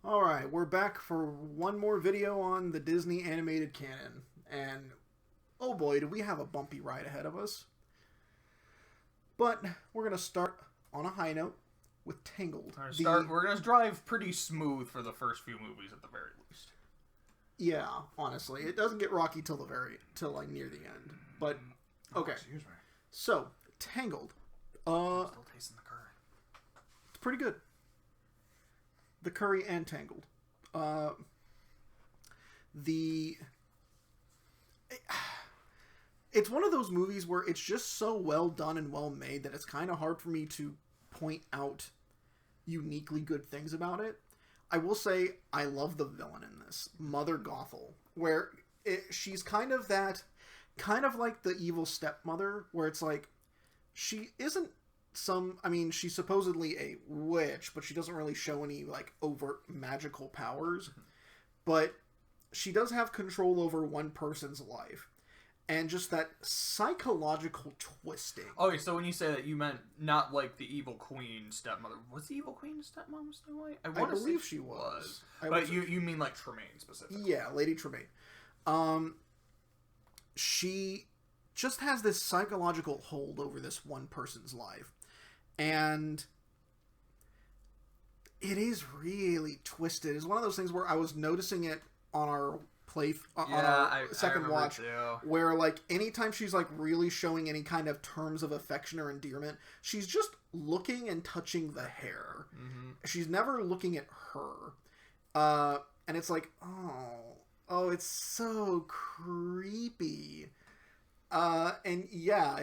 Alright, we're back for one more video on the Disney animated canon. And, oh boy, do we have a bumpy ride ahead of us. But, we're going to start on a high note with Tangled. We're going to drive pretty smooth for the first few movies at the very least. Yeah, honestly. It doesn't get rocky till like near the end. But, okay. Excuse me. So, Tangled. I'm still tasting the curry. It's pretty good. The curry and Tangled. It's one of those movies where it's just so well done and well made that it's kind of hard for me to point out uniquely good things about it. I will say I love the villain in this, Mother Gothel, where she's kind of like the evil stepmother, where it's like she isn't she's supposedly a witch, but she doesn't really show any, like, overt magical powers. But she does have control over one person's life. And just that psychological twisting. Okay, so when you say that, you meant not like the evil queen stepmother. Was the evil queen stepmom still white? I believe she was. But you mean like Tremaine specifically? Yeah, Lady Tremaine. She just has this psychological hold over this one person's life. And it is really twisted. It's one of those things where I was noticing it on our second watch, where like anytime she's like really showing any kind of terms of affection or endearment, she's just looking and touching the hair. Mm-hmm. She's never looking at her. And it's like, oh, it's so creepy. And yeah,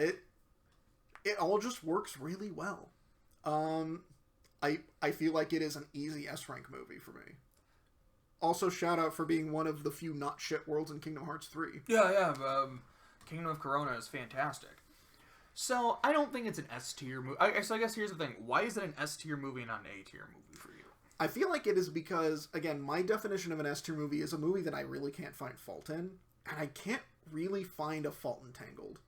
it all just works really well. I feel like it is an easy S-rank movie for me. Also, shout out for being one of the few not shit worlds in Kingdom Hearts 3. Yeah. Kingdom of Corona is fantastic. So, I don't think it's an S-tier movie. So I guess here's the thing. Why is it an S-tier movie and not an A-tier movie for you? I feel like it is because, again, my definition of an S-tier movie is a movie that I really can't find fault in. And I can't really find a fault in Tangled.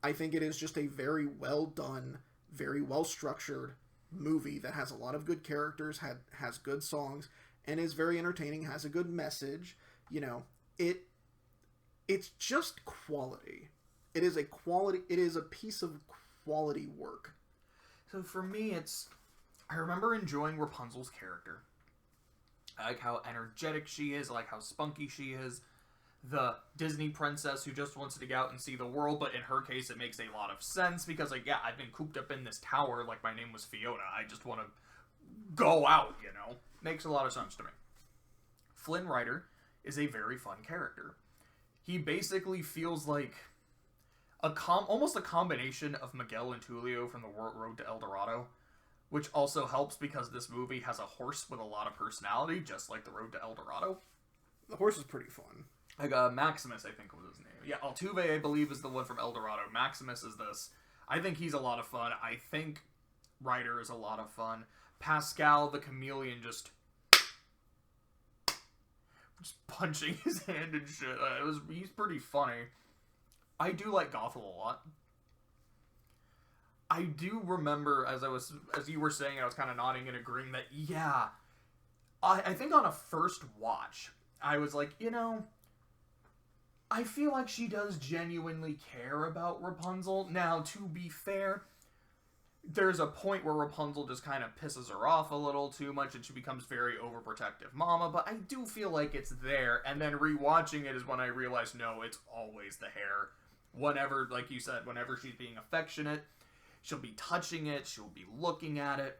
I think it is just a very well done, very well structured movie that has a lot of good characters, has good songs, and is very entertaining, has a good message. You know, it's just quality. It is a piece of quality work. So for me, I remember enjoying Rapunzel's character. I like how energetic she is, I like how spunky she is. The Disney princess who just wants to get out and see the world, but in her case it makes a lot of sense because, like, yeah, I've been cooped up in this tower, like my name was Fiona, I just want to go out, you know? Makes a lot of sense to me. Flynn Rider is a very fun character. He basically feels like almost a combination of Miguel and Tulio from the Road to El Dorado, which also helps because this movie has a horse with a lot of personality, just like the Road to El Dorado. The horse is pretty fun. Like, Maximus, I think was his name. Yeah, Altuve, I believe, is the one from El Dorado. Maximus is this. I think he's a lot of fun. I think Ryder is a lot of fun. Pascal, the chameleon, just punching his hand and shit. He's pretty funny. I do like Gothel a lot. I do remember, as you were saying, I was kind of nodding and agreeing that, yeah, I think on a first watch, I was like, you know, I feel like she does genuinely care about Rapunzel. Now, to be fair, there's a point where Rapunzel just kind of pisses her off a little too much and she becomes very overprotective mama, but I do feel like it's there, and then rewatching it is when I realized, no, it's always the hair. Whenever, like you said, whenever she's being affectionate, she'll be touching it, she'll be looking at it,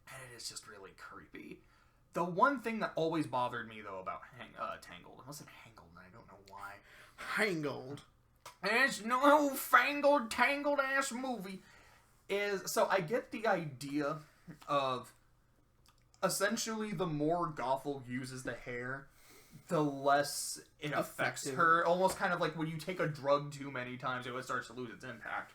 and it is just really creepy. The one thing that always bothered me, though, about Tangled, it wasn't Hangled, and I don't know why. Hangled. It's no fangled, tangled-ass movie. So I get the idea of, essentially, the more Gothel uses the hair, the less it affects her. Almost kind of like when you take a drug too many times, it starts to lose its impact.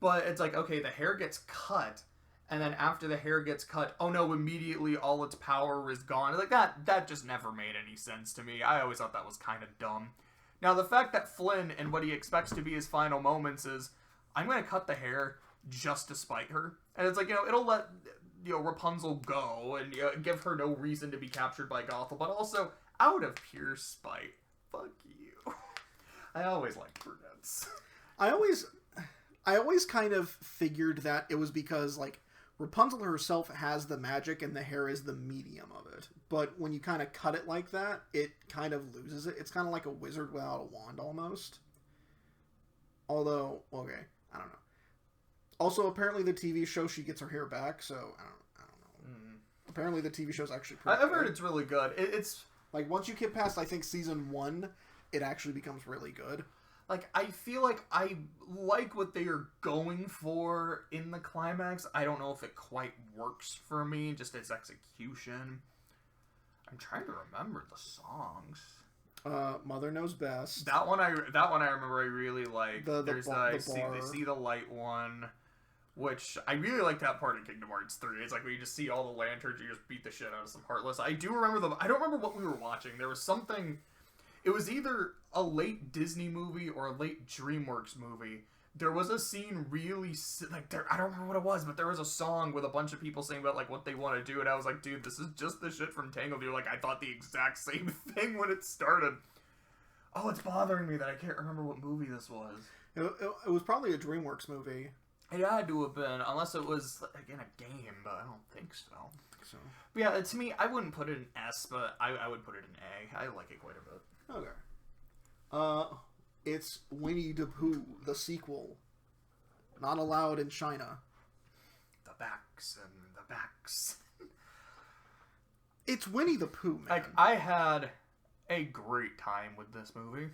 But it's like, okay, the hair gets cut, and then after the hair gets cut, oh no, immediately all its power is gone. Like, that just never made any sense to me. I always thought that was kind of dumb. Now, the fact that Flynn, and what he expects to be his final moments is, I'm going to cut the hair just to spite her. And it's like, you know, it'll let Rapunzel go and give her no reason to be captured by Gothel, but also out of pure spite. Fuck you. I always liked brunettes. I always kind of figured that it was because, like, Rapunzel herself has the magic and the hair is the medium of it. But when you kind of cut it like that, it kind of loses it. It's kind of like a wizard without a wand, almost. Although, okay, I don't know. Also, apparently the TV show, she gets her hair back, so I don't know. Apparently the TV show's actually pretty I've heard it's really good. It's... Like, once you get past, I think, season 1, it actually becomes really good. Like, I feel like I like what they are going for in the climax. I don't know if it quite works for me, just its execution. I'm trying to remember the songs. Mother Knows Best. That one I remember I really like. There's they see the light one, which I really like that part in Kingdom Hearts 3. It's like when you just see all the lanterns, you just beat the shit out of some Heartless. I do remember I don't remember what we were watching. There was something. It was either a late Disney movie or a late DreamWorks movie. There was a scene really I don't remember what it was, but there was a song with a bunch of people saying about like what they want to do, and I was like, dude, this is just the shit from Tangled. You're like, I thought the exact same thing when it started. Oh, it's bothering me that I can't remember what movie this was. It was probably a DreamWorks movie. It had to have been, unless it was like in a game, but I don't think so. But yeah, to me, I wouldn't put it in S, but I would put it in A. I like it quite a bit. Okay. It's Winnie the Pooh, the sequel. Not allowed in China. The backs. It's Winnie the Pooh, man. Like, I had a great time with this movie.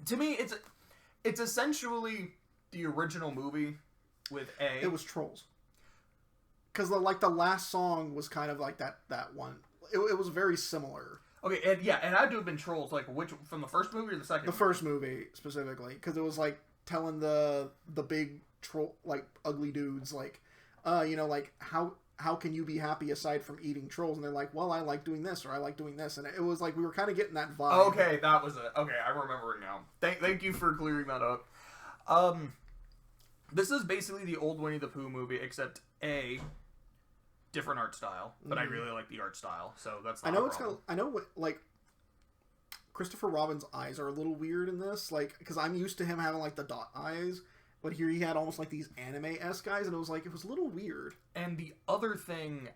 To me, it's essentially the original movie with A. It was Trolls. Because, the last song was kind of like that one. It was very similar. Okay, and it had to have been Trolls, like, which, from the first movie or the second movie? First movie, specifically. Because it was, like, telling the big troll, like, ugly dudes, like, how can you be happy aside from eating trolls? And they're like, well, I like doing this, or I like doing this. And it was like, we were kind of getting that vibe. Okay, that was it. Okay, I remember it now. Thank you for clearing that up. This is basically the old Winnie the Pooh movie, except A, different art style, but I really like the art style, so that's not I know what, like, Christopher Robin's eyes are a little weird in this, like, because I'm used to him having, like, the dot eyes, but here he had almost, like, these anime-esque eyes, and it was a little weird. And the other thing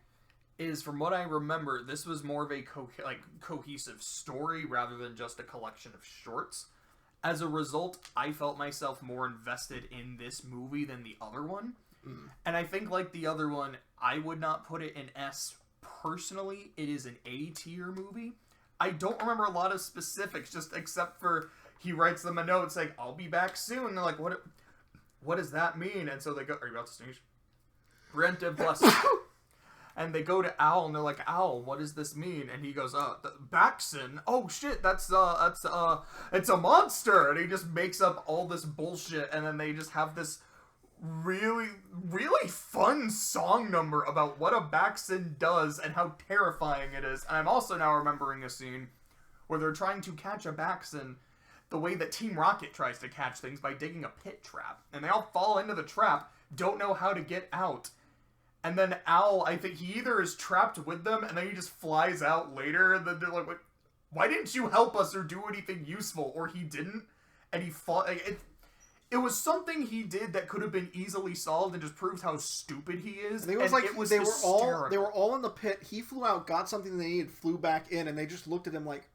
is, from what I remember, this was more of a cohesive story rather than just a collection of shorts. As a result, I felt myself more invested in this movie than the other one. And I think, like the other one, I would not put it in S personally. It is an A tier movie. I don't remember a lot of specifics, just except for he writes them a note saying, I'll be back soon. And they're like, what does that mean? And so they go, are you about to sneeze? Preemptive blessing. And they go to Owl, and they're like, Owl, what does this mean? And he goes, Baxen? Oh, shit, it's a monster! And he just makes up all this bullshit, and then they just have this really, really fun song number about what a Baxen does and how terrifying it is. And I'm also now remembering a scene where they're trying to catch a Baxen the way that Team Rocket tries to catch things, by digging a pit trap. And they all fall into the trap, don't know how to get out. And then Owl, I think he either is trapped with them, and then he just flies out later, and then they're like, why didn't you help us or do anything useful? Or he didn't, and he fought. It was something he did that could have been easily solved and just proves how stupid he is. I think it was they were all in the pit. He flew out, got something they needed, flew back in, and they just looked at him like.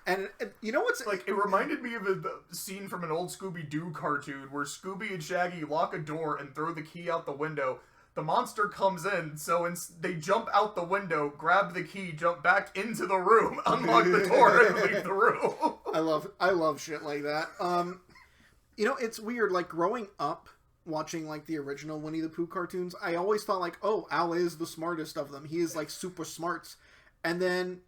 And you know what's like? It reminded me of a scene from an old Scooby-Doo cartoon where Scooby and Shaggy lock a door and throw the key out the window. The monster comes in, so they jump out the window, grab the key, jump back into the room, unlock the door, and leave the room. I love shit like that. It's weird. Like, growing up, watching like the original Winnie the Pooh cartoons, I always thought like, oh, Al is the smartest of them. He is like super smarts. And then,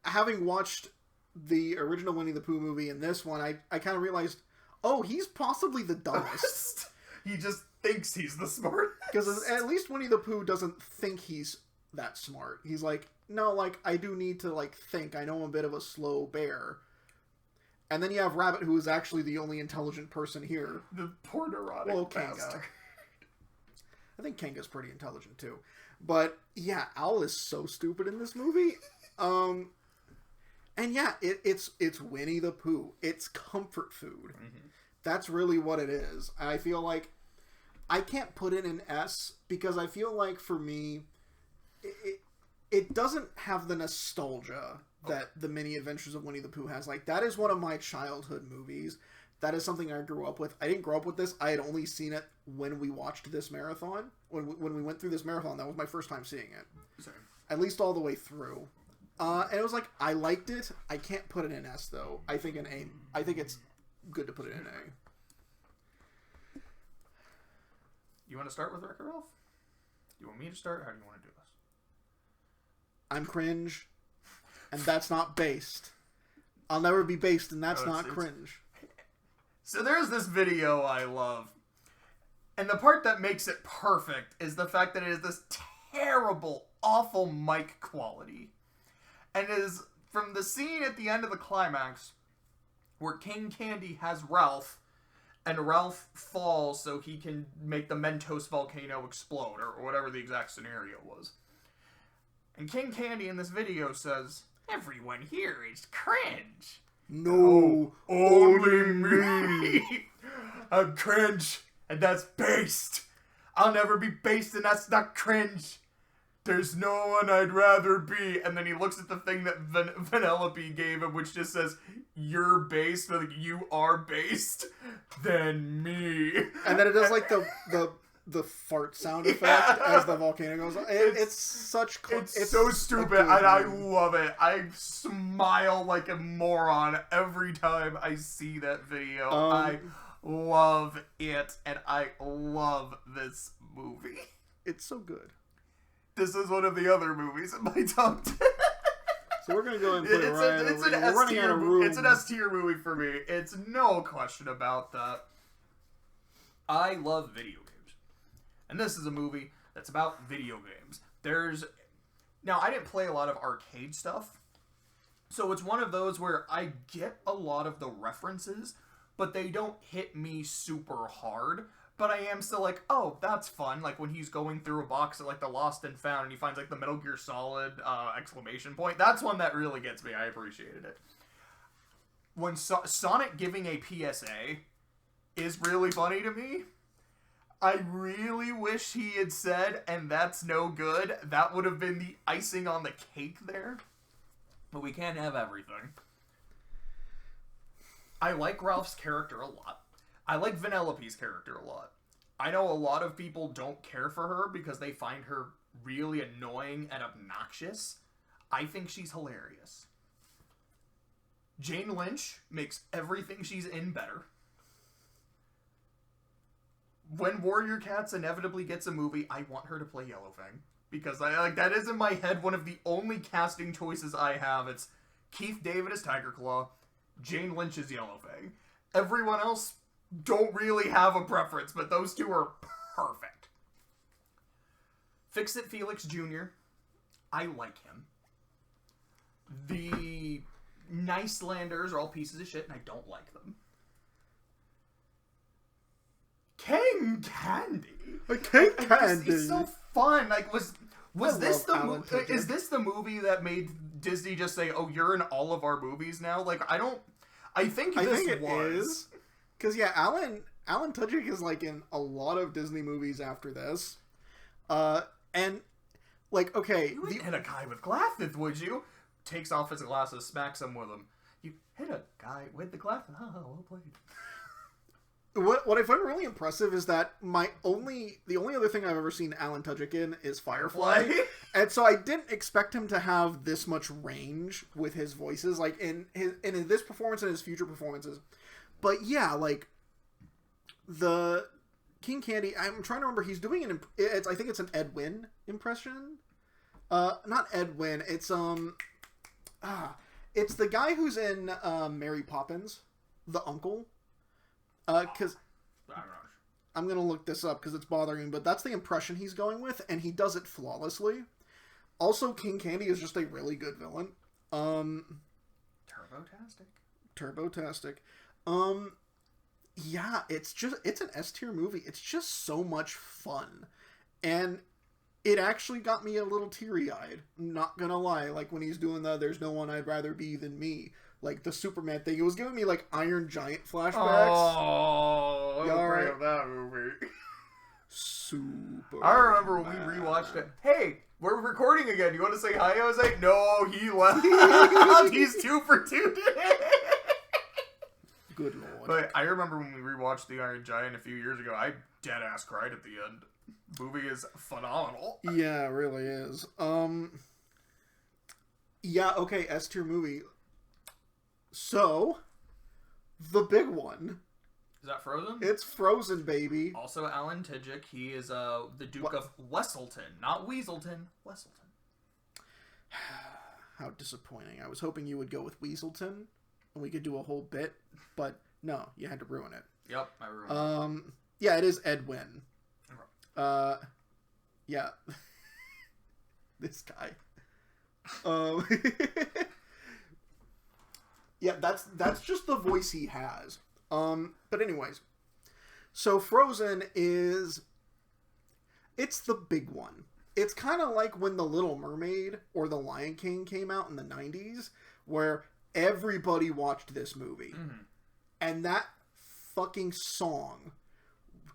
having watched the original Winnie the Pooh movie and this one, I kind of realized, oh, he's possibly the dumbest. He just thinks he's the smartest. Because at least Winnie the Pooh doesn't think he's that smart. He's like, no, like, I do need to, like, think. I know I'm a bit of a slow bear. And then you have Rabbit, who is actually the only intelligent person here. The poor neurotic bastard. I think Kanga's pretty intelligent too. But yeah, Owl is so stupid in this movie. And yeah, it's Winnie the Pooh. It's comfort food. Mm-hmm. That's really what it is. I feel like I can't put it in S because I feel like for me, it doesn't have the nostalgia that the Many Adventures of Winnie the Pooh has. Like, that is one of my childhood movies. That is something I grew up with. I didn't grow up with this. I had only seen it when we watched this marathon. When we went through this marathon, that was my first time seeing it. Same. At least all the way through. And it was like, I liked it. I can't put it in S, though. I think it's good to put it in A. You want to start with Wreck-It Ralph? You want me to start? How do you want to do this? I'm cringe, and that's not based. I'll never be based, and that's not cringe. So there's this video I love. And the part that makes it perfect is the fact that it is this terrible, awful mic quality. And it is from the scene at the end of the climax where King Candy has Ralph, and Ralph falls so he can make the Mentos volcano explode, or whatever the exact scenario was. And King Candy in this video says, "Everyone here is cringe." No, only me. I'm cringe, and that's based. I'll never be based, and that's not cringe. There's no one I'd rather be. And then he looks at the thing that Vanellope gave him, which just says, "You're based," like, you are based, than me. And then it does like the fart sound effect as the volcano goes on. It's such... It's so stupid, and I love it. I smile like a moron every time I see that video. I love it, and I love this movie. It's so good. This is one of the other movies in my top 10. So we're gonna go ahead and put it right over. It's an S tier movie for me. It's no question about that. I love video games, and this is a movie that's about video games. Now, I didn't play a lot of arcade stuff, so it's one of those where I get a lot of the references, but they don't hit me super hard. But I am still like, oh, that's fun. Like when he's going through a box at like the Lost and Found and he finds like the Metal Gear Solid exclamation point. That's one that really gets me. I appreciated it. When Sonic giving a PSA is really funny to me. I really wish he had said, "and that's no good." That would have been the icing on the cake there. But we can't have everything. I like Ralph's character a lot. I like Vanellope's character a lot. I know a lot of people don't care for her because they find her really annoying and obnoxious. I think she's hilarious. Jane Lynch makes everything she's in better. When Warrior Cats inevitably gets a movie, I want her to play Yellowfang. Because that is in my head one of the only casting choices I have. It's Keith David as Tiger Claw, Jane Lynch as Yellowfang. Everyone else don't really have a preference, but those two are perfect. Fix-It Felix Jr. I like him. The Nicelanders are all pieces of shit, and I don't like them. King Candy. King Candy. He's so fun. Like, was this the movie? Is this the movie that made Disney just say, "Oh, you're in all of our movies now"? Like, I think it was. Because, yeah, Alan Tudyk is, like, in a lot of Disney movies after this. And, like, okay... You wouldn't hit a guy with glasses, would you? Takes off his glasses, smacks him with them. You hit a guy with the glasses? Oh, well played. What I find really impressive is that the only other thing I've ever seen Alan Tudyk in is Firefly. And so I didn't expect him to have this much range with his voices, like, in this performance and his future performances. But yeah, like, the King Candy, I'm trying to remember, he's doing I think it's an Ed Wynn impression. Not Ed Wynn, it's the guy who's in Mary Poppins, the uncle. Because I'm gonna look this up because it's bothering me, but that's the impression he's going with, and he does it flawlessly. Also, King Candy is just a really good villain. Turbotastic. Yeah, it's an S tier movie. It's just so much fun. And it actually got me a little teary-eyed. I'm not gonna lie. Like, when he's doing the "there's no one I'd rather be than me," like, the Superman thing, it was giving me, like, Iron Giant flashbacks. Oh, You all right? of that movie. Super. I remember when we rewatched it. Hey, we're recording again. You want to say hi, Jose? No, he left. He's 2 for 2 today. Good lord. But I remember when we rewatched The Iron Giant a few years ago, I dead-ass cried at the end. The movie is phenomenal. Yeah, it really is. Yeah, okay, S tier movie. So, the big one. Is that Frozen? It's Frozen, baby. Also, Alan Tudyk. He is the Duke of Wesselton. Not Weaselton. Wesselton. How disappointing. I was hoping you would go with Weaselton, and we could do a whole bit, but no, you had to ruin it. Yep, I ruined it. Yeah, it is Edwin. Yeah. This guy. Yeah, that's just the voice he has. But anyways, so Frozen it's the big one. It's kind of like when The Little Mermaid or The Lion King came out in the 90s, where everybody watched this movie. Mm-hmm. And that fucking song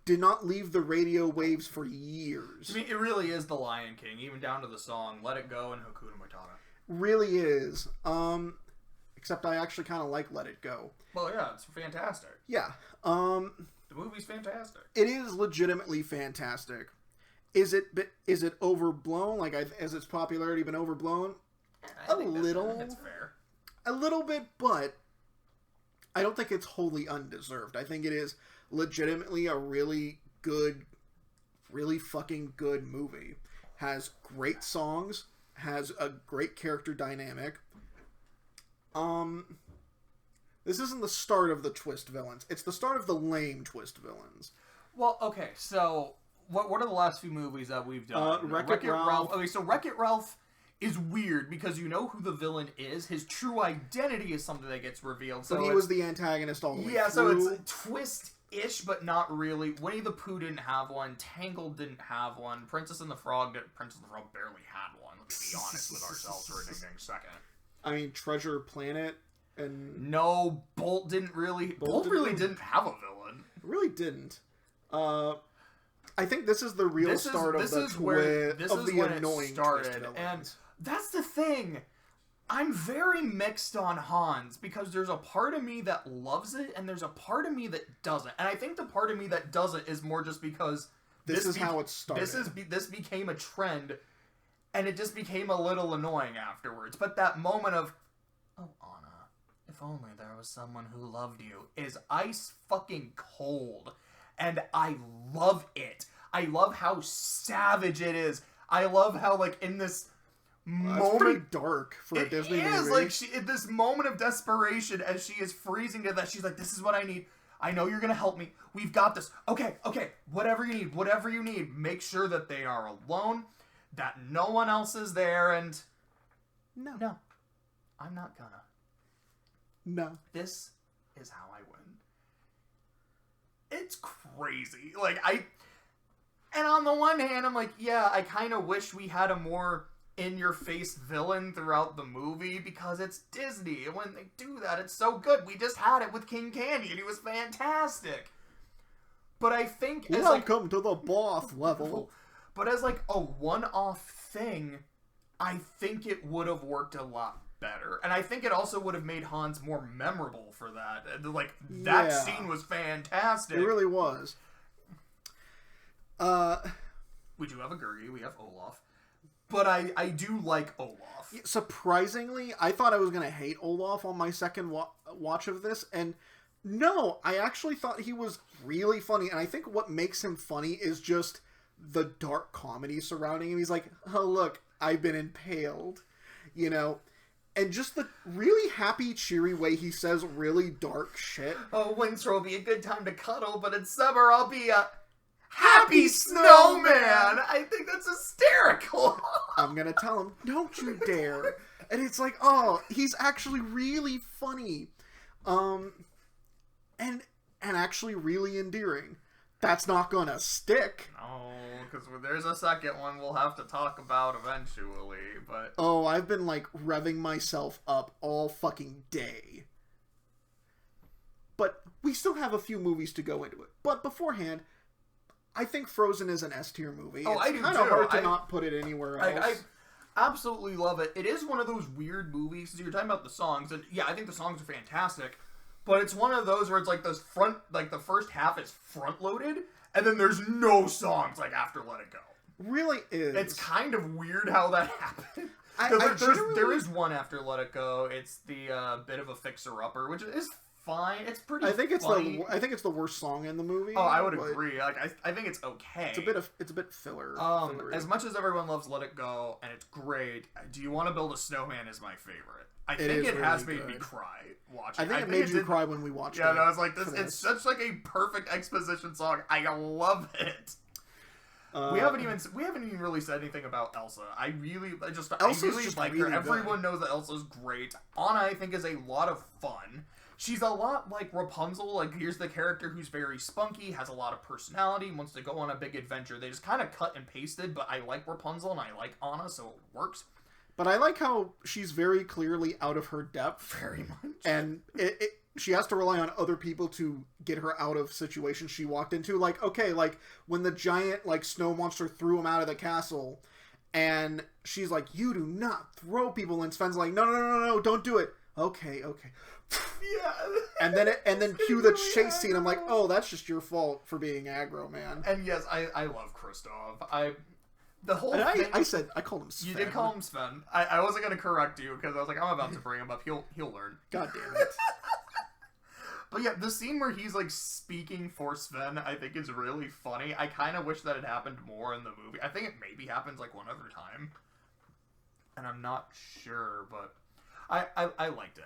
did not leave the radio waves for years. I mean, it really is The Lion King, even down to the song Let It Go and Hakuna Matata. Really is. Except I actually kind of like Let It Go. Well, yeah, it's fantastic. Yeah. The movie's fantastic. It is legitimately fantastic. Is it overblown? Like, has its popularity been overblown? I think that's fair. A little bit, but I don't think it's wholly undeserved. I think it is legitimately a really good, really fucking good movie. Has great songs, has a great character dynamic. This isn't the start of the twist villains. It's the start of the lame twist villains. Well, okay, so what are the last few movies that we've done? Wreck-It Ralph. Okay, so Wreck-It Ralph is weird because you know who the villain is. His true identity is something that gets revealed. So he was the antagonist all the way through. Yeah, so it's twist-ish, but not really. Winnie the Pooh didn't have one. Tangled didn't have one. Princess and the Frog barely had one. Let's be honest with ourselves for a ding second. I mean, Treasure Planet and... No, Bolt didn't really... Bolt really didn't have a villain. It really didn't. I think this is the real start of the twist, of the annoying twist villains. And that's the thing. I'm very mixed on Hans, because there's a part of me that loves it, and there's a part of me that doesn't. And I think the part of me that doesn't is more just because... This is how it started. This became a trend, and it just became a little annoying afterwards. But that moment of, oh, Anna, if only there was someone who loved you, is ice fucking cold. And I love it. I love how savage it is. I love how, like, in this moment... It's pretty dark for a Disney movie. It is, like, in this moment of desperation, as she is freezing to death, she's like, this is what I need. I know you're gonna help me. We've got this. Okay, whatever you need. Make sure that they are alone, that no one else is there, and... No, I'm not gonna. No. This is how I win. It's crazy. Like, and on the one hand, I'm like, yeah, I kind of wish we had a more in-your-face villain throughout the movie, because it's Disney, and when they do that, it's so good. We just had it with King Candy, and he was fantastic. But I think as, welcome to the boss level. But as, like, a one-off thing, I think it would have worked a lot better. And I think it also would have made Hans more memorable for that. Like, that scene was fantastic. It really was. We do have a Gurgi, we have Olaf. But I do like Olaf. Surprisingly, I thought I was going to hate Olaf on my second watch of this, and no, I actually thought he was really funny, and I think what makes him funny is just the dark comedy surrounding him. He's like, oh, look, I've been impaled, you know? And just the really happy, cheery way he says really dark shit. Oh, winter will be a good time to cuddle, but in summer I'll be a happy snowman! I think that's hysterical! I'm gonna tell him, don't you dare. And it's like, oh, he's actually really funny. And actually really endearing. That's not gonna stick. because there's a second one we'll have to talk about eventually, but... Oh, I've been, like, revving myself up all fucking day. But we still have a few movies to go into it. But beforehand, I think Frozen is an S-tier movie. Oh, it's I do, kind of hard to not put it anywhere else. I absolutely love it. It is one of those weird movies, because you're talking about the songs, and yeah, I think the songs are fantastic, but it's one of those where it's like the first half is front-loaded, and then there's no songs, like, after Let It Go. Really is. It's kind of weird how that happened. There is one after Let It Go. It's the Bit of a Fixer-Upper, which is fine. It's pretty funny. I think it's the worst song in the movie. Oh, I would agree. Like, I think it's okay. It's a bit filler. As much as everyone loves Let It Go, and it's great, Do You Want to Build a Snowman is my favorite. I think it really has made me cry watching. I think it made you cry when we watched it. Yeah, no, I was like, it's such like a perfect exposition song. I love it. We haven't even really said anything about Elsa. I really like her. Everyone knows that Elsa's great. Anna, I think, is a lot of fun. She's a lot like Rapunzel. Like, here's the character who's very spunky, has a lot of personality, wants to go on a big adventure. They just kind of cut and pasted, but I like Rapunzel and I like Anna, so it works. But I like how she's very clearly out of her depth. Very much. And she has to rely on other people to get her out of situations she walked into. Like, okay, like, when the giant, like, snow monster threw him out of the castle, and she's like, you do not throw people, and Sven's like, no, don't do it. Okay. Yeah. And then cue the chase scene. I'm like, oh, that's just your fault for being aggro, man. And yes, I love Kristoff. The whole thing... I called him Sven. You did call him Sven. I wasn't going to correct you because I was like, I'm about to bring him up. He'll learn. God damn it. But yeah, the scene where he's like speaking for Sven, I think is really funny. I kind of wish that it happened more in the movie. I think it maybe happens like one other time. And I'm not sure, but I liked it.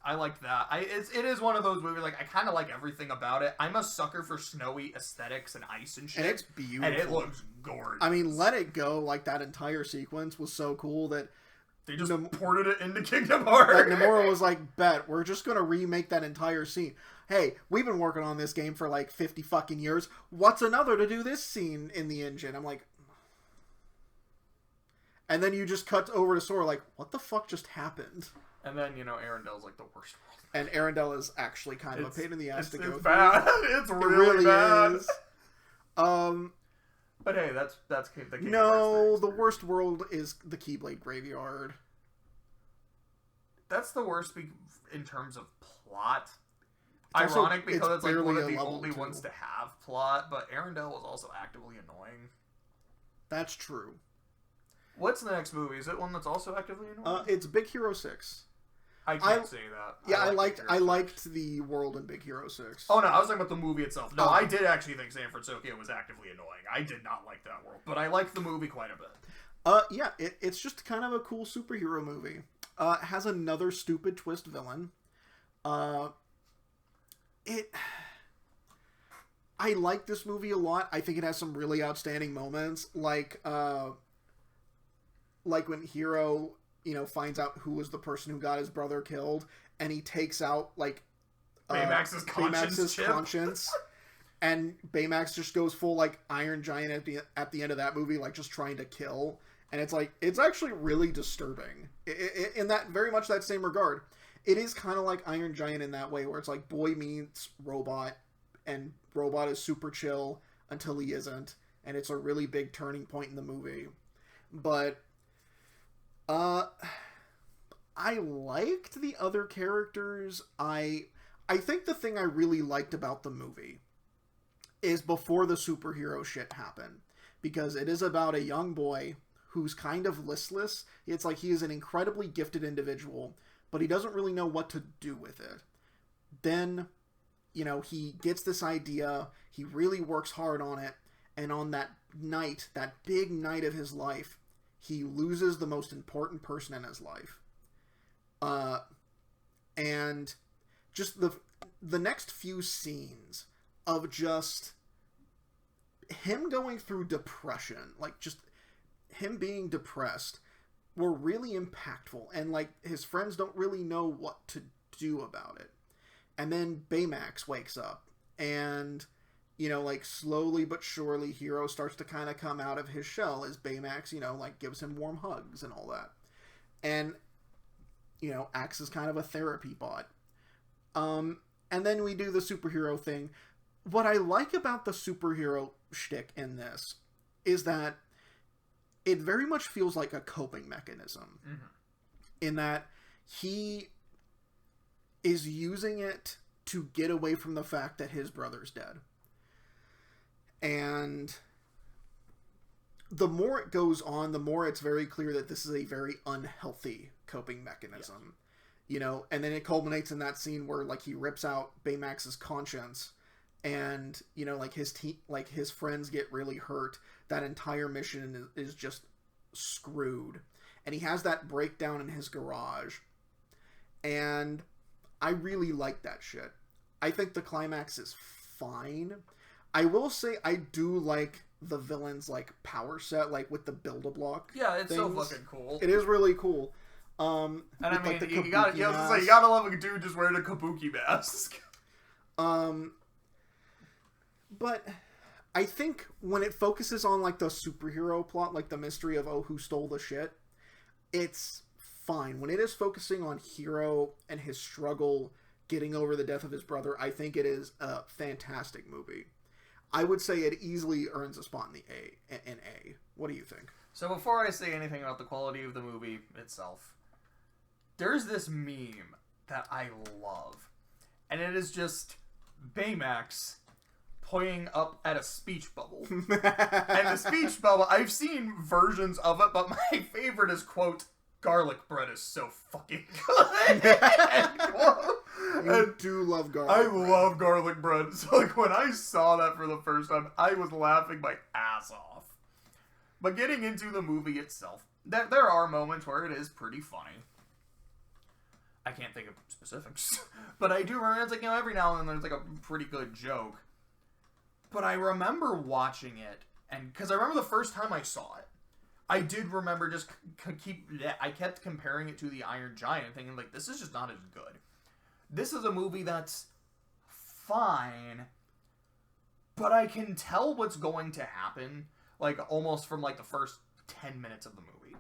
I liked that. It is one of those movies, like, I kind of like everything about it. I'm a sucker for snowy aesthetics and ice and shit. And it's beautiful. And it looks gorgeous. I mean, Let It Go, like, that entire sequence was so cool that... They just ported it into Kingdom Hearts. Like, Nomura was like, bet, we're just going to remake that entire scene. Hey, we've been working on this game for, like, 50 fucking years. What's another to do this scene in the engine? I'm like... And then you just cut over to Sora, like, what the fuck just happened? And then, Arundel's like the worst world. And Arundel is actually kind of a pain in the ass to go through. It's bad. It's really bad. Is. But hey, that's the game. No, the worst world is the Keyblade Graveyard. That's the worst in terms of plot. It's ironic because it's like one of the only ones to have plot, but Arundel was also actively annoying. That's true. What's the next movie? Is it one that's also actively annoying? It's Big Hero 6. I can't say that. Yeah, I liked the world in Big Hero 6. Oh no, I was talking about the movie itself. No, I did actually think San Francisco was actively annoying. I did not like that world, but I liked the movie quite a bit. Yeah, it's just kind of a cool superhero movie. It has another stupid twist villain. I like this movie a lot. I think it has some really outstanding moments, like when Hero, finds out who was the person who got his brother killed, and he takes out, like, Baymax's conscience, and Baymax just goes full, like, Iron Giant at the end of that movie, like, just trying to kill, and it's, like, it's actually really disturbing, in that, very much that same regard. It is kind of like Iron Giant in that way, where it's, like, boy meets robot, and robot is super chill until he isn't, and it's a really big turning point in the movie. But I liked the other characters. I think the thing I really liked about the movie is before the superhero shit happened, because it is about a young boy who's kind of listless. It's like he is an incredibly gifted individual, but he doesn't really know what to do with it. Then, he gets this idea, he really works hard on it, and on that night, that big night of his life, he loses the most important person in his life. And just the next few scenes of just him going through depression, like just him being depressed, were really impactful. And like his friends don't really know what to do about it. And then Baymax wakes up and you know, like, slowly but surely, Hiro starts to kind of come out of his shell as Baymax, you know, like, gives him warm hugs and all that. And, you know, acts as kind of a therapy bot. And then we do the superhero thing. What I like about the superhero shtick in this is that it very much feels like a coping mechanism. Mm-hmm. In that he is using it to get away from the fact that his brother's dead. And the more it goes on, the more it's very clear that this is a very unhealthy coping mechanism. Yes. You know, and then it culminates in that scene where, like, he rips out Baymax's conscience, and, you know, like, his friends get really hurt. That entire mission is just screwed. And he has that breakdown in his garage. And I really like that shit. I think the climax is fine. I will say I do like the villain's, like, power set, like, with the Build-A-Block. Yeah, it's things. So fucking cool. It is really cool. And I mean, like, you gotta love a dude just wearing a kabuki mask. But I think when it focuses on, like, the superhero plot, like the mystery of, oh, who stole the shit, it's fine. When it is focusing on Hiro and his struggle getting over the death of his brother, I think it is a fantastic movie. I would say it easily earns a spot in A. What do you think? So before I say anything about the quality of the movie itself, there's this meme that I love. And it is just Baymax pointing up at a speech bubble. And the speech bubble, I've seen versions of it, but my favorite is, quote, "Garlic bread is so fucking good." End quote. You do love garlic bread. I love garlic bread. So, like, when I saw that for the first time, I was laughing my ass off. But getting into the movie itself, there are moments where it is pretty funny. I can't think of specifics. But I do remember, it's like, you know, every now and then there's, like, a pretty good joke. But I remember watching it, and because I remember the first time I saw it, I did remember just I kept comparing it to the Iron Giant, thinking, like, this is just not as good. This is a movie that's fine, but I can tell what's going to happen, like, almost from, like, the first 10 minutes of the movie.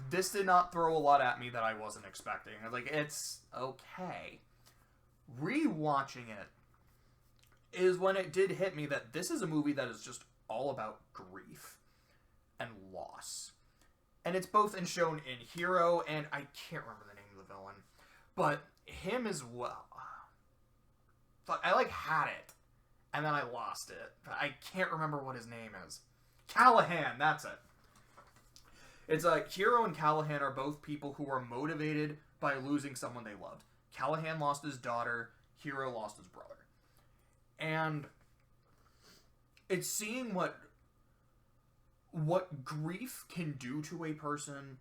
This did not throw a lot at me that I wasn't expecting. I was like, it's okay. Rewatching it is when it did hit me that this is a movie that is just all about grief and loss. And it's both shown in Hiro, and I can't remember the name of the villain, but him as well. Fuck, I, like, had it, and then I lost it. But I can't remember what his name is. Callahan, that's it. It's like, Hiro and Callahan are both people who are motivated by losing someone they loved. Callahan lost his daughter, Hiro lost his brother. And it's seeing what grief can do to a person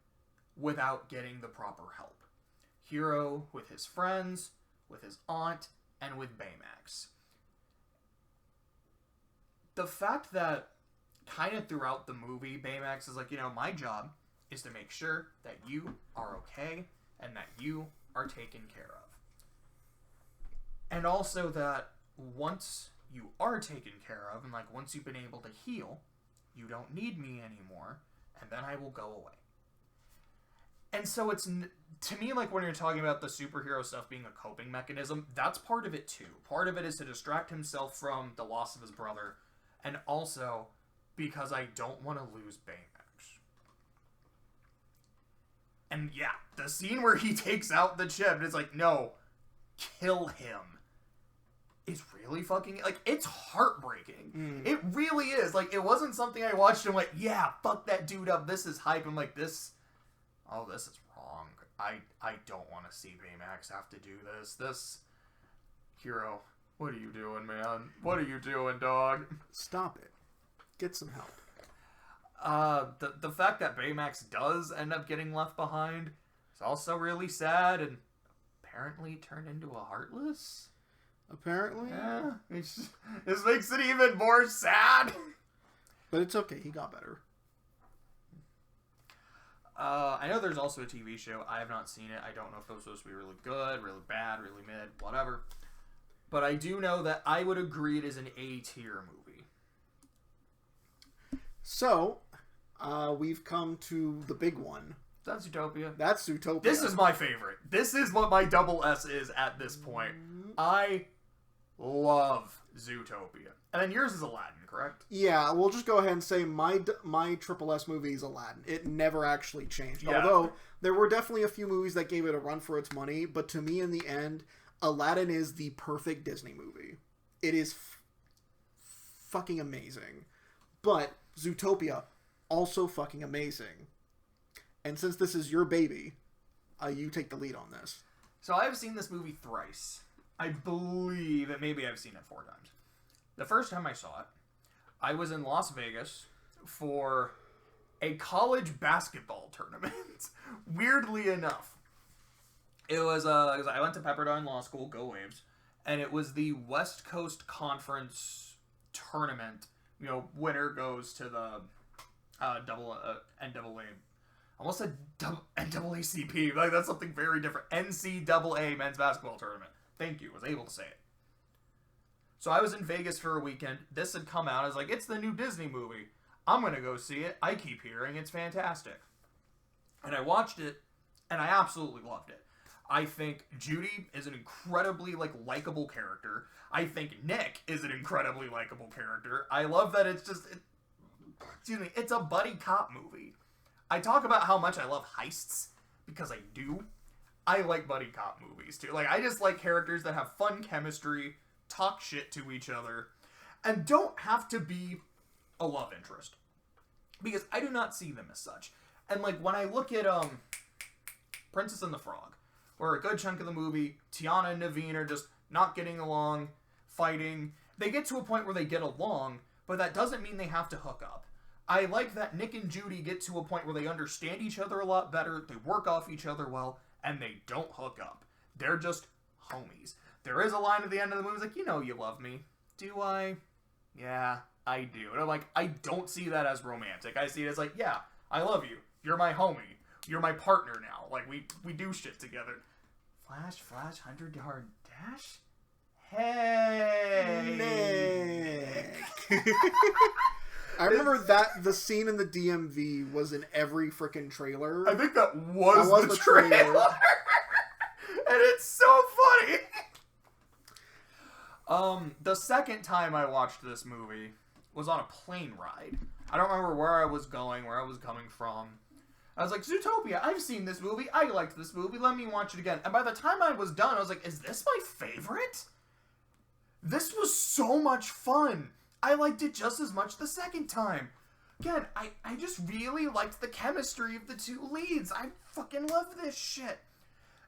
without getting the proper help. Hiro with his friends, with his aunt, and with Baymax. The fact that kind of throughout the movie, Baymax is like, you know, my job is to make sure that you are okay and that you are taken care of. And also that once you are taken care of, and, like, once you've been able to heal, you don't need me anymore, and then I will go away. And so it's, to me, like, when you're talking about the superhero stuff being a coping mechanism, that's part of it too. Part of it is to distract himself from the loss of his brother, and also because I don't want to lose Baymax. And yeah, the scene where he takes out the chip, and it's like, no, kill him. It's really fucking, like, it's heartbreaking. It really is. Like, it wasn't something I watched and, like, yeah, fuck that dude up. This is hype. I'm like, this is wrong. I don't want to see Baymax have to do this. This, Hiro, what are you doing, man? What are you doing, dog? Stop it. Get some help. The fact that Baymax does end up getting left behind is also really sad, and apparently turned into a Heartless. Apparently. Yeah. This makes it even more sad. But it's okay. He got better. I know there's also a TV show. I have not seen it. I don't know if it was supposed to be really good, really bad, really mid, whatever. But I do know that I would agree it is an A-tier movie. So, we've come to the big one. That's Zootopia. That's Zootopia. This is my favorite. This is what my double S is at this point. I love Zootopia. And then yours is Aladdin, correct? Yeah, we'll just go ahead and say my triple S movie is Aladdin. It never actually changed. Yeah. Although, there were definitely a few movies that gave it a run for its money, but to me, in the end, Aladdin is the perfect Disney movie. It is fucking amazing. But Zootopia, also fucking amazing. And since this is your baby, you take the lead on this. So I've seen this movie thrice. I believe that maybe I've seen it 4 times. The first time I saw it, I was in Las Vegas for a college basketball tournament. Weirdly enough. It was, I went to Pepperdine Law School, go Waves, and it was the West Coast Conference tournament. You know, winner goes to the NAAA. Almost said NAACP. Like, that's something very different. NCAA men's basketball tournament. Thank you. Was able to say it. So I was in Vegas for a weekend. This had come out. I was like, it's the new Disney movie. I'm going to go see it. I keep hearing it's fantastic. And I watched it, and I absolutely loved it. I think Judy is an incredibly, likable character. I think Nick is an incredibly likable character. I love that it's just... it's a buddy cop movie. I talk about how much I love heists, because I do. I like buddy cop movies, too. I just like characters that have fun chemistry, talk shit to each other, and don't have to be a love interest. Because I do not see them as such. And, when I look at, Princess and the Frog, where a good chunk of the movie, Tiana and Naveen are just not getting along, fighting. They get to a point where they get along, but that doesn't mean they have to hook up. I like that Nick and Judy get to a point where they understand each other a lot better, they work off each other well, and they don't hook up. They're just homies. There is a line at the end of the movie, it's like, you know you love me. Do I? Yeah, I do. And I'm like, I don't see that as romantic. I see it as like, yeah, I love you. You're my homie. You're my partner now. We do shit together. Flash, 100-yard dash? Hey! Nick! I remember that the scene in the DMV was in every freaking trailer. I think that was the trailer. And it's so funny. The second time I watched this movie was on a plane ride. I don't remember where I was going, where I was coming from. I was like, Zootopia, I've seen this movie. I liked this movie. Let me watch it again. And by the time I was done, I was like, is this my favorite? This was so much fun. I liked it just as much the second time. Again, I just really liked the chemistry of the two leads. I fucking love this shit.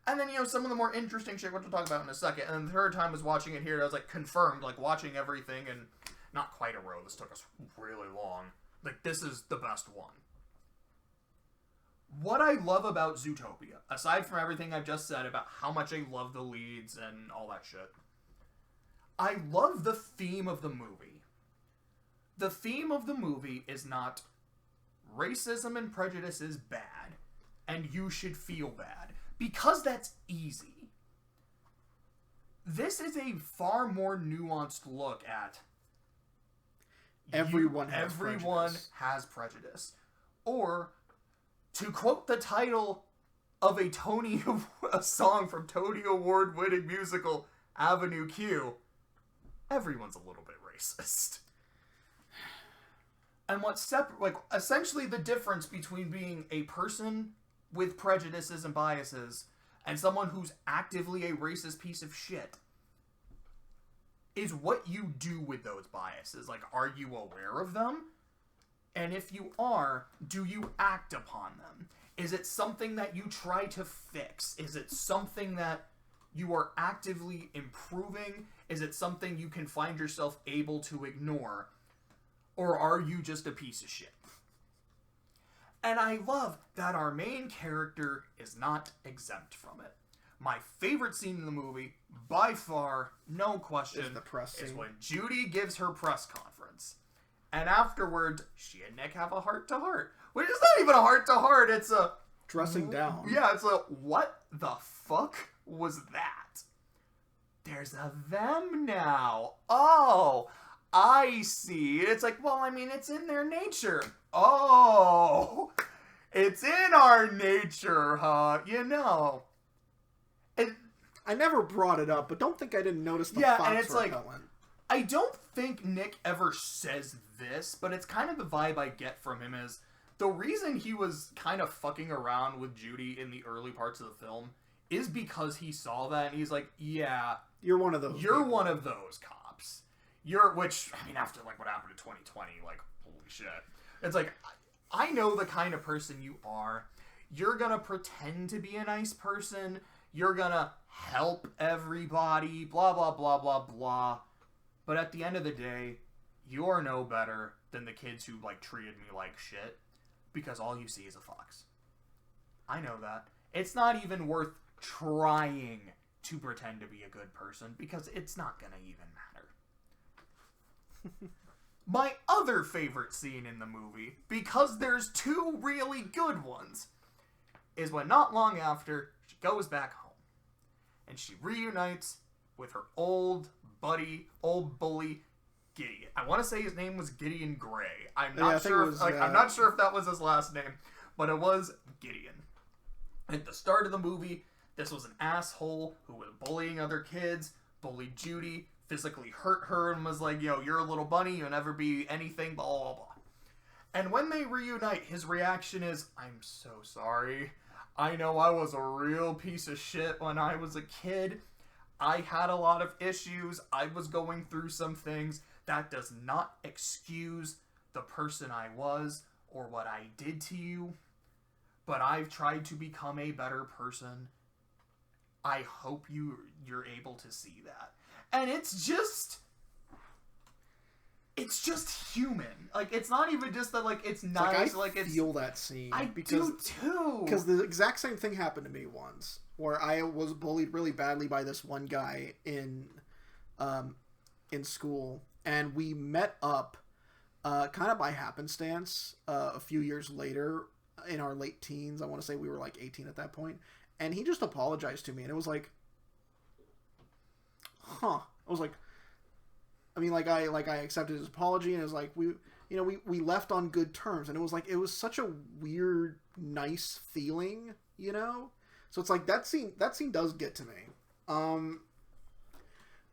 And then, some of the more interesting shit, which we'll talk about in a second. And the third time I was watching it here, I was, confirmed, watching everything, and not quite a row. This took us really long. This is the best one. What I love about Zootopia, aside from everything I've just said about how much I love the leads and all that shit, I love the theme of the movie. The theme of the movie is not racism and prejudice is bad, and you should feel bad, because that's easy. This is a far more nuanced look at everyone has prejudice. Or, to quote the title of a song from Tony Award-winning musical Avenue Q, everyone's a little bit racist. And what's essentially the difference between being a person with prejudices and biases and someone who's actively a racist piece of shit is what you do with those biases. Are you aware of them? And if you are, do you act upon them? Is it something that you try to fix? Is it something that you are actively improving? Is it something you can find yourself able to ignore? Or are you just a piece of shit? And I love that our main character is not exempt from it. My favorite scene in the movie, by far, no question, is when Judy gives her press conference. And afterwards, she and Nick have a heart-to-heart. Which is not even a heart-to-heart, it's a... dressing down. Yeah, it's a, what the fuck was that? there's a them now. Oh, I see. It's like, well, I mean, it's in their nature. Oh, it's in our nature, huh? You know. I never brought it up, but don't think I didn't notice the fox and it's repellent. like, I don't think Nick ever says this, but it's kind of the vibe I get from him is the reason he was kind of fucking around with Judy in the early parts of the film is because he saw that and he's like, yeah, you're one of those. You're people. one of those cops. Which, I mean, after like what happened in 2020, like, holy shit. It's like, I know the kind of person you are. You're gonna pretend to be a nice person. You're gonna help everybody, blah, blah, blah, blah, blah. But at the end of the day, you're no better than the kids who, like, treated me like shit. Because all you see is a fox. I know that. It's not even worth trying to pretend to be a good person. Because it's not gonna even matter. My other favorite scene in the movie, because there's two really good ones, is when not long after, she goes back home. And she reunites with her old buddy, old bully, Gideon. I want to say his name was Gideon Gray. I'm not sure. I'm not sure if that was his last name, but it was Gideon. At the start of the movie, this was an asshole who was bullying other kids, bullied Judy, physically hurt her, and was like, "Yo, you're a little bunny. You'll never be anything." Blah blah blah. And when they reunite, his reaction is, "I'm so sorry. I know I was a real piece of shit when I was a kid. I had a lot of issues. I was going through some things. That does not excuse the person I was or what I did to you. But I've tried to become a better person. I hope you're able to see that." And it's just human. Like, it's not even just that, like, it's nice. I feel that scene. I do too. Because the exact same thing happened to me once, where I was bullied really badly by this one guy in school, and we met up kind of by happenstance a few years later in our late teens. I want to say we were like 18 at that point, and he just apologized to me, and it was like, huh. I was like, I mean, I accepted his apology, and it was like, we left on good terms, and it was such a weird, nice feeling, you know? So it's like, that scene does get to me.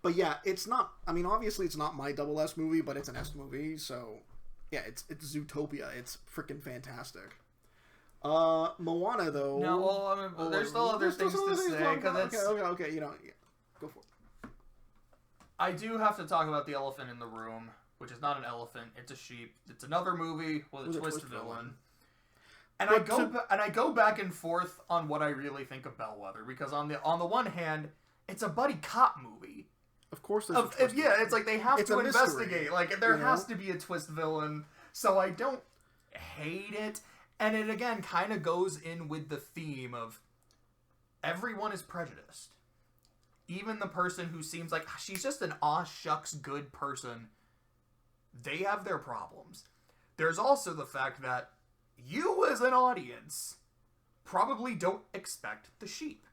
But yeah, it's not, I mean, obviously it's not my double S movie, but it's an S movie, so yeah, it's Zootopia. It's freaking fantastic. Moana, though. No, well, I mean, there's still other things to say, because Okay, yeah, go for it. I do have to talk about the elephant in the room, which is not an elephant, it's a sheep. It's another movie with a twist villain. And I go back and forth on what I really think of Bellwether, because on the one hand, it's a buddy cop movie. Of course there's a twist villain. It's like they have to investigate. Like, there has to be a twist villain, so I don't hate it. And it, again, kind of goes in with the theme of everyone is prejudiced. Even the person who seems like she's just an aw shucks good person, they have their problems. There's also the fact that you as an audience probably don't expect the sheep.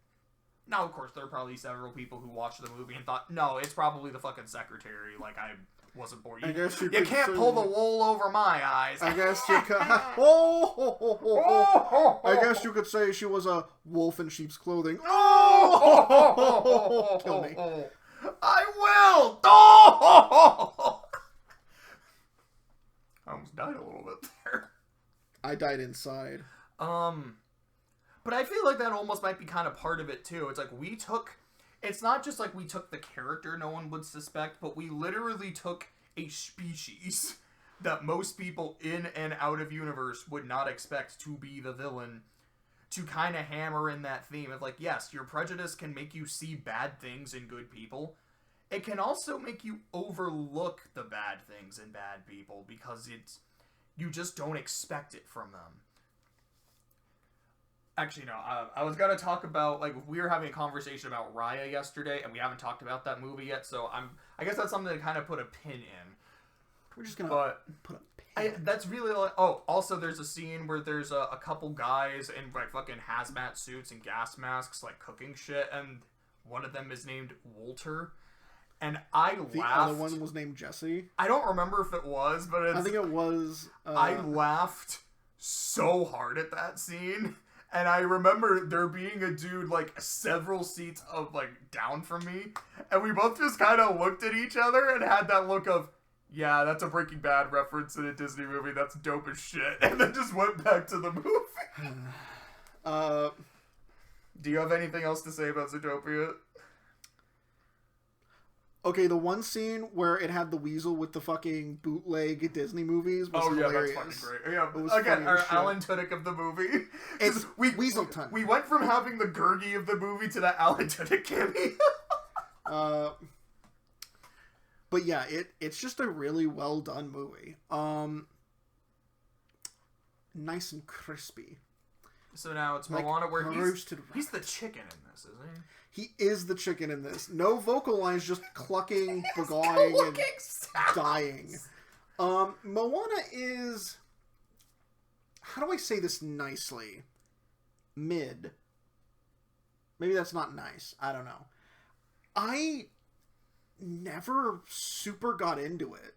Now, of course, there are probably several people who watched the movie and thought, no, it's probably the fucking secretary. Like, I wasn't born. You can't pull the wool over my eyes. I guess you could. I guess you could say she was a wolf in sheep's clothing. Kill me. I will. I almost died a little bit there. I died inside. But I feel like that almost might be kind of part of it too. It's like it's not just like we took the character no one would suspect, but we literally took a species that most people in and out of universe would not expect to be the villain, to kind of hammer in that theme of like, yes, your prejudice can make you see bad things in good people. It can also make you overlook the bad things in bad people because you just don't expect it from them. Actually, no, I was going to talk about, like, we were having a conversation about Raya yesterday, and we haven't talked about that movie yet, so I guess that's something to kind of put a pin in. We're just going to put a pin. That's really, like, oh, also there's a scene where there's a couple guys in, like, fucking hazmat suits and gas masks, like, cooking shit, and one of them is named Walter. And I laughed. The other one was named Jesse. I don't remember if it was, but I think it was. I laughed so hard at that scene. And I remember there being a dude, like, several seats of, like, down from me. And we both just kind of looked at each other and had that look of, yeah, that's a Breaking Bad reference in a Disney movie. That's dope as shit. And then just went back to the movie. Do you have anything else to say about Zootopia? Okay, the one scene where it had the weasel with the fucking bootleg Disney movies was hilarious. That's fucking great. Yeah, again, our Alan Tudyk of the movie. It's Weaselton. We went from having the Gurgi of the movie to that Alan Tudyk cameo. But yeah, it's just a really well done movie. Nice and crispy. So now it's like Moana, where he's the chicken in this, isn't he? He is the chicken in this. No vocal lines, just clucking, begawing, and dying. Moana is... How do I say this nicely? Mid. Maybe that's not nice. I don't know. I never super got into it.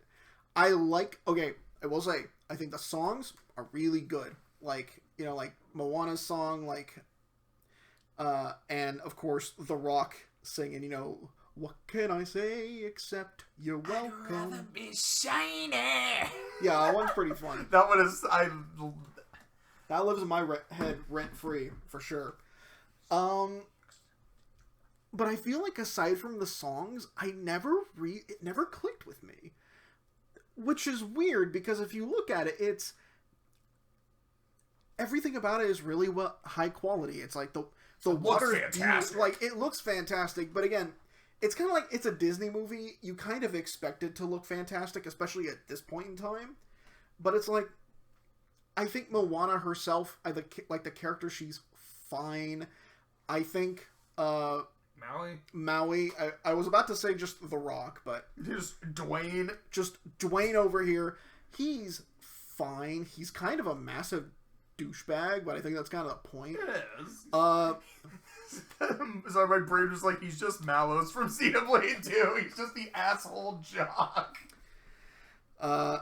Okay, I will say, I think the songs are really good. Like, you know, like Moana's song, like... and of course, The Rock singing, you know, what can I say except you're welcome. I'd rather be shiny. Yeah, that one's pretty fun. That one is, that lives in my head rent free for sure. But I feel like aside from the songs, it never clicked with me, which is weird because if you look at it, everything about it is really high quality. It's like the water, like it looks fantastic, but again, it's kind of like it's a Disney movie. You kind of expect it to look fantastic, especially at this point in time. But it's like, I think Moana herself, like the character, she's fine. I think Maui. I was about to say just The Rock, but just Dwayne over here. He's fine. He's kind of a massive douchebag, but I think that's kind of the point. It is. So my brain was like, he's just Mallows from Xenoblade 2. He's just the asshole jock. I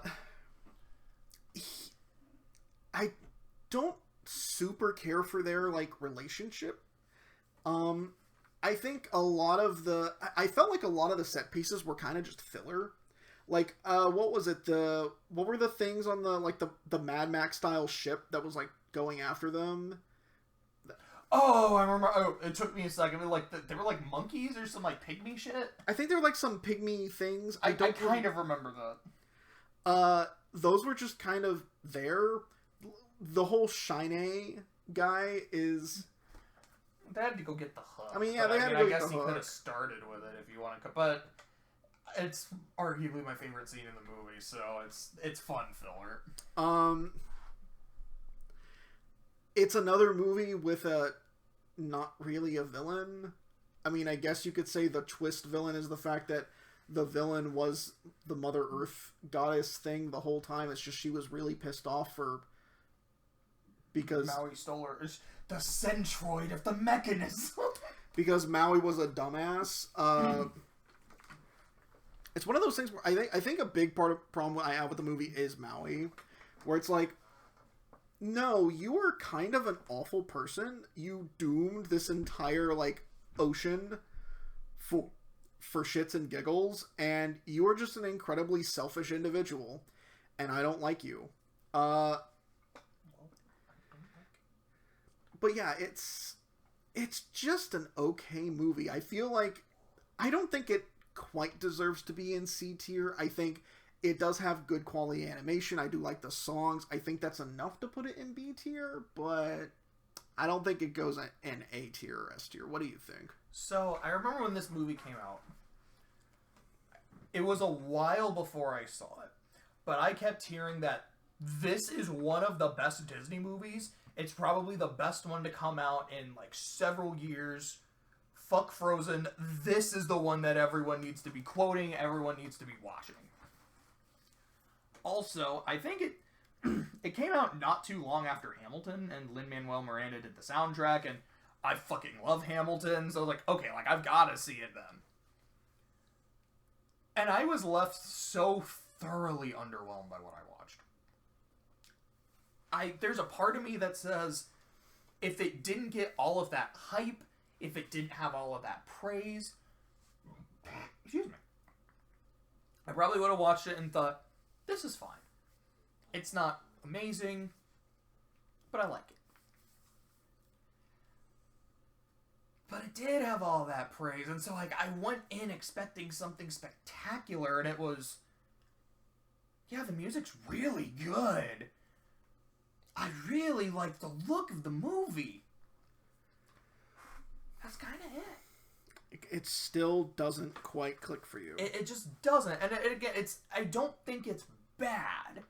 don't super care for their, like, relationship. I think I felt like a lot of the set pieces were kind of just filler. Like, what was it? What were the things on the Mad Max style ship that was, like, going after them? Oh, I remember. Oh, it took me a second. They were like monkeys or some, like, pygmy shit? I think they were, like, some pygmy things. I kind of remember that. Those were just kind of there. The whole Shine guy is... They had to go get the hook. I mean, yeah, they had to go get the hook. I guess he could have started with it if you want to, but... It's arguably my favorite scene in the movie, so it's fun filler. It's another movie with not really a villain. I mean, I guess you could say the twist villain is the fact that the villain was the Mother Earth goddess thing the whole time. It's just she was really pissed off because Maui stole her. It's the centroid of the mechanism. Because Maui was a dumbass. It's one of those things where I think a big problem I have with the movie is Maui, where it's like, no, you are kind of an awful person. You doomed this entire, like, ocean for shits and giggles, and you are just an incredibly selfish individual, and I don't like you. But yeah, it's just an okay movie. I feel like I don't think it quite deserves to be in C tier. I think it does have good quality animation. I do like the songs. I think that's enough to put it in B tier, but I don't think it goes in A tier or S tier. What do you think? So, I remember when this movie came out. It was a while before I saw it, but I kept hearing that this is one of the best Disney movies. It's probably the best one to come out in, like, several years. Fuck Frozen. This is the one that everyone needs to be quoting, everyone needs to be watching. Also, I think it came out not too long after Hamilton, and Lin-Manuel Miranda did the soundtrack, and I fucking love Hamilton, so I was like, okay, like, I've gotta see it then. And I was left so thoroughly underwhelmed by what I watched. There's a part of me that says, if it didn't get all of that hype, if it didn't have all of that praise, excuse me, I probably would have watched it and thought, this is fine. It's not amazing, but I like it. But it did have all that praise, and so like I went in expecting something spectacular, and it was, yeah, the music's really good. I really like the look of the movie. That's kind of it. It still doesn't quite click for you. It just doesn't, and again, I don't think it's bad.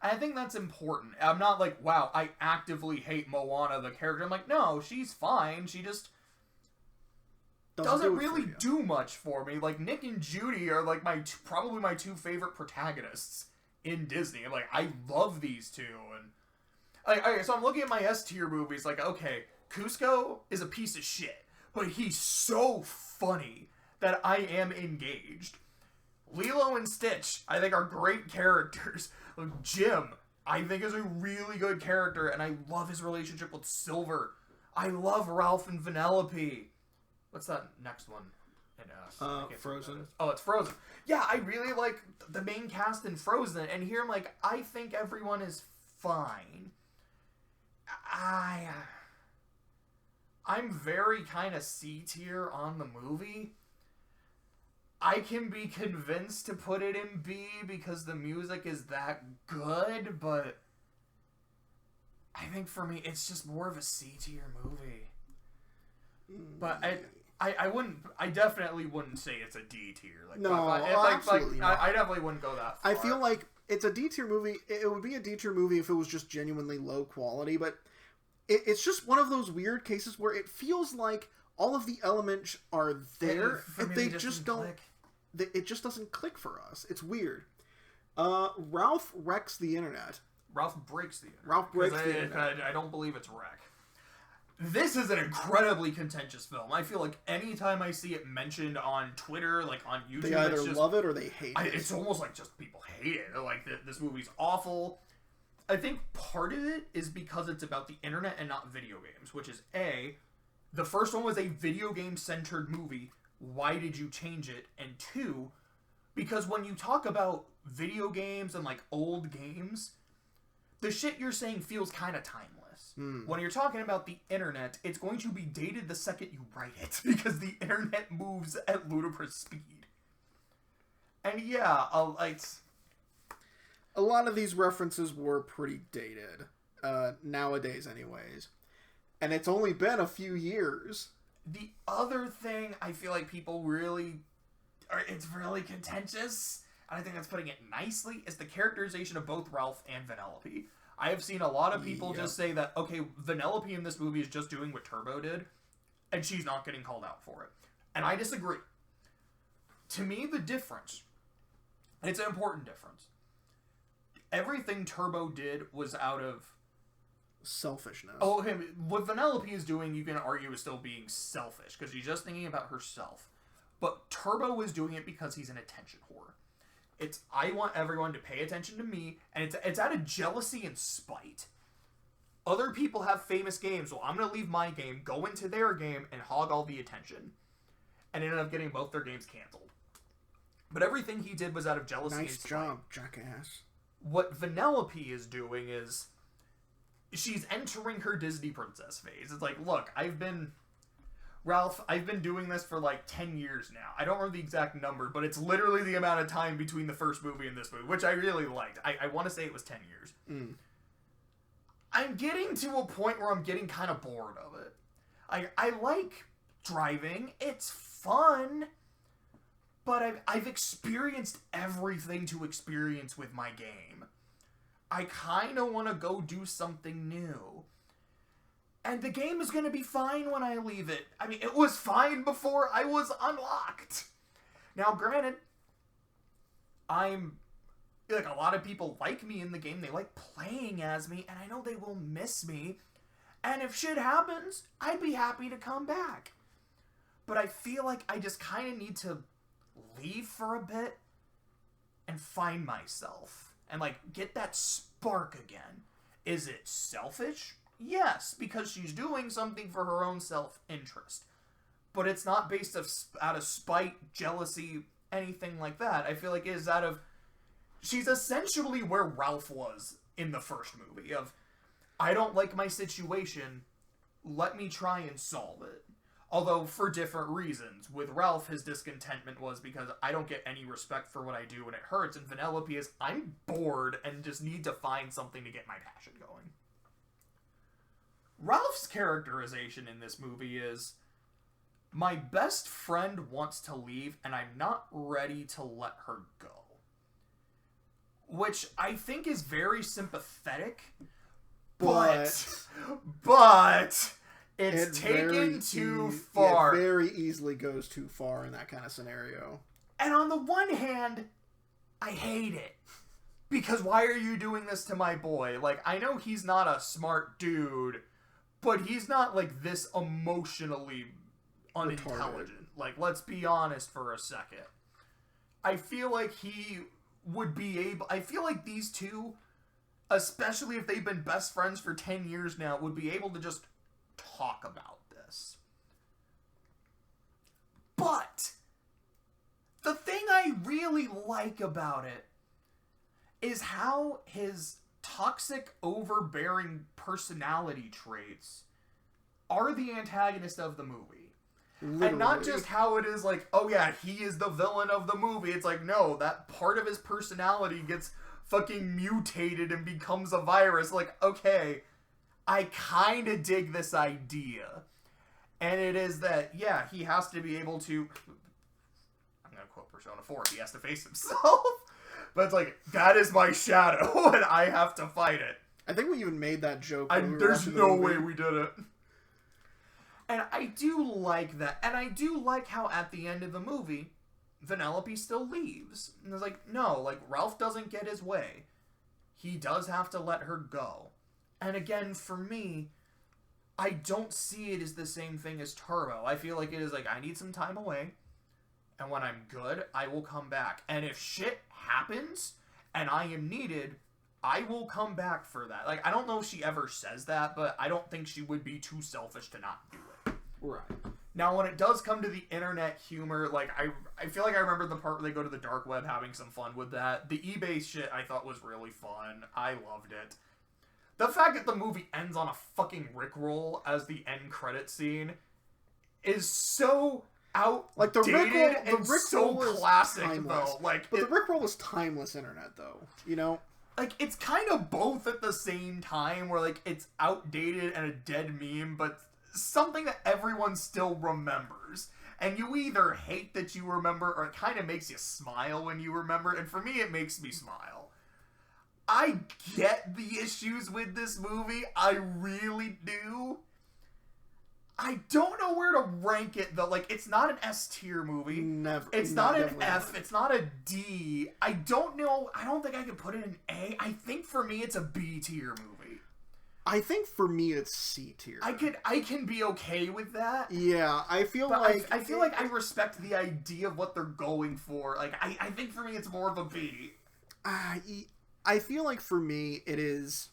I think that's important. I'm not like, wow, I actively hate Moana, the character. I'm like, no, she's fine. She just doesn't really do much for me. Like, Nick and Judy are like probably my two favorite protagonists in Disney. I'm like, I love these two. And okay, so I'm looking at my S tier movies. Like, okay, Cusco is a piece of shit, but he's so funny that I am engaged. Lilo and Stitch, I think, are great characters. Jim, I think, is a really good character, and I love his relationship with Silver. I love Ralph and Vanellope. What's that next one in S? Frozen. Oh, it's Frozen. Yeah, I really like the main cast in Frozen, and here I'm like, I think everyone is fine. I'm very kind of C tier on the movie. I can be convinced to put it in B because the music is that good, but I think for me, it's just more of a C tier movie. But I definitely wouldn't say it's a D tier. Like, no, absolutely not. I definitely wouldn't go that far. I feel like it's a D tier movie. It would be a D tier movie if it was just genuinely low quality, but it's just one of those weird cases where it feels like all of the elements are there, and they just don't. It just doesn't click for us. It's weird. Ralph wrecks the internet. Ralph breaks the internet. Ralph breaks the internet. I don't believe it's wreck. This is an incredibly contentious film. I feel like anytime I see it mentioned on Twitter, like on YouTube, they either love it or they hate it. It's almost like just people hate it. They're like, this movie's awful. I think part of it is because it's about the internet and not video games, which is A, the first one was a video game-centered movie. Why did you change it? And two, because when you talk about video games and like old games, the shit you're saying feels kind of timeless. When you're talking about the internet, it's going to be dated the second you write it because the internet moves at ludicrous speed. And yeah, a lot of these references were pretty dated, nowadays anyways. And it's only been a few years. The other thing I feel like people it's really contentious, and I think that's putting it nicely, is the characterization of both Ralph and Vanellope. I have seen a lot of people just say that, okay, Vanellope in this movie is just doing what Turbo did, and she's not getting called out for it. And I disagree. To me, the difference, and it's an important difference, everything Turbo did was out of selfishness. Oh, what Vanellope is doing, you can argue, is still being selfish, because she's just thinking about herself. But Turbo is doing it because he's an attention whore. It's, I want everyone to pay attention to me, and it's out of jealousy and spite. Other people have famous games, so I'm going to leave my game, go into their game, and hog all the attention. And ended up getting both their games canceled. But everything he did was out of jealousy and spite. Nice job, jackass. What Vanellope is doing is, she's entering her Disney princess phase. It's like, look, Ralph, I've been doing this for like 10 years now. I don't remember the exact number, but it's literally the amount of time between the first movie and this movie, which I really liked. I want to say it was 10 years. I'm getting to a point where I'm getting kind of bored of it. I like driving. It's fun. But I've experienced everything to experience with my game. I kind of want to go do something new. And the game is going to be fine when I leave it. I mean, it was fine before I was unlocked. Now, granted, a lot of people like me in the game. They like playing as me, and I know they will miss me. And if shit happens, I'd be happy to come back. But I feel like I just kind of need to leave for a bit and find myself. And, like, get that spark again. Is it selfish? Yes, because she's doing something for her own self-interest. But it's not based out of spite, jealousy, anything like that. I feel like it is out of... She's essentially where Ralph was in the first movie. Of, I don't like my situation, let me try and solve it. Although, for different reasons. With Ralph, his discontentment was because I don't get any respect for what I do and it hurts. And Vanellope is, I'm bored and just need to find something to get my passion going. Ralph's characterization in this movie is, my best friend wants to leave and I'm not ready to let her go. Which I think is very sympathetic, but it's taken too far. It very easily goes too far in that kind of scenario. And on the one hand, I hate it. Because why are you doing this to my boy? Like, I know he's not a smart dude, but he's not, like, this emotionally unintelligent. Like, let's be honest for a second. I feel like he would be able... I feel like these two, especially if they've been best friends for 10 years now, would be able to just talk about this. But the thing I really like about it is how his toxic, overbearing personality traits are the antagonist of the movie. Literally. And not just how it is like, oh yeah, he is the villain of the movie. It's like, no, that part of his personality gets fucking mutated and becomes a virus. Like, okay, I kind of dig this idea. And it is that, yeah, he has to be able to... I'm going to quote Persona 4. He has to face himself. But it's like, that is my shadow, and I have to fight it. I think we even made that joke. There's no way we did it. And I do like that. And I do like how at the end of the movie, Vanellope still leaves. And it's like, no, like, Ralph doesn't get his way. He does have to let her go. And again, for me, I don't see it as the same thing as Turbo. I feel like it is like, I need some time away. And when I'm good, I will come back. And if shit happens and I am needed, I will come back for that. Like, I don't know if she ever says that, but I don't think she would be too selfish to not do it. Right. Now, when it does come to the internet humor, like, I feel like I remember the part where they go to the dark web having some fun with that. The eBay shit I thought was really fun. I loved it. The fact that the movie ends on a fucking Rickroll as the end credit scene is so outdated, like the Rickroll so classic, though. Like, but the Rickroll is timeless internet, though. You know? Like, it's kind of both at the same time, where, like, it's outdated and a dead meme, but something that everyone still remembers. And you either hate that you remember, or it kind of makes you smile when you remember. And for me, it makes me smile. I get the issues with this movie. I really do. I don't know where to rank it, though. Like, it's not an S tier movie. Never. It's not an F. Not. It's not a D. I don't know. I don't think I could put it in A. I think for me, it's a B tier movie. I think for me, it's C tier. I can be okay with that. Yeah, I feel like... I feel like I respect the idea of what they're going for. Like, I think for me, it's more of a B. I feel like for me, it is...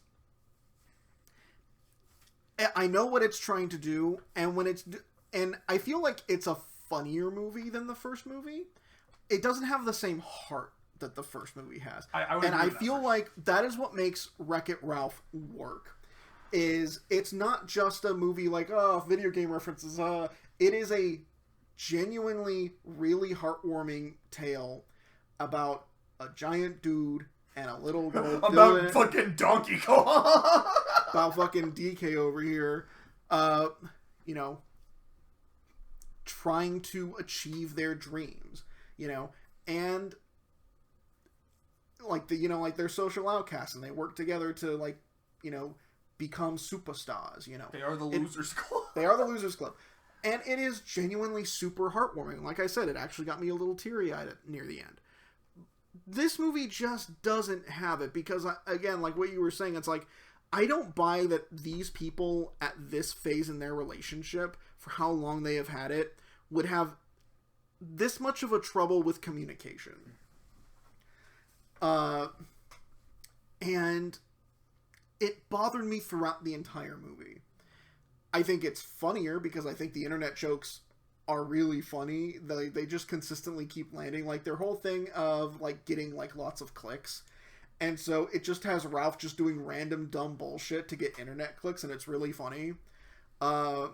I know what it's trying to do, and I feel like it's a funnier movie than the first movie. It doesn't have the same heart that the first movie has. I feel like that is what makes Wreck-It Ralph work. It's not just a movie like, video game references. It is a genuinely really heartwarming tale about a giant dude and a little girl about fucking Donkey Kong. About fucking DK over here, you know, trying to achieve their dreams, you know, and like like they're social outcasts and they work together to, like, you know, become superstars, you know. They are the Losers Club. They are the Losers Club. And it is genuinely super heartwarming. Like I said, it actually got me a little teary-eyed near the end. This movie just doesn't have it because, again, like what you were saying, it's like, I don't buy that these people at this phase in their relationship, for how long they have had it, would have this much of a trouble with communication. And it bothered me throughout the entire movie. I think it's funnier because I think the internet jokes are really funny. They just consistently keep landing. Like, their whole thing of, like, getting, like, lots of clicks. And so it just has Ralph just doing random dumb bullshit to get internet clicks, and it's really funny. I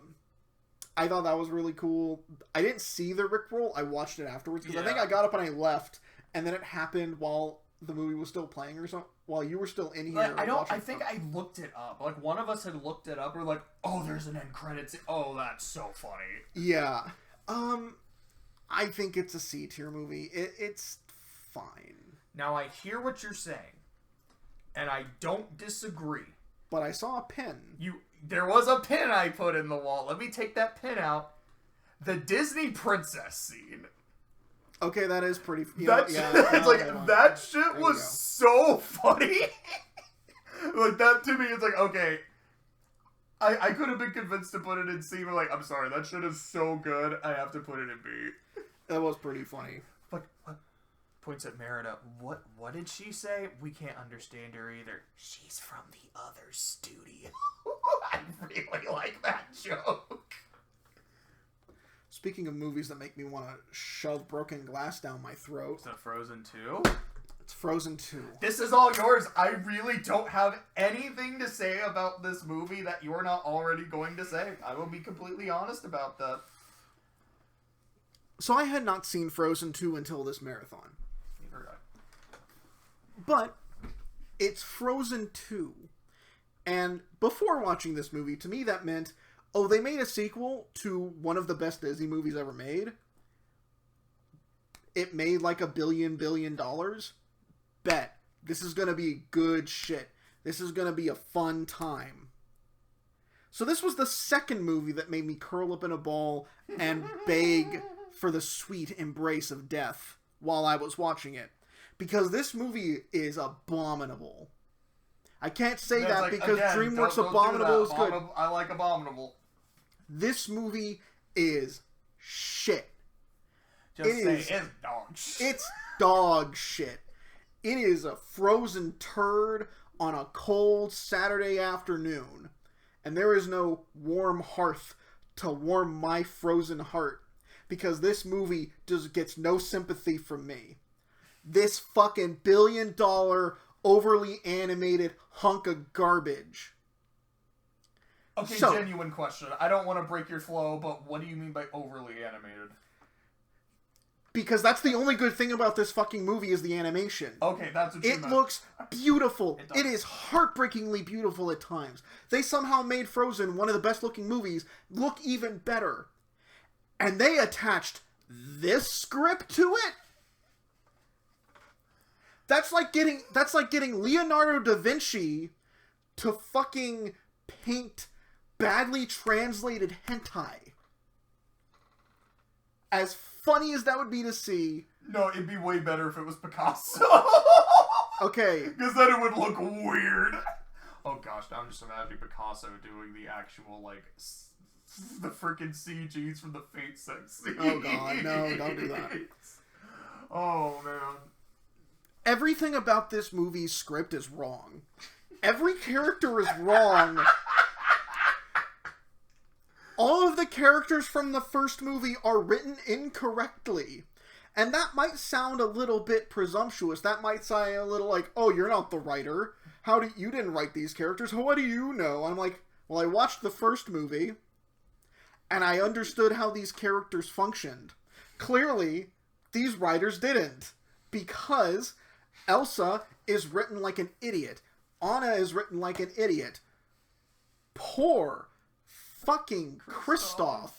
thought that was really cool. I didn't see the Rickroll. I watched it afterwards because I think I got up and I left, and then it happened while the movie was still playing or something. While you were still in here. I think I looked it up. Like, one of us had looked it up. We're like, oh, there's an end credits. Oh, that's so funny. Yeah. I think it's a C-tier movie. It's fine. Now, I hear what you're saying, and I don't disagree. But I saw a pin. There was a pin I put in the wall. Let me take that pin out. The Disney princess scene. Okay, that is pretty... That shit was so funny. Like, that to me, it's like, okay... I could have been convinced to put it in C, but like, I'm sorry, that shit is so good, I have to put it in B. That was pretty funny. What? Points at Merida. What did she say? We can't understand her either. She's from the other studio. I really like that joke. Speaking of movies that make me want to shove broken glass down my throat. Is that Frozen 2? It's Frozen 2. This is all yours. I really don't have anything to say about this movie that you're not already going to say. I will be completely honest about that. So I had not seen Frozen 2 until this marathon. Neither did I. But it's Frozen 2. And before watching this movie, to me that meant, oh, they made a sequel to one of the best Disney movies ever made. It made like $1 billion. Bet. This is going to be good shit. This is going to be a fun time. So this was the second movie that made me curl up in a ball and beg for the sweet embrace of death while I was watching it. Because this movie is abominable. I can't say that like, because again, DreamWorks Abominable is good. I like Abominable. This movie is shit. It's dog shit. It's dog shit. It is a frozen turd on a cold Saturday afternoon. And there is no warm hearth to warm my frozen heart. Because this movie just gets no sympathy from me. This fucking $1 billion overly animated hunk of garbage. Okay, so, genuine question. I don't want to break your flow, but what do you mean by overly animated? Because that's the only good thing about this fucking movie is the animation. Okay, that's what you meant. It looks beautiful. It is heartbreakingly beautiful at times. They somehow made Frozen, one of the best looking movies, look even better. And they attached this script to it? That's like getting Leonardo da Vinci to fucking paint badly translated hentai. As funny as that would be to see. No, it'd be way better if it was Picasso. Okay. Because then it would look weird. Oh gosh, now I'm just imagining Picasso doing the actual, like, the freaking CGs from the Fate sex scene. Oh god, no, don't do that. Oh man. Everything about this movie's script is wrong. Every character is wrong. All of the characters from the first movie are written incorrectly. And that might sound a little bit presumptuous. That might sound a little like, oh, you're not the writer. You didn't write these characters. What do you know? I'm like, well, I watched the first movie, and I understood how these characters functioned. Clearly, these writers didn't. Because Elsa is written like an idiot. Anna is written like an idiot. Poor fucking Kristoff.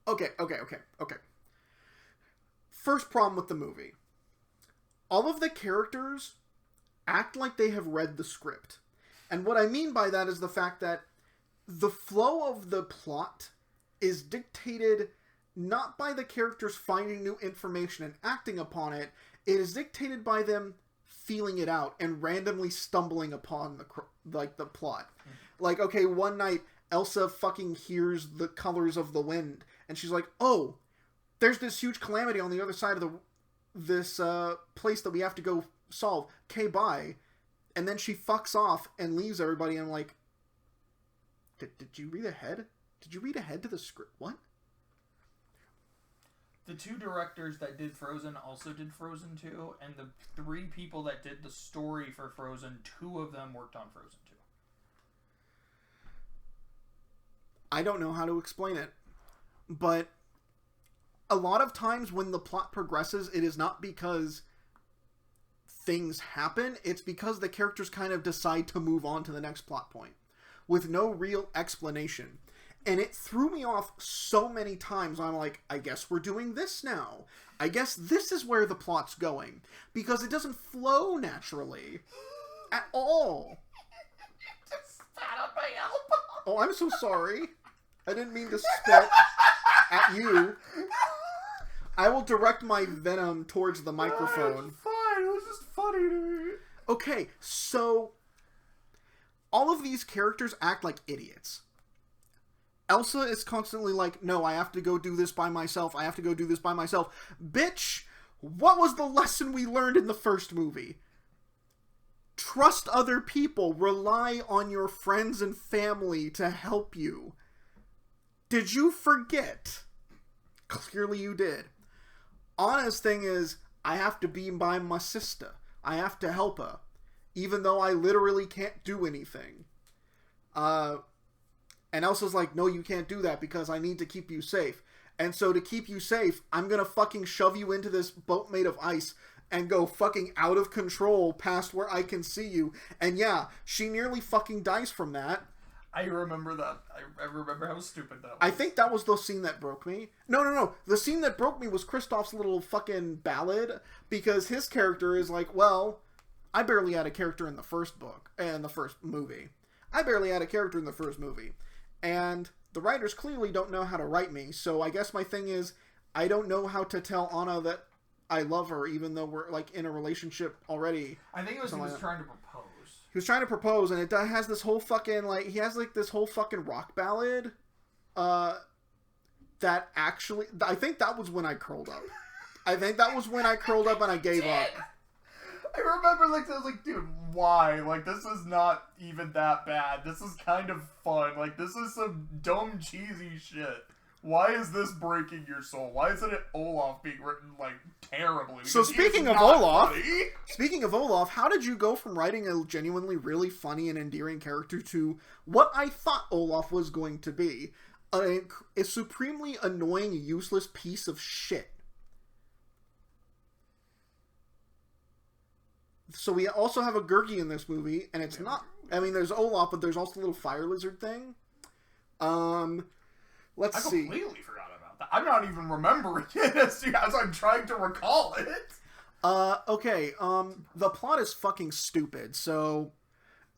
Okay. First problem with the movie. All of the characters act like they have read the script. And what I mean by that is the fact that the flow of the plot is dictated not by the characters finding new information and acting upon it. It is dictated by them feeling it out and randomly stumbling upon the plot. Like, okay, one night Elsa fucking hears the colors of the wind, and she's like, "Oh, there's this huge calamity on the other side of this place that we have to go solve. Okay, bye." And then she fucks off and leaves everybody. And I'm like, did you read ahead? Did you read ahead to the script? What? The 2 directors that did Frozen also did Frozen 2, and the 3 people that did the story for Frozen, 2 of them worked on Frozen 2. I don't know how to explain it, but a lot of times when the plot progresses, it is not because things happen, it's because the characters kind of decide to move on to the next plot point with no real explanation. And it threw me off so many times. I'm like, I guess we're doing this now. I guess this is where the plot's going. Because it doesn't flow naturally. At all. Just spat on my elbow. Oh, I'm so sorry. I didn't mean to spit at you. I will direct my venom towards the microphone. It's fine. It was just funny to me. Okay, so all of these characters act like idiots. Elsa is constantly like, no, I have to go do this by myself. I have to go do this by myself. Bitch, what was the lesson we learned in the first movie? Trust other people. Rely on your friends and family to help you. Did you forget? Clearly you did. Anna's thing is, I have to be by my sister. I have to help her. Even though I literally can't do anything. And Elsa's like, no, you can't do that because I need to keep you safe. And so to keep you safe, I'm gonna fucking shove you into this boat made of ice and go fucking out of control past where I can see you. And yeah, she nearly fucking dies from that. I remember that. I remember how stupid that was. I think that was the scene that broke me. No. The scene that broke me was Kristoff's little fucking ballad, because his character is like, well, I barely had a character in the first book, and the first movie. I barely had a character in the first movie. And the writers clearly don't know how to write me, so I guess my thing is, I don't know how to tell Anna that I love her, even though we're, like, in a relationship already. I think it was he was trying to propose. He was trying to propose, and it has this whole fucking, like, he has, like, this whole fucking rock ballad, that actually, I think that was when I curled up. I think that was when I curled up and I gave up. I remember, like, I was like, dude, why? Like, this is not even that bad. This is kind of fun. Like, this is some dumb, cheesy shit. Why is this breaking your soul? Why isn't it Olaf being written, like, terribly? So speaking of Olaf, how did you go from writing a genuinely really funny and endearing character to what I thought Olaf was going to be? A supremely annoying, useless piece of shit. So we also have a Gurgi in this movie, and it's not... I mean, there's Olaf, but there's also the little fire lizard thing. Let's see. I completely forgot about that. I'm not even remembering it as I'm trying to recall it. Okay, the plot is fucking stupid. So,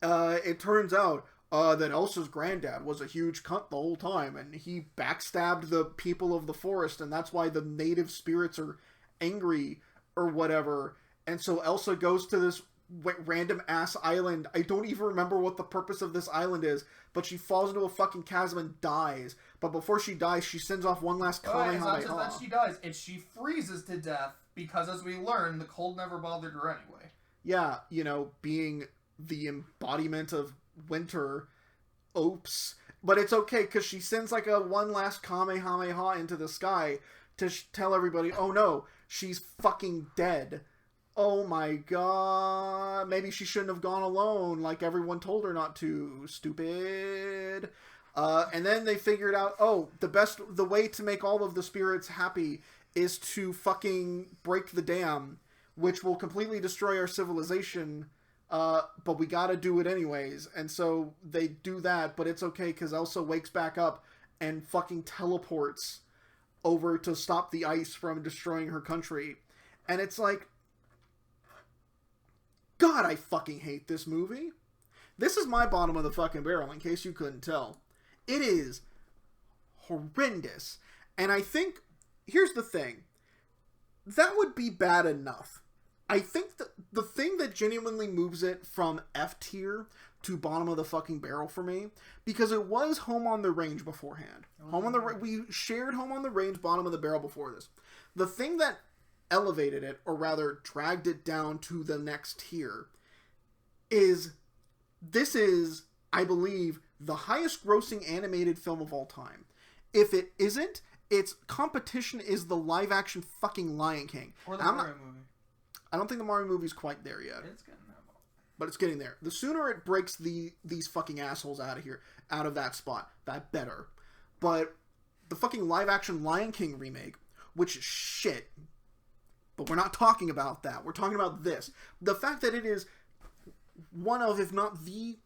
it turns out, that Elsa's granddad was a huge cunt the whole time, and he backstabbed the people of the forest, and that's why the native spirits are angry, or whatever. And so Elsa goes to this random-ass island. I don't even remember what the purpose of this island is, but she falls into a fucking chasm and dies. But before she dies, she sends off one last Kamehameha. It's not just that she dies, it's she freezes to death, because as we learn, the cold never bothered her anyway. Yeah, you know, being the embodiment of winter. Oops. But it's okay, because she sends like a one last Kamehameha into the sky to tell everybody, oh no, she's fucking dead. Oh my god, maybe she shouldn't have gone alone like everyone told her not to. Stupid. And then they figured out, oh, the way to make all of the spirits happy is to fucking break the dam, which will completely destroy our civilization, but we gotta do it anyways. And so they do that, but it's okay because Elsa wakes back up and fucking teleports over to stop the ice from destroying her country. And it's like, God, I fucking hate this movie. This is my bottom of the fucking barrel, in case you couldn't tell. It is horrendous. And I think, here's the thing. That would be bad enough. I think the thing that genuinely moves it from F tier to bottom of the fucking barrel for me, because it was Home on the Range beforehand. We shared Home on the Range, bottom of the barrel before this. The thing that elevated it, or rather dragged it down to the next tier, is this is, I believe, the highest grossing animated film of all time. If it isn't, its competition is the live action fucking Lion King. Or the Mario movie. I don't think the Mario movie's quite there yet. It's getting there. But it's getting there. The sooner it breaks these fucking assholes out of here, out of that spot, that better. But the fucking live action Lion King remake, which is shit. But we're not talking about that. We're talking about this. The fact that it is one of, if not the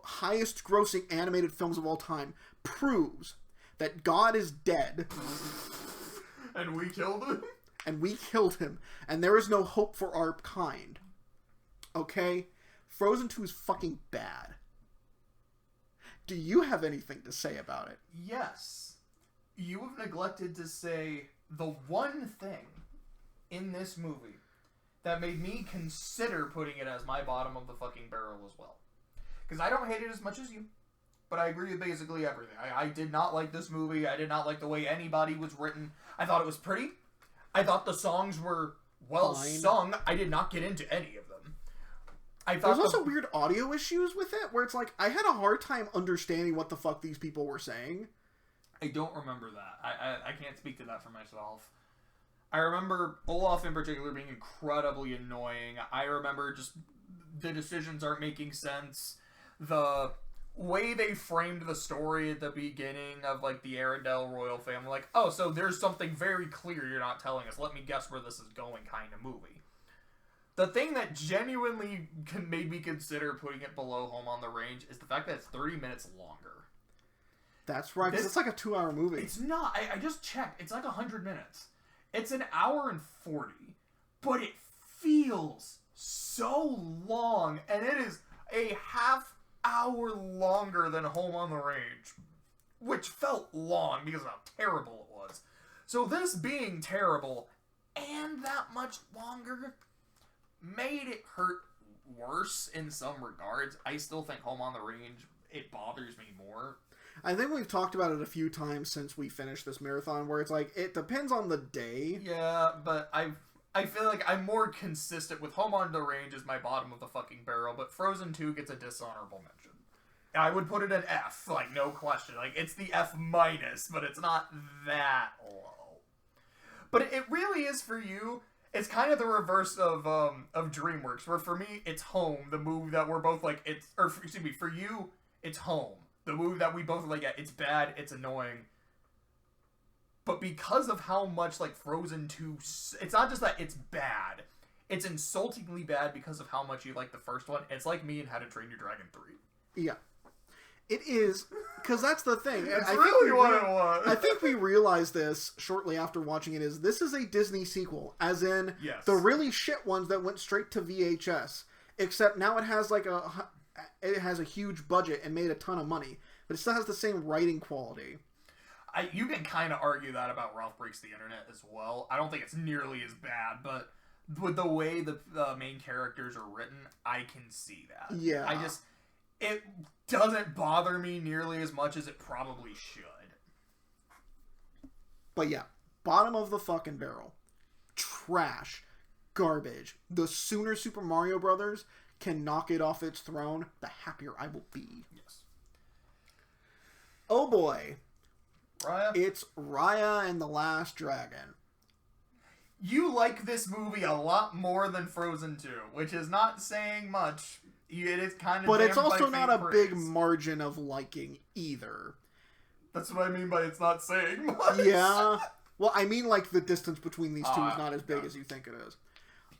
highest grossing animated films of all time, proves that God is dead. And we killed him? And we killed him. And there is no hope for our kind. Okay? Frozen 2 is fucking bad. Do you have anything to say about it? Yes. You have neglected to say the one thing in this movie that made me consider putting it as my bottom of the fucking barrel as well. Because I don't hate it as much as you, but I agree with basically everything. I did not like this movie. I did not like the way anybody was written. I thought it was pretty. I thought the songs were well sung. I did not get into any of them. There's also weird audio issues with it, where it's like, I had a hard time understanding what the fuck these people were saying. I don't remember that. I can't speak to that for myself. I remember Olaf in particular being incredibly annoying. I remember just the decisions aren't making sense. The way they framed the story at the beginning of, like, the Arendelle royal family, like, oh, so there's something very clear you're not telling us. Let me guess where this is going kind of movie. The thing that genuinely made me consider putting it below Home on the Range is the fact that it's 30 minutes longer. That's right, because it's like a 2-hour movie. It's not. I just checked. It's like 100 minutes. It's an hour and 40, but it feels so long, and it is a half hour longer than Home on the Range, which felt long because of how terrible it was. So this being terrible and that much longer made it hurt worse in some regards. I still think Home on the Range, it bothers me more. I think we've talked about it a few times since we finished this marathon, where it's like, it depends on the day. Yeah, but I feel like I'm more consistent with Home on the Range as my bottom of the fucking barrel, but Frozen 2 gets a dishonorable mention. I would put it an F, like, no question. Like, it's the F-, but it's not that low. But it really is for you. It's kind of the reverse of DreamWorks, where for me, it's Home, the movie that we're both like, for you, it's Home. The movie that we both are like, yeah, it's bad, it's annoying. But because of how much, like, Frozen 2... It's not just that it's bad. It's insultingly bad because of how much you like the first one. It's like me and How to Train Your Dragon 3. Yeah. It is, because that's the thing. It's really what it was. I think we realized this shortly after watching it, is this is a Disney sequel. As in, yes, the really shit ones that went straight to VHS. Except now it has, like, it has a huge budget and made a ton of money. But it still has the same writing quality. You can kind of argue that about Ralph Breaks the Internet as well. I don't think it's nearly as bad, but with the way the main characters are written, I can see that. Yeah. It doesn't bother me nearly as much as it probably should. But yeah, bottom of the fucking barrel. Trash. Garbage. The sooner Super Mario Brothers can knock it off its throne, the happier I will be. Yes. Oh boy. Raya? It's Raya and the Last Dragon. You like this movie a lot more than Frozen 2, which is not saying much. It is kind of, but it's also not a big margin of liking either. That's what I mean by it's not saying much. Yeah. Well, I mean, like, the distance between these two is not as big as you think it is.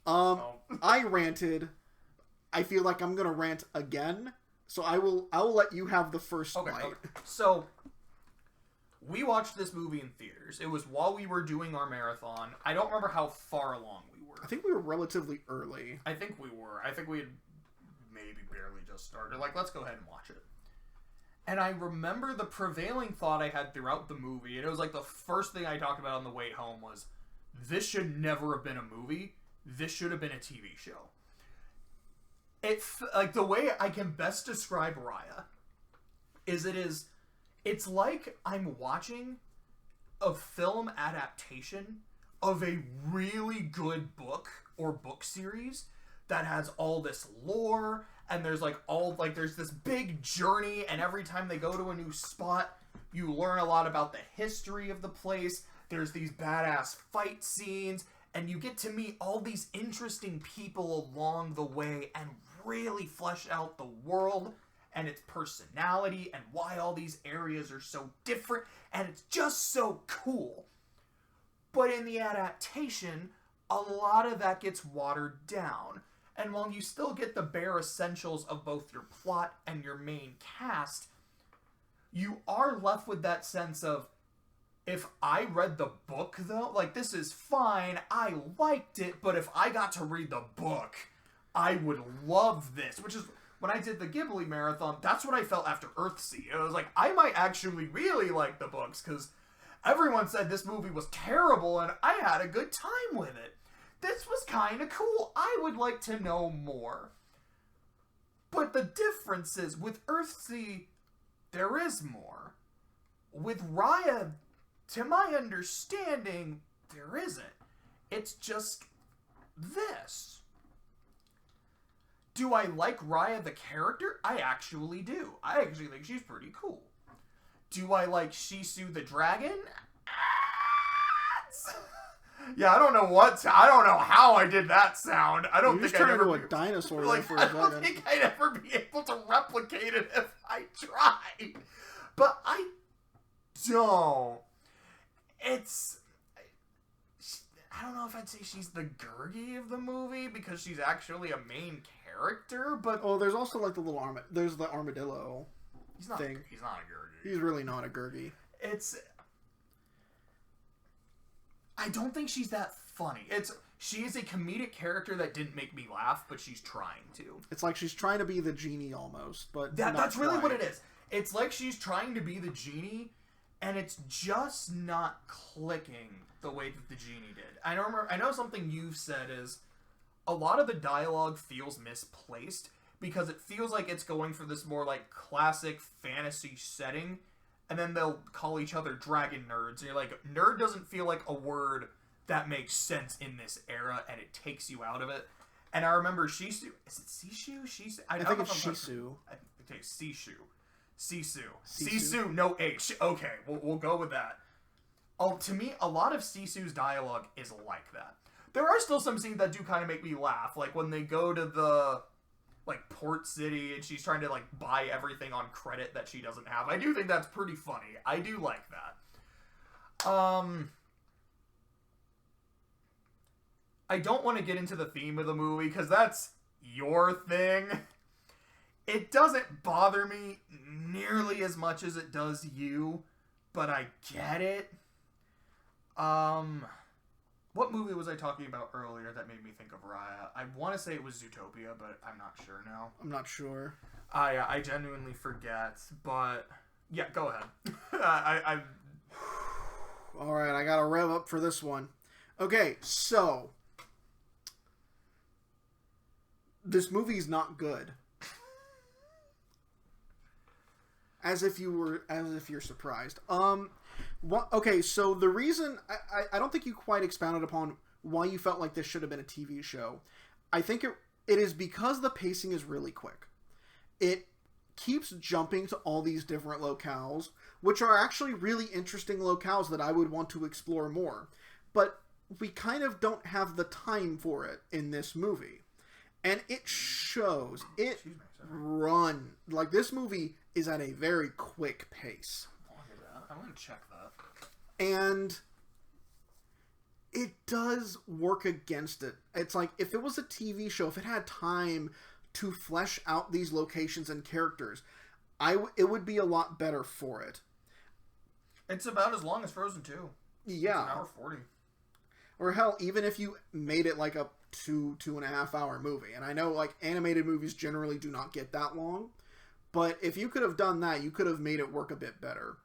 I ranted. I feel like I'm gonna rant again, so I will let you have the first light. Okay. So we watched this movie in theaters. It was while we were doing our marathon. I don't remember how far along we were. I think we were relatively early. I think we were. I think we had maybe barely just started. Like, let's go ahead and watch it. And I remember the prevailing thought I had throughout the movie, and it was like the first thing I talked about on the way home was, this should never have been a movie. this should have been a TV show. Like, the way I can best describe Raya it's like I'm watching a film adaptation of a really good book or book series that has all this lore, and there's there's this big journey, and every time they go to a new spot, you learn a lot about the history of the place. There's these badass fight scenes, and you get to meet all these interesting people along the way and really flesh out the world and its personality and why all these areas are so different, and it's just so cool. But in the adaptation, a lot of that gets watered down. And while you still get the bare essentials of both your plot and your main cast, you are left with that sense of, if I read the book, though, like, this is fine, I liked it, but if I got to read the book, I would love this. Which is, when I did the Ghibli marathon, that's what I felt after Earthsea. It was like, I might actually really like the books, because everyone said this movie was terrible, and I had a good time with it. This was kind of cool. I would like to know more. But the difference is, with Earthsea, there is more. With Raya, to my understanding, there isn't. It's just this. Do I like Raya the character? I actually do. I actually think she's pretty cool. Do I like Shisu the dragon? Yeah, I don't know how I did that sound. I don't think I'd ever be a dinosaur. Like, I don't think I'd ever be able to replicate it if I tried. But I don't. I don't know if I'd say she's the Gurgi of the movie, because she's actually a main character, but... Oh, there's also, like, there's the armadillo thing. He's not a Gurgi. He's really not a Gurgi. I don't think she's that funny. She is a comedic character that didn't make me laugh, but she's trying to. It's like she's trying to be the genie almost, but that's really what it is. It's like she's trying to be the genie, and it's just not clicking the way that the genie did. I know something you've said is a lot of the dialogue feels misplaced because it feels like it's going for this more like classic fantasy setting, and then they'll call each other dragon nerds. And you're like, nerd doesn't feel like a word that makes sense in this era, and it takes you out of it. And I remember Shisu. Is it Sishu? Shisu? I think it's Shisu. I think it's Sishu. Sisu, no H. Okay, we'll go with that. To me, a lot of Sisu's dialogue is like that. There are still some scenes that do kind of make me laugh, like when they go to the port city and she's trying to buy everything on credit that she doesn't have. I do think that's pretty funny. I do like that. I don't want to get into the theme of the movie because that's your thing. It doesn't bother me nearly as much as it does you, but I get it. What movie was I talking about earlier that made me think of Raya? I want to say it was Zootopia, but I'm not sure now. I'm not sure. I genuinely forget, but yeah, go ahead. All right, I gotta rev up for this one. Okay, so this movie's not good. As if you're surprised. Okay, so the reason I don't think you quite expounded upon why you felt like this should have been a TV show. I think it is because the pacing is really quick. It keeps jumping to all these different locales, which are actually really interesting locales that I would want to explore more. But we kind of don't have the time for it in this movie. And it shows. It run. Like, this movie is at a very quick pace. I'm going to check that. And it does work against it. It's like, if it was a TV show, if it had time to flesh out these locations and characters, it would be a lot better for it. It's about as long as Frozen 2. Yeah. It's an hour 40. Or hell, even if you made it like a 2.5 hour movie. And I know animated movies generally do not get that long. But if you could have done that, you could have made it work a bit better.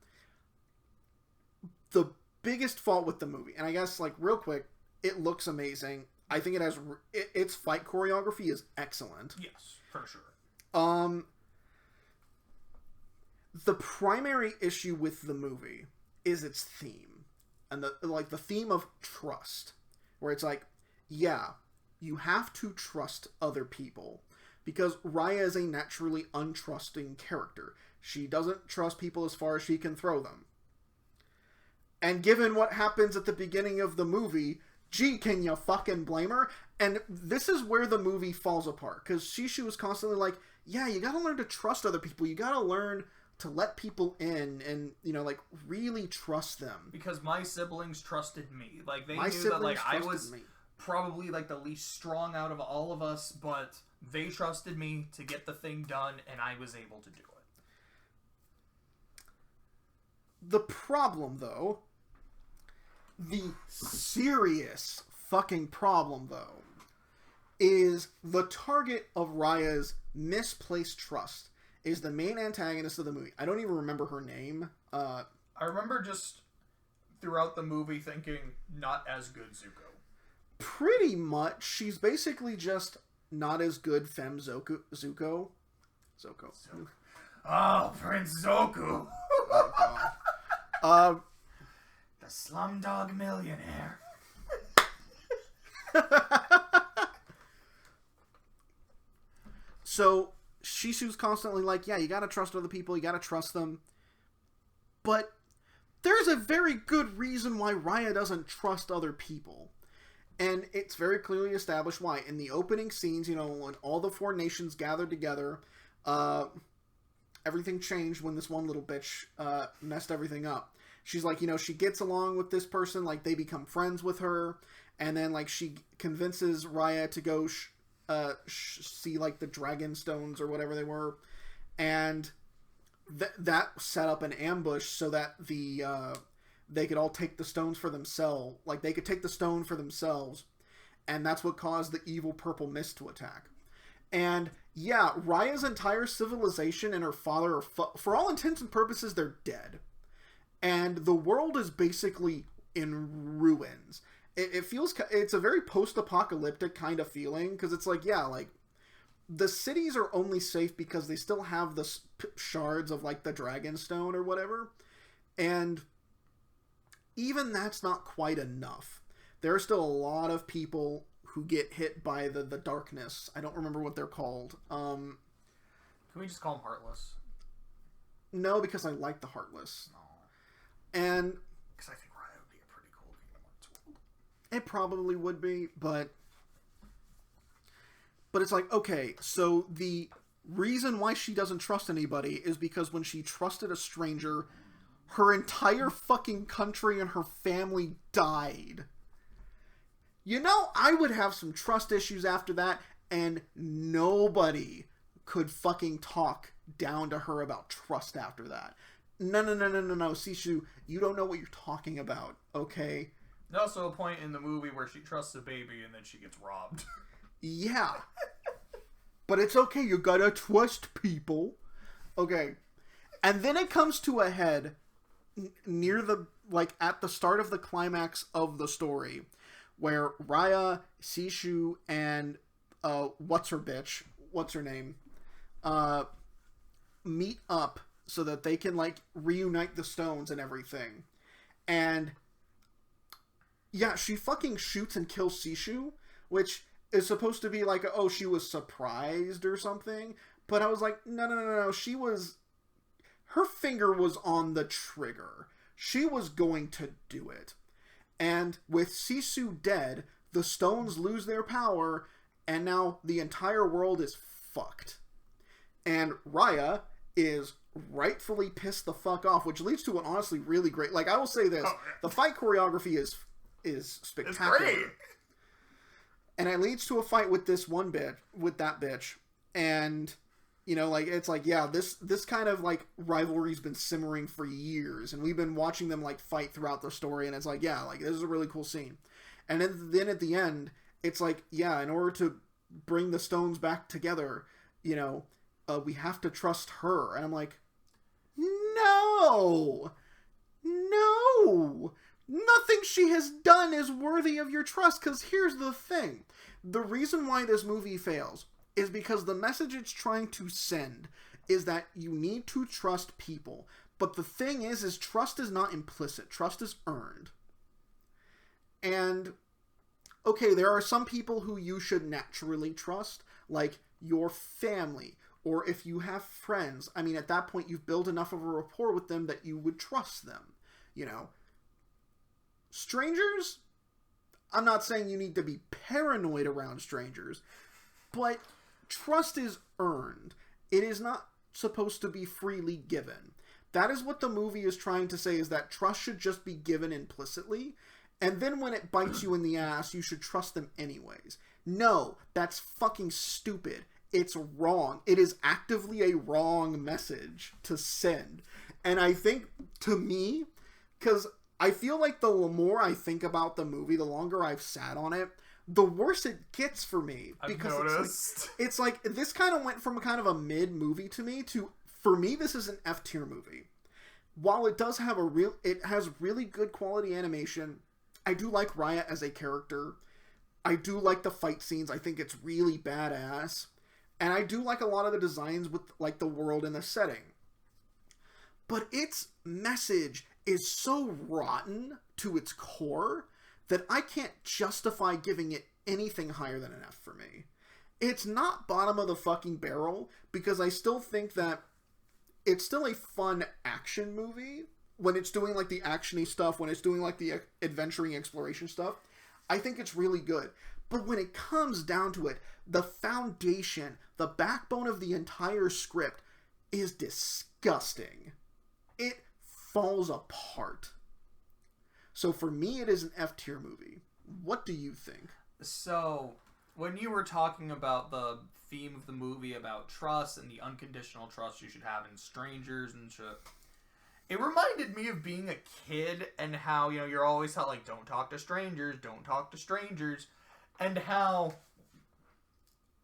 The biggest fault with the movie, and I guess real quick, it looks amazing. I think it has its fight choreography is excellent. Yes, for sure. The primary issue with the movie is its theme, and the theme of trust, where it's like, yeah, you have to trust other people, because Raya is a naturally untrusting character. She doesn't trust people as far as she can throw them. And given what happens at the beginning of the movie, gee, can you fucking blame her? And this is where the movie falls apart, because Shishu is constantly like, yeah, you gotta learn to trust other people. You gotta learn to let people in and, like, really trust them. Because my siblings trusted me. Like, they knew that, like, I was probably, like, the least strong out of all of us, but they trusted me to get the thing done, and I was able to do it. The problem, though, the serious fucking problem, though, is the target of Raya's misplaced trust is the main antagonist of the movie. I don't even remember her name. I remember just throughout the movie thinking, not as good Zuko. Pretty much. She's basically just not as good femme Zuko. Oh, Prince Zoku! Oh, God. The Slumdog Millionaire. So, Shishu's constantly like, yeah, you gotta trust other people, you gotta trust them. But there's a very good reason why Raya doesn't trust other people. And it's very clearly established why. In the opening scenes, when all the four nations gathered together, everything changed when this one little bitch messed everything up. She's like, she gets along with this person, like, they become friends with her, and then, like, she convinces Raya to go see, like, the dragon stones or whatever they were, and that set up an ambush so that they could all take the stones for themselves. Like, they could take the stone for themselves, and that's what caused the evil purple mist to attack. And, yeah, Raya's entire civilization and her father are, for all intents and purposes, they're dead. And the world is basically in ruins. It feels, it's a very post-apocalyptic kind of feeling, because it's like, yeah, like, the cities are only safe because they still have the shards of, like, the dragon stone or whatever. And even that's not quite enough. There are still a lot of people who get hit by the darkness. I don't remember what they're called. Can we just call them Heartless? No, because I like the Heartless. No. And because I think Raya would be a pretty cool Kingdom Hearts world. It probably would be, but it's like, okay, so the reason why she doesn't trust anybody is because when she trusted a stranger, her entire fucking country and her family died. I would have some trust issues after that, and nobody could fucking talk down to her about trust after that. No, Shishu, you don't know what you're talking about, okay? There's also a point in the movie where she trusts a baby and then she gets robbed. Yeah. But it's okay, you gotta trust people. Okay. And then it comes to a head near at the start of the climax of the story, where Raya, Shishu, and what's her name, meet up so that they can, like, reunite the stones and everything. And yeah, she fucking shoots and kills Shishu, which is supposed to be like, oh, she was surprised or something. But I was like, no. Her finger was on the trigger. She was going to do it. And with Sisu dead, the stones lose their power, and now the entire world is fucked. And Raya is rightfully pissed the fuck off, which leads to an honestly really great... Like, I will say this, the fight choreography is spectacular. It's great. And it leads to a fight with this one bitch, with that bitch. And, it's like, yeah, this kind of, like, rivalry's been simmering for years. And we've been watching them, like, fight throughout the story. And it's like, yeah, like, this is a really cool scene. And then at the end, it's like, yeah, in order to bring the stones back together, we have to trust her. And I'm like, no, nothing she has done is worthy of your trust. Because here's the thing. The reason why this movie fails is because the message it's trying to send is that you need to trust people. But the thing is trust is not implicit. Trust is earned. And, okay, there are some people who you should naturally trust, like your family, or if you have friends. I mean, at that point, you've built enough of a rapport with them that you would trust them, you know. Strangers, I'm not saying you need to be paranoid around strangers, but trust is earned. It is not supposed to be freely given. That is what the movie is trying to say, is that trust should just be given implicitly, and then when it bites you in the ass, you should trust them anyways. No, that's fucking stupid. It's wrong. It is actively a wrong message to send. And I think, to me, because I feel like the more I think about the movie, the longer I've sat on it, the worse it gets for me. Because I've noticed. It's like this kind of went from kind of a mid-movie to me to, for me, this is an F-tier movie. While it does have it has really good quality animation, I do like Raya as a character. I do like the fight scenes. I think it's really badass. And I do like a lot of the designs with like the world and the setting. But its message is so rotten to its core that I can't justify giving it anything higher than an F for me. It's not bottom of the fucking barrel because I still think that it's still a fun action movie. When it's doing like the actiony stuff, when it's doing like the adventuring exploration stuff, I think it's really good. But when it comes down to it, the foundation, the backbone of the entire script is disgusting. It falls apart. So for me, it is an F-tier movie. What do you think? So, when you were talking about the theme of the movie about trust and the unconditional trust you should have in strangers and shit, it reminded me of being a kid and how, you know, you're always taught, like, don't talk to strangers, and how,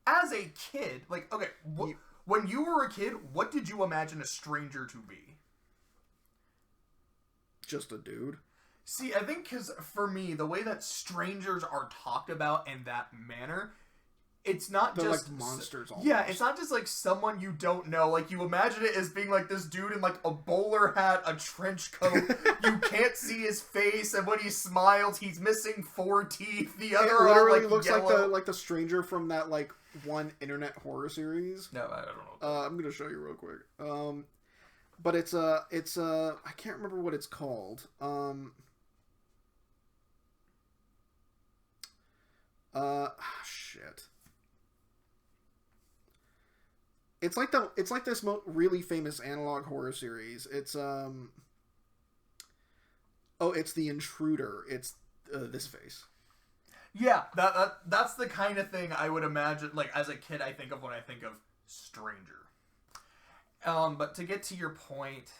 as a kid, like, okay, when you were a kid, what did you imagine a stranger to be? Just a dude. See, I think because, for me, the way that strangers are talked about in that manner, it's not They're just like monsters almost. Yeah, it's not just like someone you don't know. Like, you imagine it as being like this dude in like a bowler hat, a trench coat. You can't see his face, and when he smiles, he's missing 4 teeth. The other it literally are like looks yellow. like the stranger from that like one internet horror series. No, I don't know. I'm gonna show you real quick. But it's I can't remember what it's called. Shit. It's like this really famous analog horror series. It's it's The Intruder. It's this face. Yeah, that's the kind of thing I would imagine. Like, as a kid, I think of when I think of stranger. But to get to your point,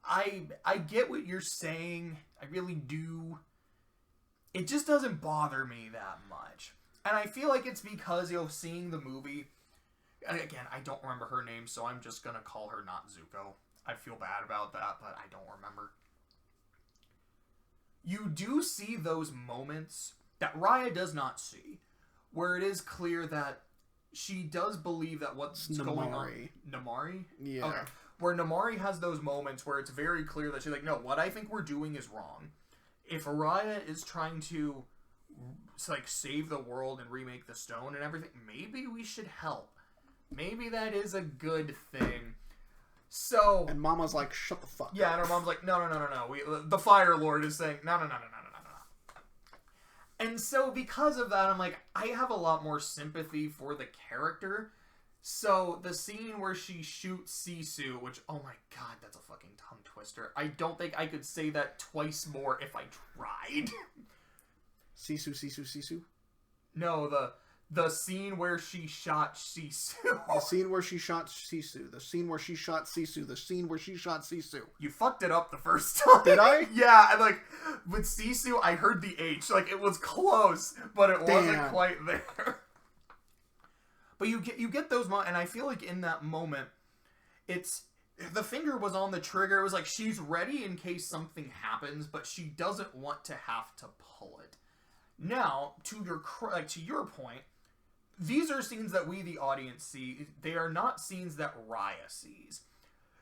I get what you're saying. I really do. It just doesn't bother me that much. And I feel like it's because, you know, seeing the movie, and again, I don't remember her name, so I'm just going to call her not Zuko. I feel bad about that, but I don't remember. You do see those moments that Raya does not see, where it is clear that she does believe that what's going on... Namari? Yeah. Okay. Where Namari has those moments where it's very clear that she's like, no, what I think we're doing is wrong. If Raya is trying to, like, save the world and remake the stone and everything, maybe we should help. Maybe that is a good thing. So... And Mama's like, shut the fuck up. Yeah, and her mom's like, no. The Fire Lord is saying, no. And so because of that, I'm like, I have a lot more sympathy for the character. So the scene where she shoots Sisu, which, oh my god, that's a fucking tongue twister. I don't think I could say that twice more if I tried. Sisu? No, the scene where she shot Sisu. The scene where she shot Sisu. The scene where she shot Sisu. The scene where she shot Sisu. You fucked it up the first time. Did I? Yeah, and like, with Sisu, I heard the H. Like, it was close, but it wasn't quite there. But you get those moments, and I feel like in that moment, it's the finger was on the trigger. It was like she's ready in case something happens, but she doesn't want to have to pull it. Now, to your point, these are scenes that we, the audience, see. They are not scenes that Raya sees.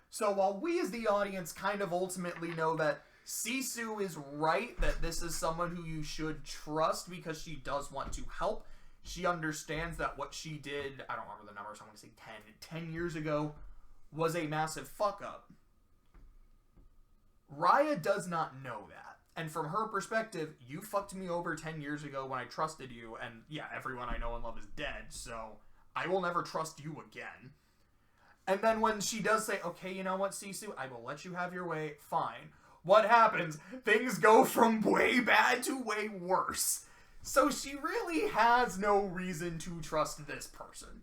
So while we, as the audience, kind of ultimately know that Sisu is right, that this is someone who you should trust because she does want to help, she understands that what she did, I don't remember the numbers, I want to say 10 years ago, was a massive fuck-up. Raya does not know that. And from her perspective, you fucked me over 10 years ago when I trusted you, and yeah, everyone I know and love is dead, so I will never trust you again. And then when she does say, okay, you know what, Sisu, I will let you have your way, fine. What happens? Things go from way bad to way worse. So she really has no reason to trust this person.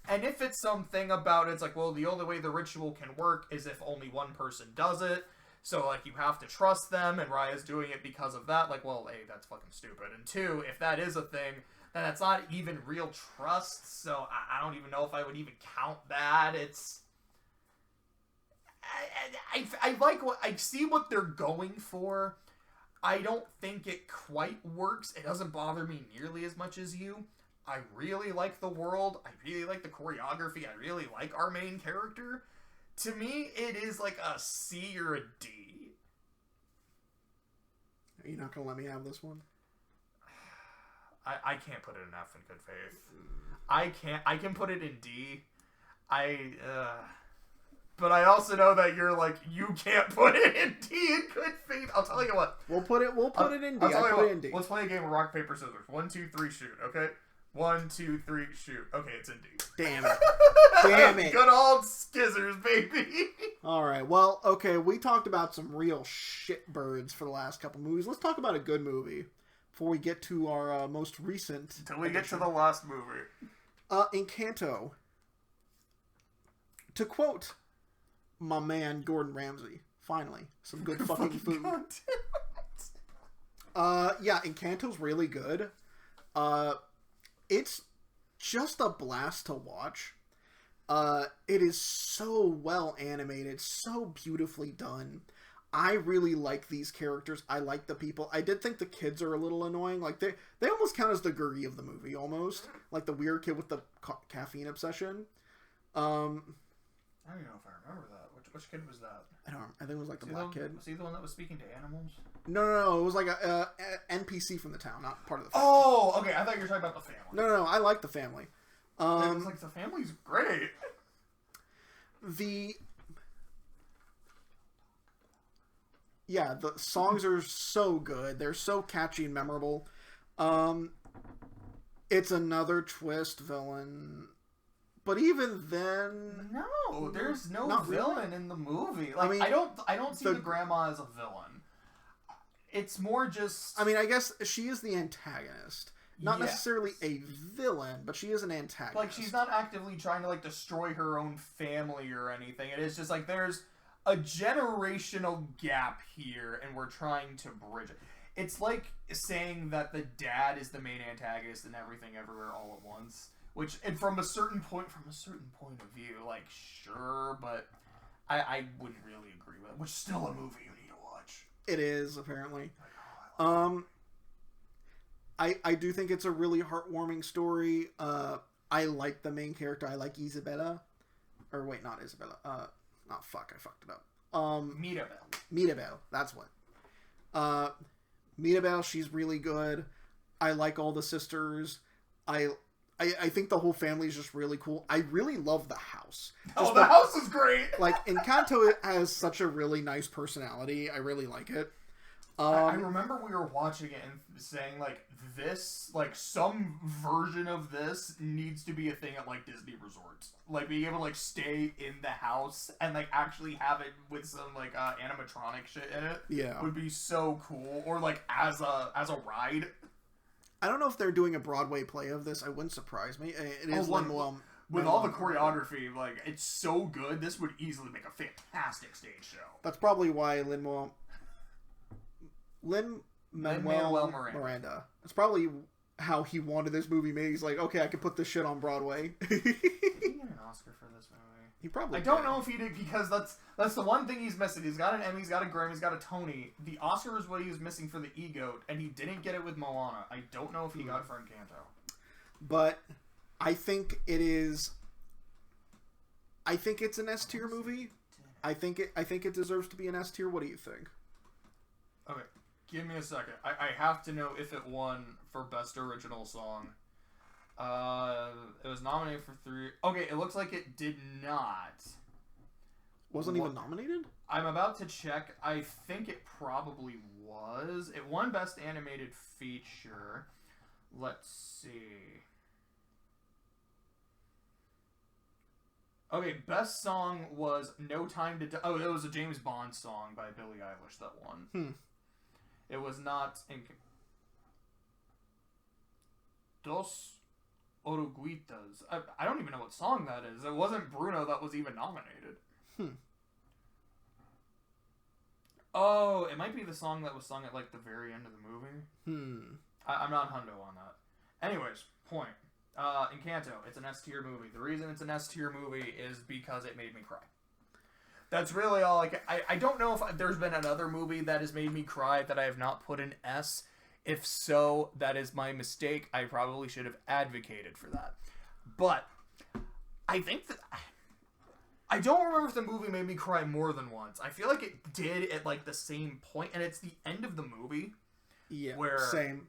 And if it's something about it's like, well, the only way the ritual can work is if only one person does it. So, like, you have to trust them, and Raya's doing it because of that. Like, well, A, that's fucking stupid. And two, if that is a thing, then that's not even real trust. So, I don't even know if I would even count that. It's... I like what... I see what they're going for. I don't think it quite works. It doesn't bother me nearly as much as you. I really like the world. I really like the choreography. I really like our main character. To me, it is like a C or a D. Are you not going to let me have this one? I can't put it in F in good faith. I can put it in D. But I also know that you're like, you can't put it in D in good faith. I'll tell you what. We'll put it in D. I'll put it in D. Let's play a game of rock, paper, scissors. 1, 2, 3, shoot, okay? 1, 2, 3, shoot. Okay, it's in D. Damn it. Damn it. Good old skizzers, baby. Alright, well, okay, we talked about some real shitbirds for the last couple movies. Let's talk about a good movie before we get to our most recent. Until we get to the last movie. Encanto. To quote my man Gordon Ramsay, finally, some good fucking food. Yeah, Encanto's really good. It's just a blast to watch. It is so well animated, so beautifully done. I really like these characters. I like the people. I did think the kids are a little annoying. Like, they almost count as the Gurgi of the movie, almost. Like the weird kid with the caffeine obsession. I don't even know if I remember that. Which kid was that? I think it was like the black kid. Was he the one that was speaking to animals? No. It was like a NPC from the town, not part of the family. Oh, okay. I thought you were talking about the family. No. I like the family. It was like, the family's great. Yeah, the songs are so good. They're so catchy and memorable. It's another twist villain. But even then... No, there's no villain in the movie. Like, I don't see the grandma as a villain. It's more just... I mean, I guess she is the antagonist. Not necessarily a villain, but she is an antagonist. Like, she's not actively trying to, like, destroy her own family or anything. It is just, like, there's a generational gap here, and we're trying to bridge it. It's like saying that the dad is the main antagonist in Everything Everywhere All at Once. Which, and from a certain point of view, like, sure, but I wouldn't really agree with it. Which is still a movie you need to watch. It is, apparently. I do think it's a really heartwarming story. I like the main character. I like Isabella. Or wait, not Isabella. I fucked it up. Mirabel. That's what. Mirabel, she's really good. I like all the sisters. I think the whole family is just really cool. I really love the house. The house is great! Like, Encanto has such a really nice personality. I really like it. I remember we were watching it and saying, like, this, like, some version of this needs to be a thing at, like, Disney resorts. Like, being able to, like, stay in the house and, like, actually have it with some, like, animatronic shit in it. Yeah. Would be so cool. Or, like, as a ride. I don't know if they're doing a Broadway play of this. It wouldn't surprise me. It is Lin-Manuel. With all the choreography, like, it's so good, this would easily make a fantastic stage show. That's probably why Lin-Manuel Miranda. That's probably how he wanted this movie made. He's like, okay, I can put this shit on Broadway. Did he get an Oscar for this movie? He probably I don't know if he did, because that's the one thing he's missing. He's got an Emmy, he's got a Grammy, he's got a Tony. The Oscar is what he was missing for the EGOT, and he didn't get it with Moana. I don't know if he got it for Encanto. But I think it is... I think it's an S tier movie. I think it deserves to be an S tier. What do you think? Okay, give me a second. I have to know if it won for Best Original Song. It was nominated for 3... Okay, it looks like it did not. Wasn't even nominated? I'm about to check. I think it probably was. It won Best Animated Feature. Let's see. Okay, Best Song was No Time to Die. Oh, it was a James Bond song by Billie Eilish that won. It was not... Dos Oruguitas. I don't even know what song that is. It wasn't Bruno that was even nominated. Oh, it might be the song that was sung at, like, the very end of the movie. I'm not hundo on that. Anyways, point. Encanto, it's an S-tier movie. The reason it's an S-tier movie is because it made me cry. That's really all I don't know if there's been another movie that has made me cry that I have not put an S. If so, that is my mistake. I probably should have advocated for that. But I think that... I don't remember if the movie made me cry more than once. I feel like it did at, like, the same point, and it's the end of the movie. Yeah, where, same.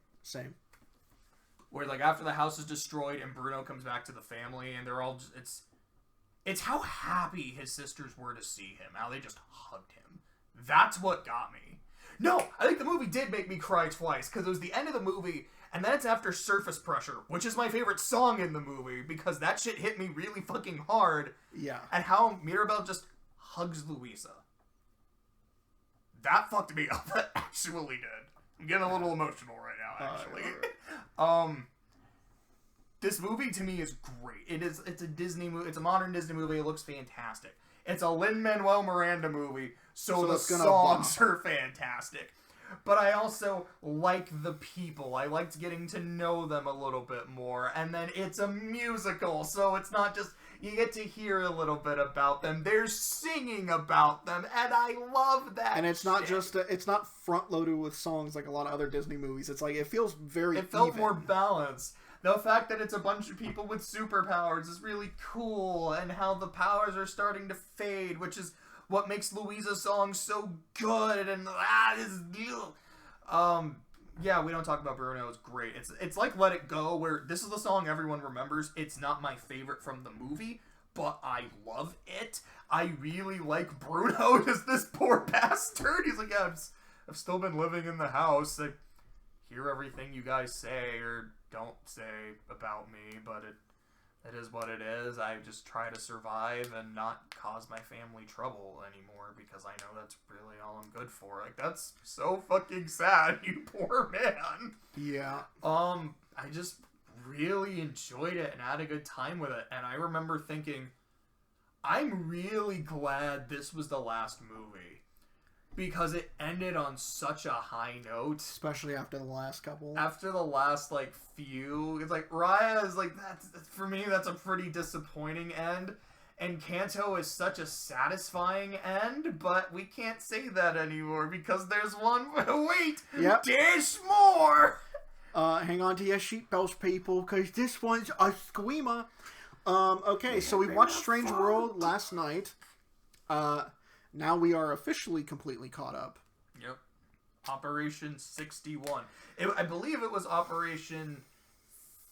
Where, like, after the house is destroyed and Bruno comes back to the family, and they're all just... It's how happy his sisters were to see him. How they just hugged him. That's what got me. No, I think the movie did make me cry twice, because it was the end of the movie, and then it's after Surface Pressure, which is my favorite song in the movie, because that shit hit me really fucking hard. Yeah. And how Mirabel just hugs Louisa. That fucked me up. That actually did. I'm getting a little emotional right now, actually. This movie, to me, is great. It's a Disney movie. It's a modern Disney movie. It looks fantastic. It's a Lin-Manuel Miranda movie, so the songs are fantastic. But I also like the people. I liked getting to know them a little bit more. And then it's a musical, so it's not just... You get to hear a little bit about them. They're singing about them, and I love that. And it's not just... it's not front-loaded with songs like a lot of other Disney movies. It's like, it feels very It felt even. more balanced. The fact that it's a bunch of people with superpowers is really cool, and how the powers are starting to fade, which is what makes Louisa's song so good, and yeah, we don't talk about Bruno. It's great. It's like Let It Go, where this is the song everyone remembers. It's not my favorite from the movie, but I love it. I really like Bruno as this poor bastard. He's like, yeah, I've still been living in the house. I hear everything you guys say or don't say about me, but it is what it is. I just try to survive and not cause my family trouble anymore, because I know that's really all I'm good for. Like, that's so fucking sad, you poor man. Yeah. I just really enjoyed it and had a good time with it. And I remember thinking, I'm really glad this was the last movie, because it ended on such a high note. Especially after the last couple. After the last, like, few. It's like, Raya is like, that's for me, that's a pretty disappointing end. And Encanto is such a satisfying end, but we can't say that anymore, because there's one... Wait! Yep. There's more! Hang on to your seatbelts, people, because this one's a screamer. Okay, so we watched Strange World last night. Now we are officially completely caught up. Yep. Operation 61. I believe it was Operation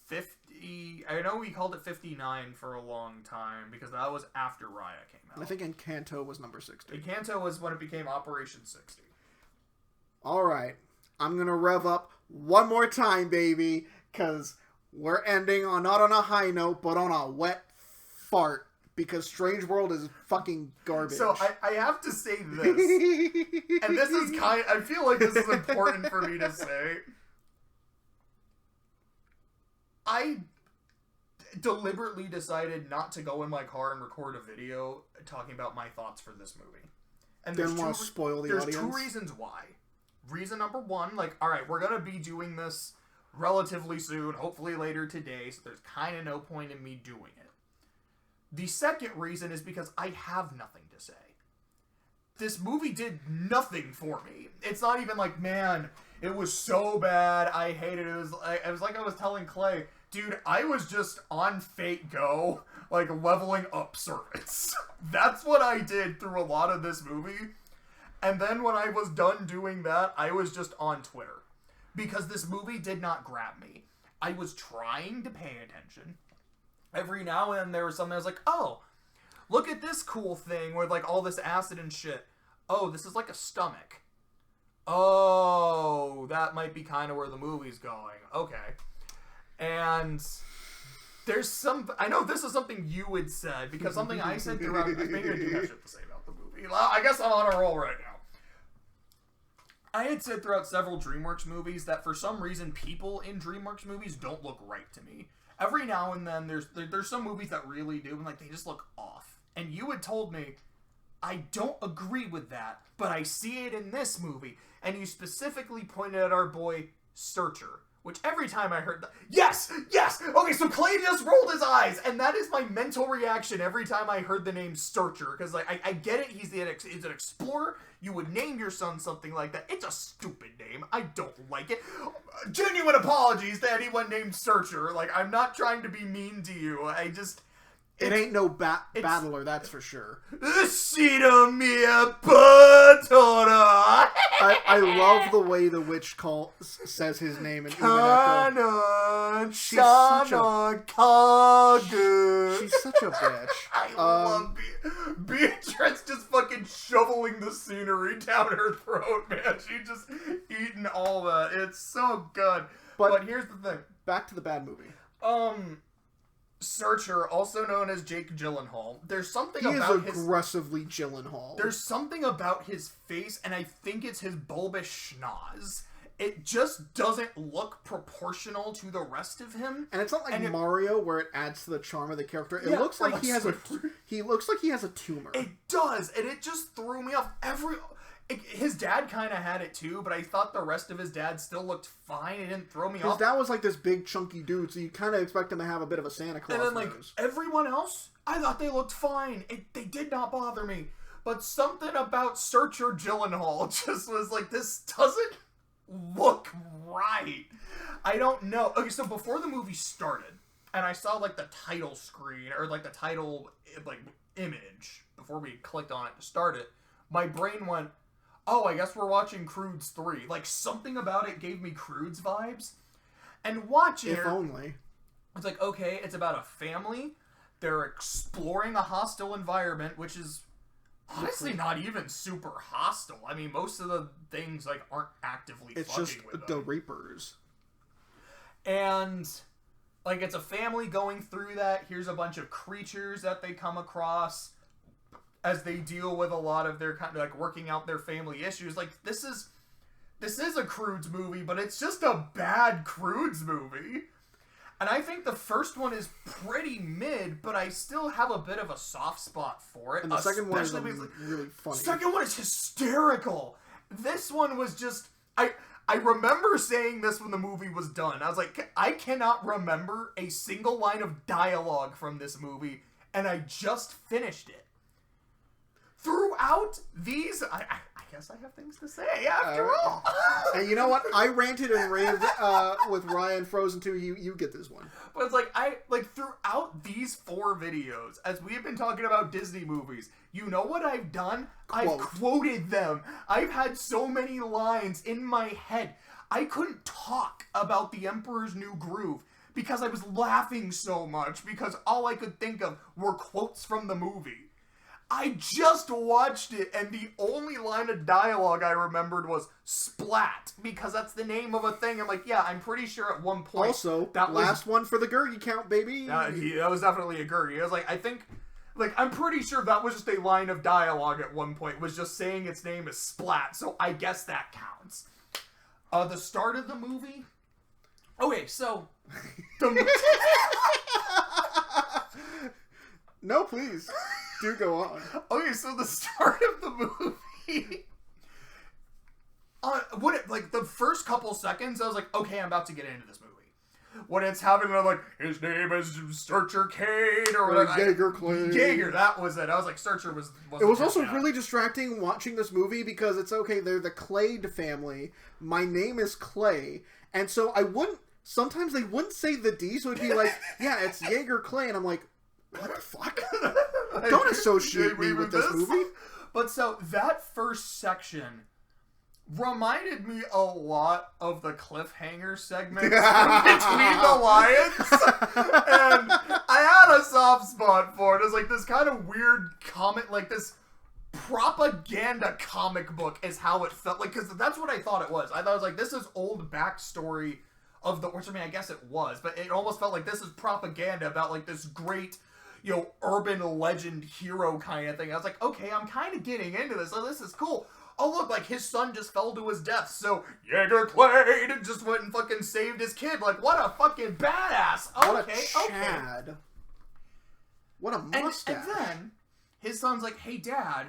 50... I know we called it 59 for a long time, because that was after Raya came out. I think Encanto was number 60. Encanto was when it became Operation 60. Alright. I'm gonna rev up one more time, baby, because we're ending on not on a high note, but on a wet fart. Because Strange World is fucking garbage. So I have to say this, and this is I feel like this is important for me to say. I deliberately decided not to go in my car and record a video talking about my thoughts for this movie. And didn't want to spoil the audience. There's two reasons why. Reason number one, like, alright, we're going to be doing this relatively soon, hopefully later today, so there's kind of no point in me doing it. The second reason is because I have nothing to say. This movie did nothing for me. It's not even like, man, it was so bad, I hated it. It was like I was telling Clay, dude, I was just on Fate Go, like, leveling up servants. That's what I did through a lot of this movie. And then when I was done doing that, I was just on Twitter. Because this movie did not grab me. I was trying to pay attention. Every now and then there was something I was like, oh, look at this cool thing with, like, all this acid and shit. Oh, this is like a stomach. Oh, that might be kind of where the movie's going. Okay. And there's some... I know this is something you had said, because something I said throughout... Maybe I do have shit to say about the movie. I guess I'm on a roll right now. I had said throughout several DreamWorks movies that for some reason people in DreamWorks movies don't look right to me. Every now and then there's some movies that really do, and like they just look off. And you had told me, I don't agree with that, but I see it in this movie. And you specifically pointed at our boy Searcher, which every time I heard that, yes! Okay, so Clay just rolled his eyes, and that is my mental reaction every time I heard the name Searcher, because like I get it, he's an explorer. You would name your son something like that. It's a stupid name. I don't like it. Genuine apologies to anyone named Searcher. Like, I'm not trying to be mean to you. It ain't no battler, that's for sure. I love the way the witch says his name in She's such a bitch. I love Beatrice just fucking shoveling the scenery down her throat, man. She just eating all that. It's so good. But here's the thing. Back to the bad movie. Searcher, also known as Jake Gyllenhaal. There's something about his... He is aggressively Gyllenhaal. There's something about his face, and I think it's his bulbous schnoz. It just doesn't look proportional to the rest of him. And it's not like Mario, where it adds to the charm of the character. It looks like he has a tumor. It does, and it just threw me off. His dad kind of had it too, but I thought the rest of his dad still looked fine. It didn't throw me off. His dad was like this big chunky dude, so you kind of expect him to have a bit of a Santa Claus nose. And then nose. Everyone else, I thought they looked fine. They did not bother me. But something about Searcher Gyllenhaal just was like, this doesn't look right. I don't know. Okay, so before the movie started, and I saw like the title screen, or like the title like image, before we clicked on it to start it, my brain went, oh, I guess we're watching Croods 3. Like, something about it gave me Croods vibes. And watching it... If only. It's like, okay, it's about a family. They're exploring a hostile environment, which is honestly not even super hostile. I mean, most of the things, like, aren't actively fucking with them. It's just the Reapers. And, like, it's a family going through that. Here's a bunch of creatures that they come across as they deal with a lot of their kind of like working out their family issues. Like, this is a Croods movie, but it's just a bad Croods movie. And I think the first one is pretty mid, but I still have a bit of a soft spot for it. And the second one is really funny. The second one is hysterical. This one was just... I remember saying this when the movie was done. I was like, I cannot remember a single line of dialogue from this movie, and I just finished it. Throughout these, I guess I have things to say after all. And you know what? I ranted and raved with Raya and Frozen 2. You get this one. But it's like throughout these 4 videos, as we have been talking about Disney movies, you know what I've done? I've quoted them. I've had so many lines in my head. I couldn't talk about The Emperor's New Groove because I was laughing so much because all I could think of were quotes from the movie. I just watched it, and the only line of dialogue I remembered was splat, because that's the name of a thing. I'm like, yeah, I'm pretty sure at one point... Also, that last one for the Gurgi count, baby! That was definitely a Gurgi. I was like, I'm pretty sure that was just a line of dialogue at one point, was just saying its name is splat, so I guess that counts. The start of the movie... Okay, so... No, please. Do go on. Okay, so the start of the movie... the first couple seconds, I was like, okay, I'm about to get into this movie. when it's having like, his name is Searcher Cade or whatever. Jaeger Clay. Jaeger, that was it. I was like, Searcher was it was also really distracting watching this movie because it's okay, they're the Clade family. My name is Clay. And so sometimes they wouldn't say the D, so it'd be like, yeah, it's Jaeger Clay. And I'm like, what the fuck? Don't associate me with this movie. But so that first section reminded me a lot of the cliffhanger segments from Between the Lions. And I had a soft spot for it. It's like this kind of weird comic, like this propaganda comic book is how it felt. Like, because that's what I thought it was. I thought it was like, this is old backstory of the, which I mean, I guess it was, but it almost felt like this is propaganda about like this great, urban legend hero kind of thing. I was like, okay, I'm kind of getting into this. Oh, this is cool. Oh, look, like, his son just fell to his death, so Jaeger Clay just went and fucking saved his kid. Like, what a fucking badass. What a Chad. Okay. What a mustache. And then, his son's like, hey, Dad,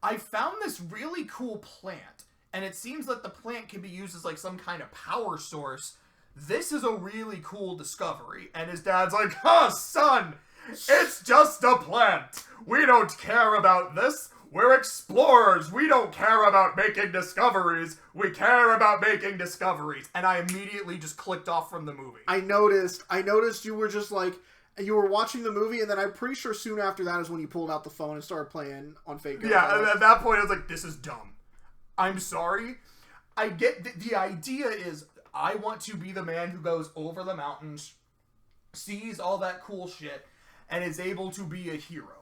I found this really cool plant, and it seems that the plant can be used as, like, some kind of power source. This is a really cool discovery. And his dad's like, son, it's just a plant. We don't care about this. We're explorers. We don't care about making discoveries. We care about making discoveries. And I immediately just clicked off from the movie. I noticed you were just like, you were watching the movie, and then I'm pretty sure soon after that is when you pulled out the phone and started playing on Fake Girls. Yeah, and at that point I was like, this is dumb. I'm sorry. I get the idea is I want to be the man who goes over the mountains, sees all that cool shit, and is able to be a hero.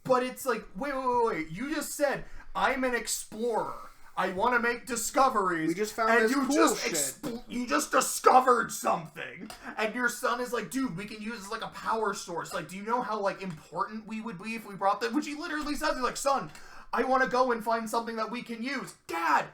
But it's like, wait. You just said, I'm an explorer. I want to make discoveries. We just found this cool shit. You just discovered something. And your son is like, dude, we can use this as like a power source. Like, do you know how like important we would be if we brought that? Which he literally says, he's like, son, I want to go and find something that we can use. Dad,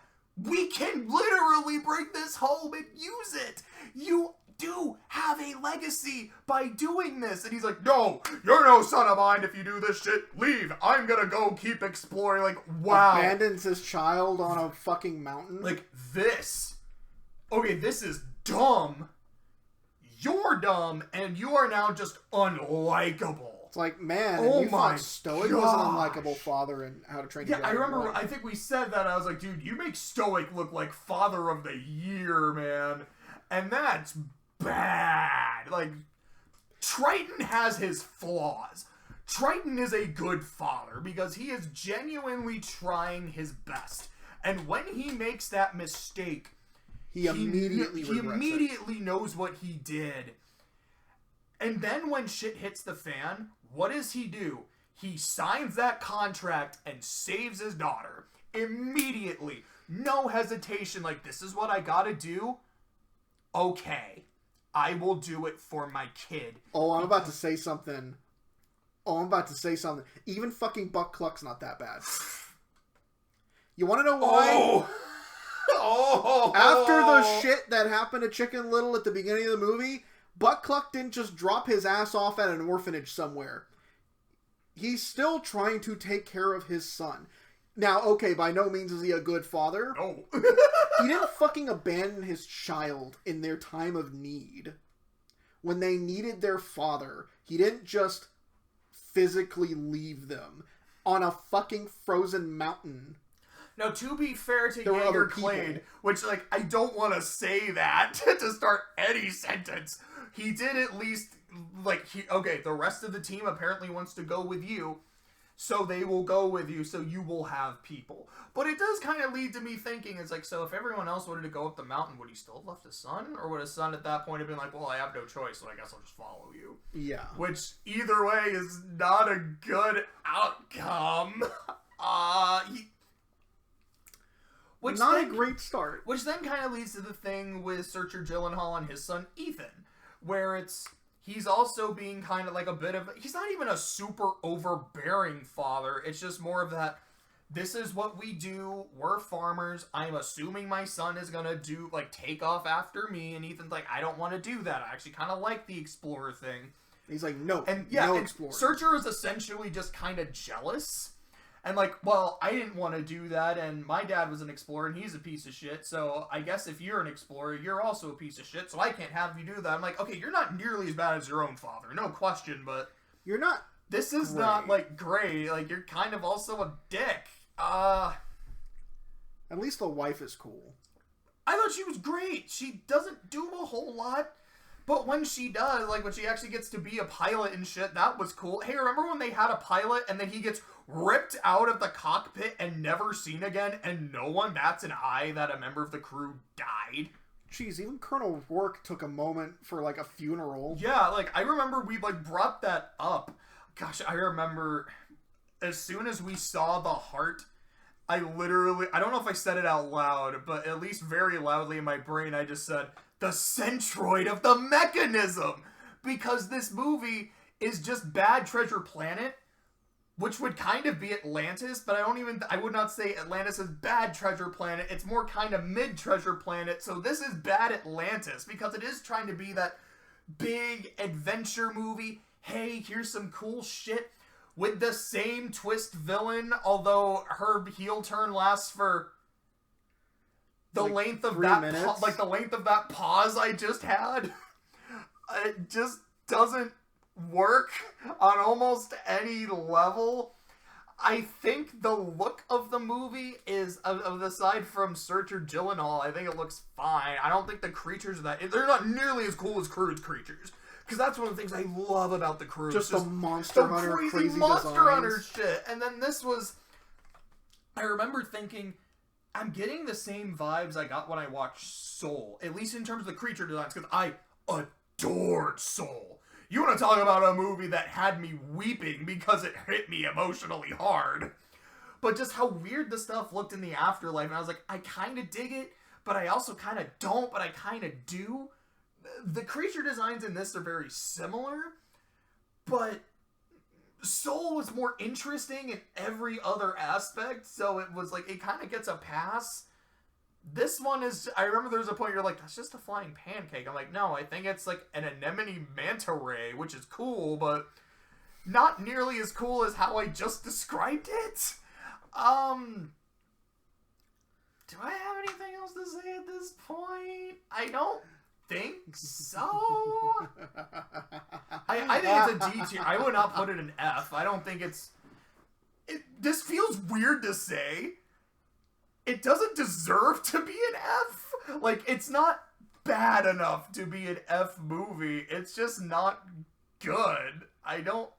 we can literally bring this home and use it. You do have a legacy by doing this. And he's like, no, you're no son of mine if you do this shit. Leave. I'm gonna go keep exploring. Like, wow. Abandons his child on a fucking mountain. Like, this. Okay, this is dumb. You're dumb, and you are now just unlikable. It's like, man, you thought Stoic was an unlikable father in How to Train Your Dragon. Yeah, I remember, I think we said that. I was like, dude, you make Stoic look like Father of the Year, man. And that's bad. Like, Triton has his flaws. Triton is a good father because he is genuinely trying his best. And when he makes that mistake, he immediately knows what he did. And then when shit hits the fan, what does he do? He signs that contract and saves his daughter. Immediately. No hesitation. Like, this is what I gotta do. Okay. I will do it for my kid. Oh, I'm about to say something. Even fucking Buck Cluck's not that bad. You want to know why? After the shit that happened to Chicken Little at the beginning of the movie, Buck Cluck didn't just drop his ass off at an orphanage somewhere. He's still trying to take care of his son. Now, okay, by no means is he a good father. No. He didn't fucking abandon his child in their time of need. When they needed their father, he didn't just physically leave them on a fucking frozen mountain. Now, to be fair to Jaeger Clay, which, like, I don't want to say that to start any sentence, he did at least, like, okay, the rest of the team apparently wants to go with you, so they will go with you, so you will have people. But it does kind of lead to me thinking, it's like, so if everyone else wanted to go up the mountain, would he still have left his son? Or would his son at that point have been like, well, I have no choice, so I guess I'll just follow you? Yeah. Which, either way, is not a good outcome. Not a great start. Which then kind of leads to the thing with Searcher Gyllenhaal and his son Ethan, where he's also being kind of like a bit of, he's not even a super overbearing father, it's just more of that, this is what we do, we're farmers, I'm assuming my son is gonna take off after me, and Ethan's like, I don't want to do that, I actually kind of like the explorer thing. He's like, no, and yeah, no explorer. Searcher is essentially just kind of jealous. And like, well, I didn't want to do that, and my dad was an explorer, and he's a piece of shit, so I guess if you're an explorer, you're also a piece of shit, so I can't have you do that. I'm like, okay, you're not nearly as bad as your own father, no question, but... You're not... This is great. not, like, great. Like, you're kind of also a dick. At least the wife is cool. I thought she was great. She doesn't do a whole lot. But when she does, like, when she actually gets to be a pilot and shit, that was cool. Hey, remember when they had a pilot and then he gets ripped out of the cockpit and never seen again, and no one bats an eye that a member of the crew died? Jeez, even Colonel Rourke took a moment for, like, a funeral. Yeah, like, I remember we, like, brought that up. Gosh, I remember as soon as we saw the heart, I literally, I don't know if I said it out loud, but at least very loudly in my brain, I just said, the centroid of the mechanism! Because this movie is just Bad Treasure Planet, which would kind of be Atlantis, but I would not say Atlantis is Bad Treasure Planet. It's more kind of mid Treasure Planet, so this is Bad Atlantis, because it is trying to be that big adventure movie. Hey, here's some cool shit with the same twist villain, although her heel turn lasts for the length of that the length of that pause I just had. It just doesn't work on almost any level. I think the look of the movie is, aside from Searcher Gyllenhaal, I think it looks fine. I don't think the creatures they're not nearly as cool as Crude's creatures. Because that's one of the things I love about the Crew. Just the Monster Hunter crazy Monster Hunter shit. And then this was... I remember thinking, I'm getting the same vibes I got when I watched Soul. At least in terms of the creature designs. Because I adored Soul. You want to talk about a movie that had me weeping because it hit me emotionally hard. But just how weird the stuff looked in the afterlife. And I was like, I kind of dig it, but I also kind of don't, but I kind of do. The creature designs in this are very similar, but Soul was more interesting in every other aspect, so it was like, it kind of gets a pass. This one is, I remember there was a point you're like, that's just a flying pancake. I'm like, no, I think it's like an anemone manta ray, which is cool, but not nearly as cool as how I just described it. Do I have anything else to say at this point? I don't think so. I think it's a D tier. I would not put it an F. I don't think it's... This feels weird to say. It doesn't deserve to be an F. Like, it's not bad enough to be an F movie. It's just not good. I do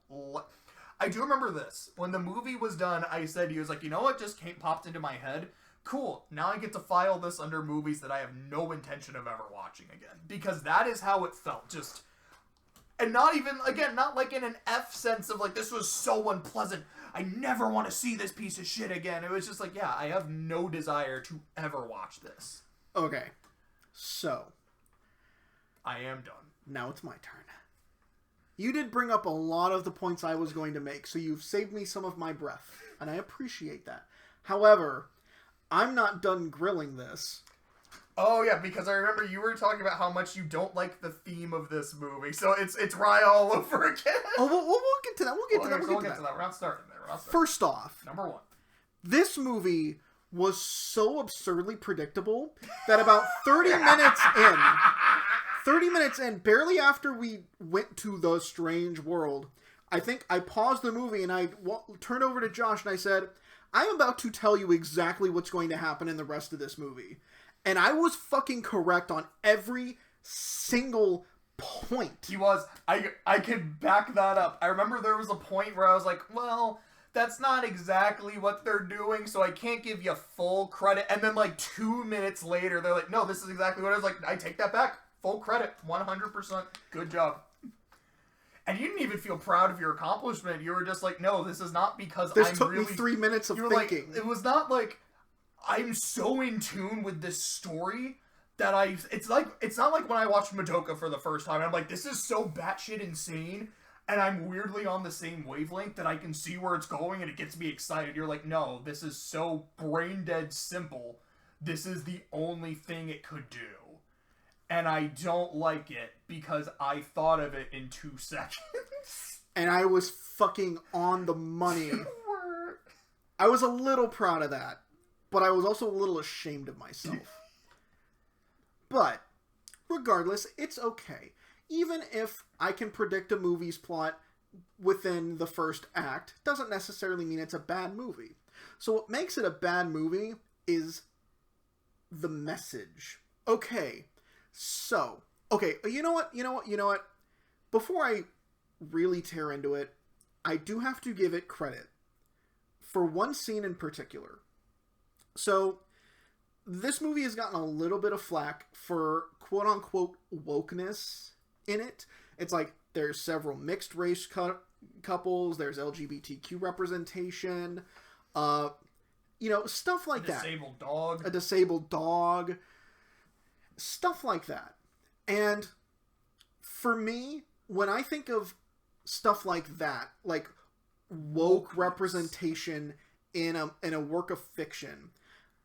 remember this. When the movie was done, I said, he was like, you know what just popped into my head? Cool, now I get to file this under movies that I have no intention of ever watching again. Because that is how it felt. Just, and not even, again, not like in an F sense of like, this was so unpleasant, I never want to see this piece of shit again. It was just like, yeah, I have no desire to ever watch this. Okay, so. I am done. Now it's my turn. You did bring up a lot of the points I was going to make, so you've saved me some of my breath, and I appreciate that. However, I'm not done grilling this. Oh yeah, because I remember you were talking about how much you don't like the theme of this movie, so it's Raya all over again. Oh, we'll get to that. We'll get to that. We're not starting there. First off, number one, this movie was so absurdly predictable that about 30 minutes in, barely after we went to the strange world, I think I paused the movie and I turned over to Josh and I said, I'm about to tell you exactly what's going to happen in the rest of this movie. And I was fucking correct on every single point. He was. I could back that up. I remember there was a point where I was like, well, that's not exactly what they're doing, so I can't give you full credit. And then like 2 minutes later, they're like, no, this is exactly what I was like. I take that back. Full credit. 100%. Good job. And you didn't even feel proud of your accomplishment. You were just like, no, this is not because this took me 3 minutes of thinking. It was not like, I'm so in tune with this story that it's not like when I watched Madoka for the first time. I'm like, this is so batshit insane, and I'm weirdly on the same wavelength that I can see where it's going, and it gets me excited. You're like, no, this is so brain dead simple. This is the only thing it could do. And I don't like it because I thought of it in 2 seconds. And I was fucking on the money. I was a little proud of that, but I was also a little ashamed of myself. But, regardless, it's okay. Even if I can predict a movie's plot within the first act, doesn't necessarily mean it's a bad movie. So what makes it a bad movie is the message. Okay, you know what? Before I really tear into it, I do have to give it credit for one scene in particular. So, this movie has gotten a little bit of flack for quote-unquote wokeness in it. It's like, there's several mixed race couples, there's LGBTQ representation, stuff like that. A disabled dog. Stuff like that. And for me, when I think of stuff like that, like woke representation in a work of fiction,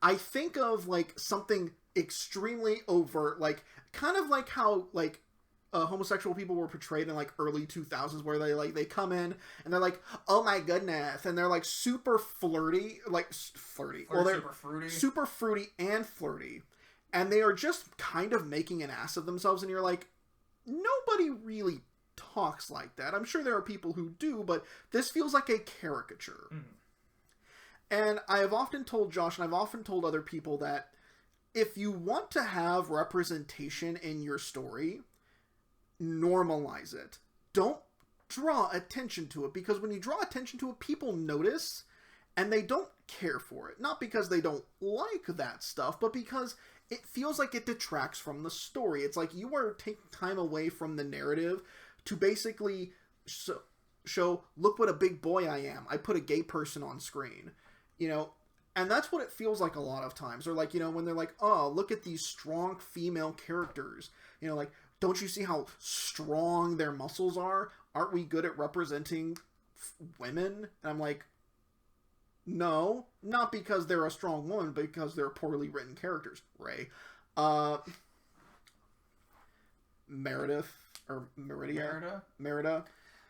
I think of like something extremely overt, like kind of like how like homosexual people were portrayed in like early 2000s, where they come in and they're like, oh my goodness, and they're like super flirty, super fruity and flirty, and they are just kind of making an ass of themselves, and you're like, nobody really talks like that. I'm sure there are people who do, but this feels like a caricature. And I have often told Josh, and I've often told other people, that if you want to have representation in your story, normalize it. Don't draw attention to it, because when you draw attention to it, people notice, and they don't care for it. Not because they don't like that stuff, but because it feels like it detracts from the story. It's like you are taking time away from the narrative to basically show, look what a big boy I am. I put a gay person on screen. And that's what it feels like a lot of times. Or like, when they're like, oh, look at these strong female characters. Like, don't you see how strong their muscles are? Aren't we good at representing women? And I'm like, no, not because they're a strong woman, but because they're poorly written characters, Ray. Meredith, or Merida.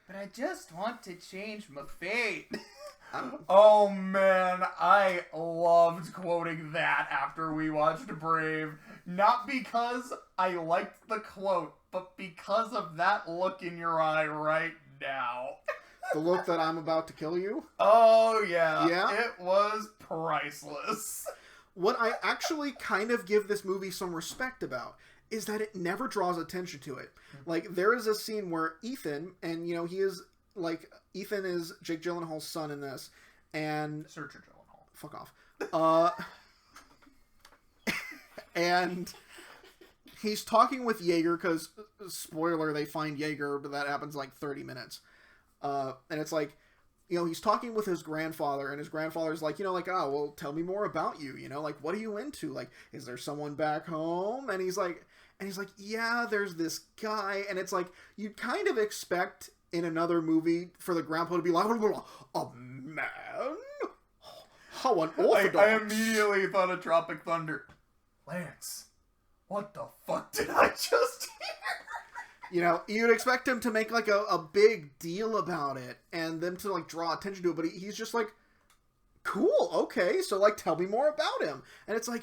But I just want to change my fate. Oh man, I loved quoting that after we watched Brave. Not because I liked the quote, but because of that look in your eye right now. The look that I'm about to kill you? Oh yeah. Yeah? It was priceless. What I actually kind of give this movie some respect about is that it never draws attention to it. Like, there is a scene where Ethan, and he is Ethan is Jake Gyllenhaal's son in this, and Searcher Gyllenhaal. Fuck off. And he's talking with Jaeger, because, spoiler, they find Jaeger, but that happens like 30 minutes. And it's like, he's talking with his grandfather, and his grandfather's like, oh, well, tell me more about you, like, what are you into? Like, is there someone back home? And he's like, yeah, there's this guy, and it's like, you'd kind of expect in another movie for the grandpa to be like, a man? How unorthodox. I immediately thought of Tropic Thunder. Lance, what the fuck did I just hear? You'd expect him to make like a big deal about it and them to like draw attention to it, but he's just like, cool, okay, so like tell me more about him. And it's like,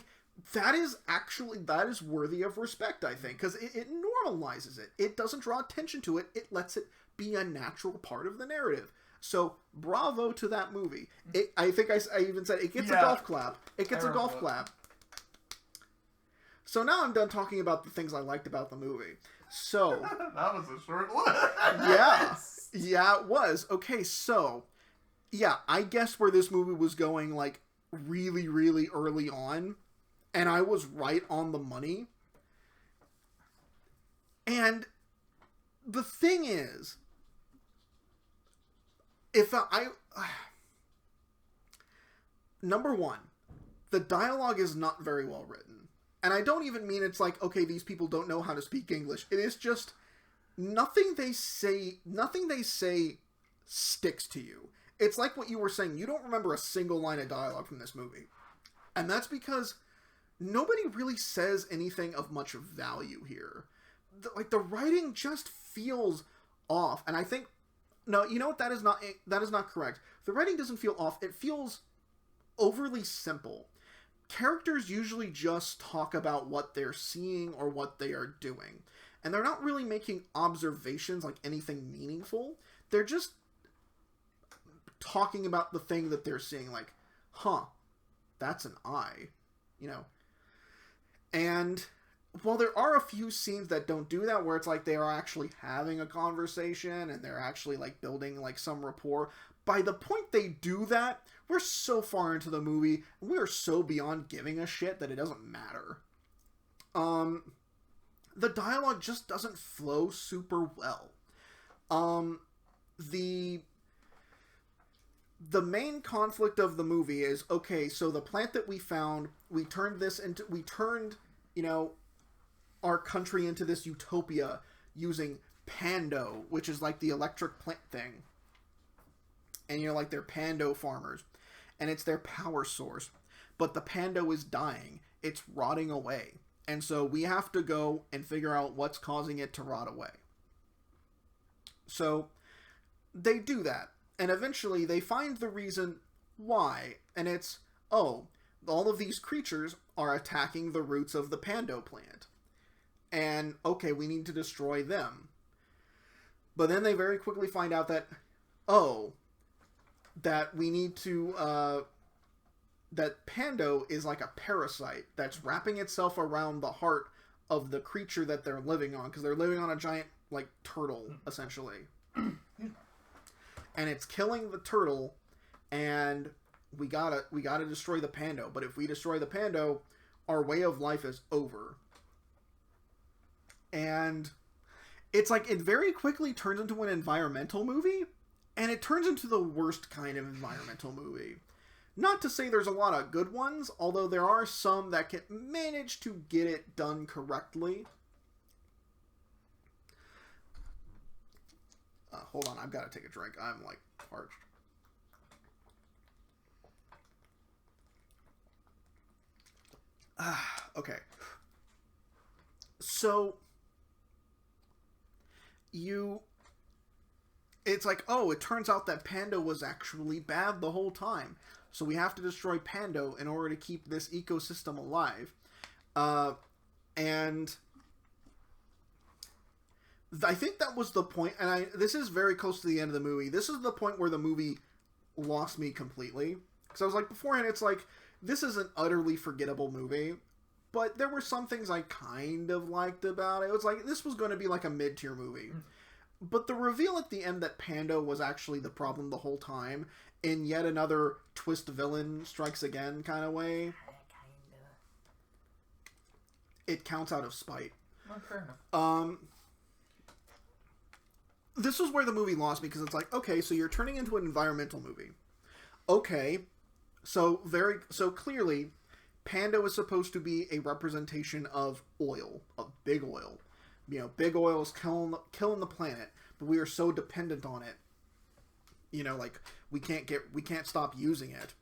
that is worthy of respect, I think, because it normalizes it. It doesn't draw attention to it. It lets it be a natural part of the narrative. So, bravo to that movie. I think I even said it gets a golf clap. It gets a golf clap. So now I'm done talking about the things I liked about the movie. So... that was a short list. Yeah, it was. Okay, so... yeah, I guessed where this movie was going, like, really, really early on. And I was right on the money. And the thing is, number one, the dialogue is not very well written. And I don't even mean it's like, okay, these people don't know how to speak English. It is just, nothing they say sticks to you. It's like what you were saying. You don't remember a single line of dialogue from this movie. And that's because nobody really says anything of much value here. The writing just feels off. And I think, no, you know what? That is not correct. The writing doesn't feel off. It feels overly simple. Characters usually just talk about what they're seeing or what they are doing. And they're not really making observations like anything meaningful. They're just talking about the thing that they're seeing, like, huh, that's an eye, you know. And while there are a few scenes that don't do that, where it's like they are actually having a conversation and they're actually like building like some rapport, by the point they do that, we're so far into the movie, and we are so beyond giving a shit that it doesn't matter. The dialogue just doesn't flow super well. The main conflict of the movie is, okay, so the plant that we found, we turned, you know, our country into this utopia using Pando, which is like the electric plant thing. And, you know, like, they're Pando farmers. And it's their power source. But the Pando is dying. It's rotting away. And so we have to go and figure out what's causing it to rot away. So they do that. And eventually they find the reason why. And it's, oh, all of these creatures are attacking the roots of the Pando plant. And, okay, we need to destroy them. But then they very quickly find out that, oh, that we need to, that Pando is like a parasite that's wrapping itself around the heart of the creature that they're living on. Because they're living on a giant, like, turtle, essentially. And it's killing the turtle, and we gotta destroy the Pando. But if we destroy the Pando, our way of life is over. And it's like, it very quickly turns into an environmental movie, and it turns into the worst kind of environmental movie. Not to say there's a lot of good ones, although there are some that can manage to get it done correctly. Hold on, I've got to take a drink. I'm, like, parched. Okay. So, it's like, oh, it turns out that Pando was actually bad the whole time. So we have to destroy Pando in order to keep this ecosystem alive. And I think that was the point, and this is very close to the end of the movie. This is the point where the movie lost me completely. Because I was like, beforehand, it's like, this is an utterly forgettable movie. But there were some things I kind of liked about it. It was like, this was going to be like a mid-tier movie. But the reveal at the end that Pando was actually the problem the whole time, in yet another twist villain strikes again kind of way, it counts out of spite. Not fair enough. This is where the movie lost me, because it's like, okay, so you're turning into an environmental movie. Okay, so clearly, Pando is supposed to be a representation of oil, of big oil. You know, big oil is killing the planet, but we are so dependent on it. You know, like, we can't stop using it.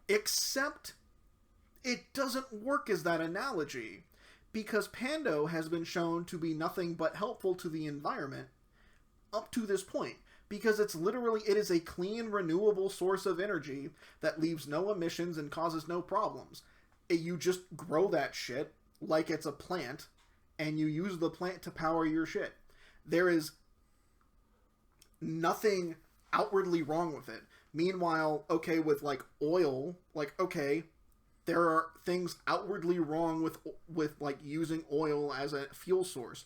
Except, it doesn't work as that analogy, because Pando has been shown to be nothing but helpful to the environment up to this point. Because it is a clean, renewable source of energy that leaves no emissions and causes no problems. You just grow that shit like it's a plant, and you use the plant to power your shit. There is nothing outwardly wrong with it. Meanwhile, okay, with, like, oil, like, okay, there are things outwardly wrong with like, using oil as a fuel source.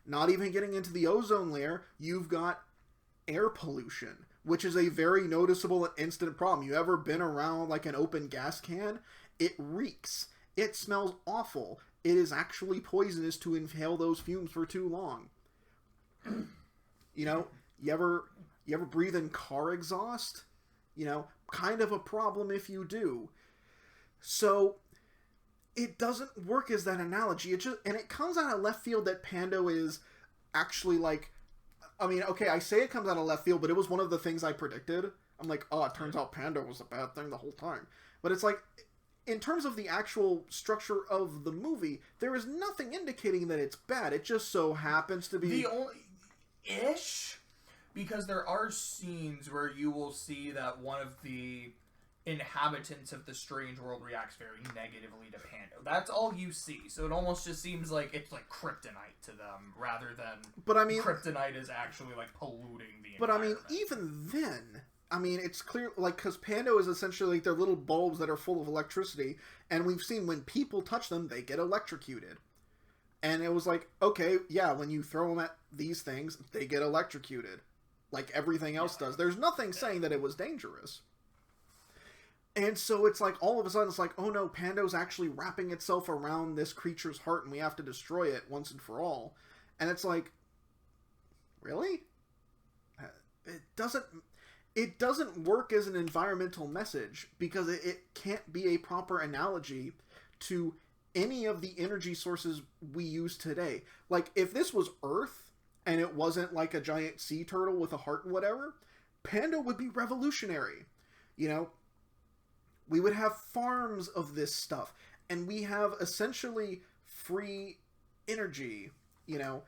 Not even getting into the ozone layer, you've got air pollution, which is a very noticeable and instant problem. You ever been around, like, an open gas can? It reeks. It smells awful. It is actually poisonous to inhale those fumes for too long. You know, you ever breathe in car exhaust? You know, kind of a problem if you do. So, it doesn't work as that analogy. And it comes out of left field that Pando is actually, like, I mean, okay, I say it comes out of left field, but it was one of the things I predicted. I'm like, oh, it turns out Pando was a bad thing the whole time. But it's like, in terms of the actual structure of the movie, there is nothing indicating that it's bad. It just so happens to be... The only... ish? Because there are scenes where you will see that one of the inhabitants of the strange world reacts very negatively to Pando. That's all you see. So it almost just seems like it's like kryptonite to them rather than kryptonite is actually like polluting the environment. Even then, it's clear, like, because Pando is essentially like they're little bulbs that are full of electricity, and we've seen when people touch them, they get electrocuted. And it was like, okay, yeah, when you throw them at these things, they get electrocuted. Like everything else does. There's nothing saying that it was dangerous. And so it's like, all of a sudden, it's like, oh no, Pando's actually wrapping itself around this creature's heart, and we have to destroy it once and for all. And it's like, really? It doesn't work as an environmental message, because it can't be a proper analogy to any of the energy sources we use today. Like, if this was Earth, and it wasn't like a giant sea turtle with a heart and whatever, Pando would be revolutionary. You know? We would have farms of this stuff, and we have essentially free energy, you know.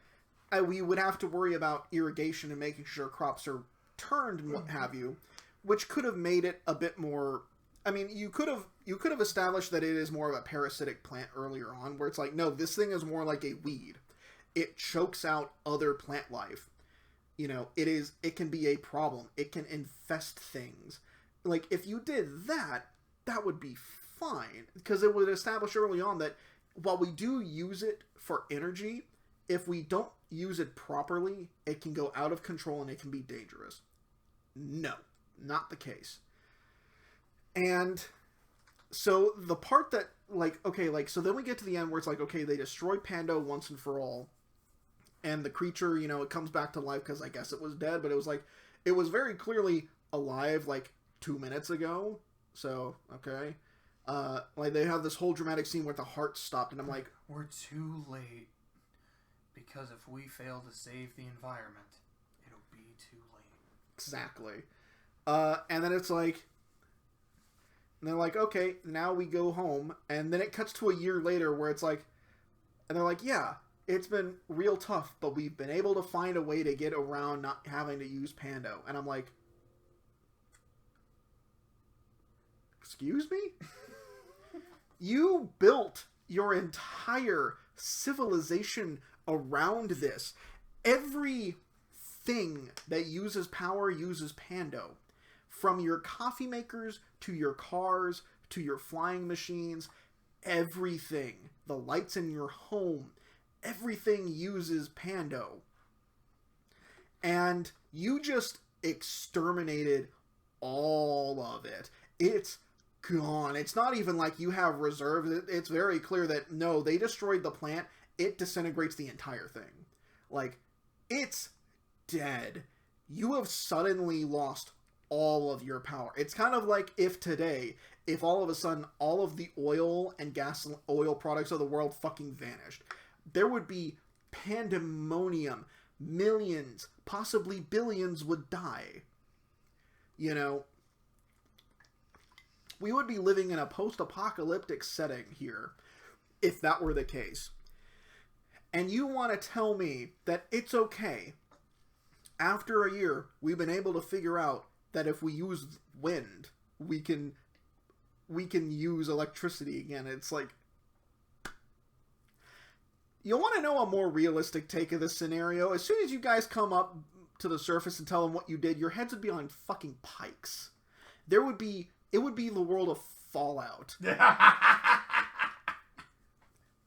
We would have to worry about irrigation and making sure crops are turned and what have you, which could have made it a bit more... you could have established that it is more of a parasitic plant earlier on, where it's like, no, this thing is more like a weed. It chokes out other plant life. You know, it can be a problem. It can infest things. Like, if you did that would be fine, because it would establish early on that while we do use it for energy, if we don't use it properly, it can go out of control and it can be dangerous. No, not the case. And so the part that, like, okay, like, so then we get to the end where it's like, okay, they destroy Pando once and for all, and the creature, you know, it comes back to life because I guess it was dead, but it was like, it was very clearly alive like 2 minutes ago. So, okay. Like, they have this whole dramatic scene where the heart stopped, and I'm like... We're too late. Because if we fail to save the environment, it'll be too late. Exactly. And then it's like... And they're like, okay, now we go home. And then it cuts to a year later where it's like... And they're like, yeah, it's been real tough, but we've been able to find a way to get around not having to use Pando. And I'm like... Excuse me? You built your entire civilization around this. Everything that uses power uses Pando. From your coffee makers, to your cars, to your flying machines, everything. The lights in your home, everything uses Pando. And you just exterminated all of it. It's gone. It's not even like you have reserves. It's very clear that, no, they destroyed the plant. It disintegrates the entire thing. Like, it's dead. You have suddenly lost all of your power. It's kind of like if today, if all of a sudden all of the oil and oil products of the world fucking vanished, there would be pandemonium. Millions, possibly billions would die. You know, we would be living in a post-apocalyptic setting here if that were the case. And you want to tell me that it's okay. After a year, we've been able to figure out that if we use wind, we can use electricity again. It's like... You want to know a more realistic take of this scenario? As soon as you guys come up to the surface and tell them what you did, your heads would be on fucking pikes. It would be the world of Fallout.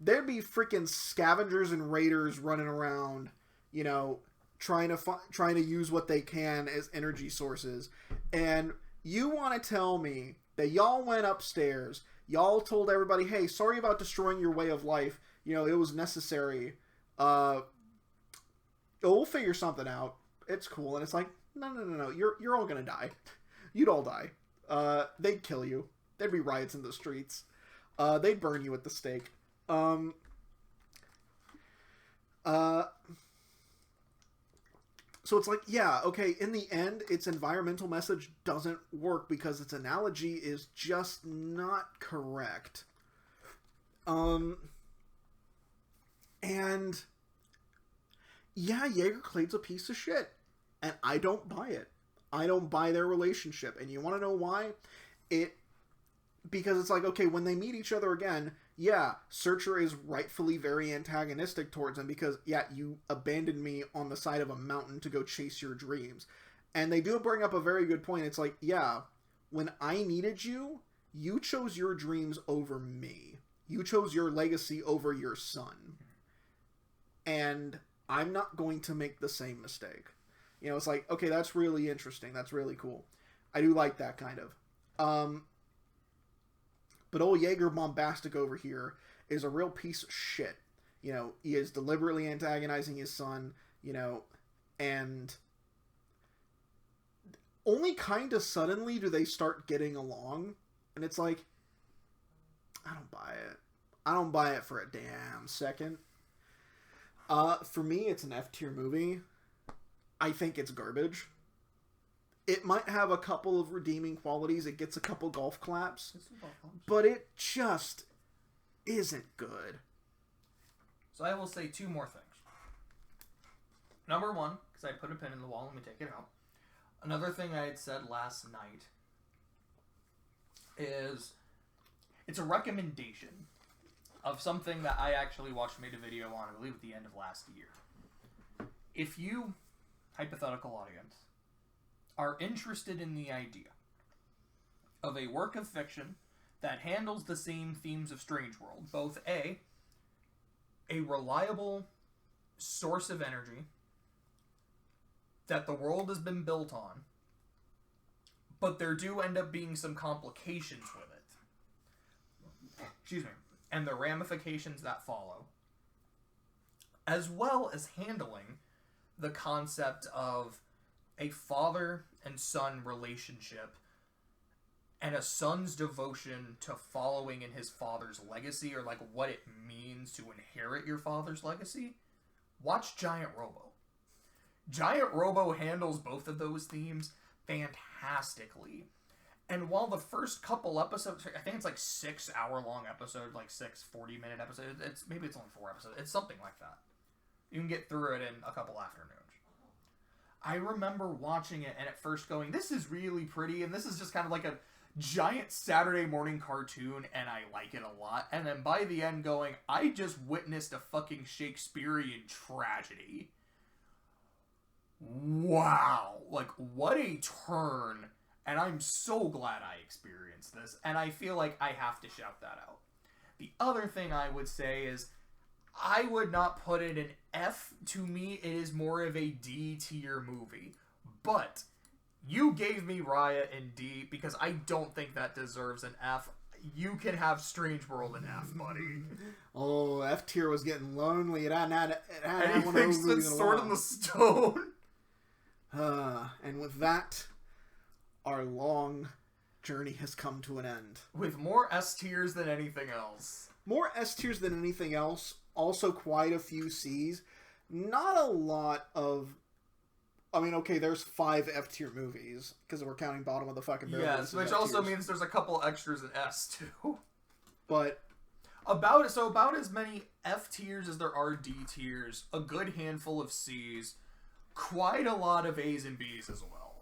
There'd be freaking scavengers and raiders running around, you know, trying to use what they can as energy sources. And you want to tell me that y'all went upstairs, y'all told everybody, hey, sorry about destroying your way of life. You know, it was necessary. We'll figure something out. It's cool. And it's like, no. You're all gonna die. You'd all die. They'd kill you. There'd be riots in the streets. They'd burn you at the stake. So it's like, yeah, okay, in the end, its environmental message doesn't work because its analogy is just not correct. And yeah, Jaeger-Clade's a piece of shit. And I don't buy it. I don't buy their relationship. And you want to know why? It because it's like, okay, when they meet each other again, yeah, Searcher is rightfully very antagonistic towards him because, yeah, you abandoned me on the side of a mountain to go chase your dreams. And they do bring up a very good point. It's like, yeah, when I needed you, you chose your dreams over me. You chose your legacy over your son. And I'm not going to make the same mistake. You know, it's like, okay, that's really interesting. That's really cool. I do like that kind of. But old Jaeger Bombastic over here is a real piece of shit. You know, he is deliberately antagonizing his son, you know, and only kind of suddenly do they start getting along. And it's like, I don't buy it. I don't buy it for a damn second. For me, it's an F-tier movie. I think it's garbage. It might have a couple of redeeming qualities. It gets a couple golf claps. But it just isn't good. So I will say two more things. Number one, because I put a pin in the wall, let me take it out. Another thing I had said last night is it's a recommendation of something that I actually made a video on, I believe, at the end of last year. If you, hypothetical audience, are interested in the idea of a work of fiction that handles the same themes of Strange World, both a reliable source of energy that the world has been built on, but there do end up being some complications with it. Excuse me. And the ramifications that follow, as well as handling the concept of a father and son relationship and a son's devotion to following in his father's legacy, or like what it means to inherit your father's legacy, watch Giant Robo. Giant Robo handles both of those themes fantastically. And while the first couple episodes, I think it's like 6 hour-long episode, like 6 40-minute episodes. Maybe it's only 4 episodes. It's something like that. You can get through it in a couple afternoons. I remember watching it and at first going, this is really pretty, and this is just kind of like a giant Saturday morning cartoon, and I like it a lot. And then by the end going, I just witnessed a fucking Shakespearean tragedy. Wow. Like, what a turn. And I'm so glad I experienced this, and I feel like I have to shout that out. The other thing I would say is, I would not put it an F. To me, it is more of a D tier movie. But you gave me Raya in D because I don't think that deserves an F. You can have Strange World in F, buddy. Oh, F tier was getting lonely. It had Anything since Sword in the Stone. And with that, our long journey has come to an end. With more S tiers than anything else. More S tiers than anything else. Also quite a few Cs. Not a lot of... I mean, okay, there's 5 F tier movies, because we're counting bottom of the fucking barrel. Yes, which also means there's a couple extras in S, too. But... About as many F tiers as there are D tiers, a good handful of Cs, quite a lot of A's and B's as well.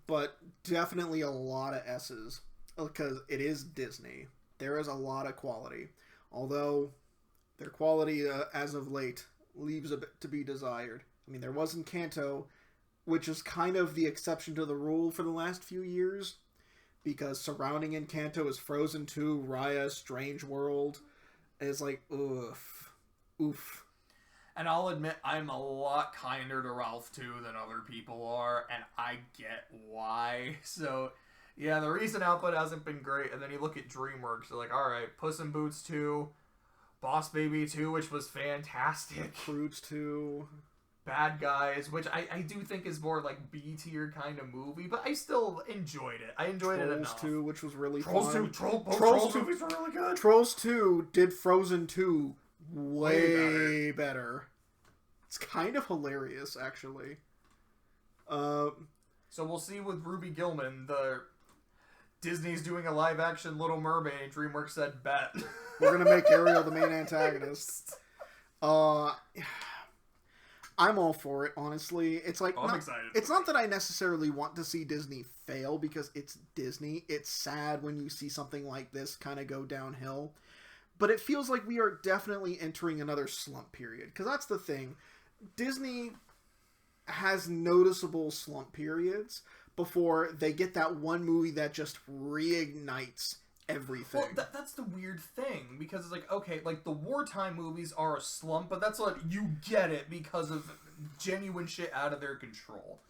But definitely a lot of S's, because it is Disney. There is a lot of quality. Although, their quality, as of late, leaves a bit to be desired. I mean, there was Encanto, which is kind of the exception to the rule for the last few years, because surrounding Encanto is Frozen 2, Raya, Strange World. It's like, oof. Oof. And I'll admit, I'm a lot kinder to Ralph 2 than other people are, and I get why. So, yeah, the recent output hasn't been great, and then you look at DreamWorks, they're like, alright, Puss in Boots 2, Boss Baby 2, which was fantastic. Croods 2. Bad Guys, which I do think is more like B-tier kind of movie, but I still enjoyed it. I enjoyed it enough. Trolls 2, which was really Trolls fun. 2, Trolls movies were really good. Trolls 2 did Frozen 2 way better. It's kind of hilarious, actually. So we'll see with Ruby Gillman. Disney's doing a live-action Little Mermaid. DreamWorks said, bet. We're gonna make Ariel the main antagonist. I'm all for it, honestly. It's like I'm excited. It's not that I necessarily want to see Disney fail because it's Disney. It's sad when you see something like this kind of go downhill. But it feels like we are definitely entering another slump period. Because that's the thing. Disney has noticeable slump periods before they get that one movie that just reignites everything. Well, that's the weird thing, because it's like, okay, like, the wartime movies are a slump, but that's like, you get it because of genuine shit out of their control.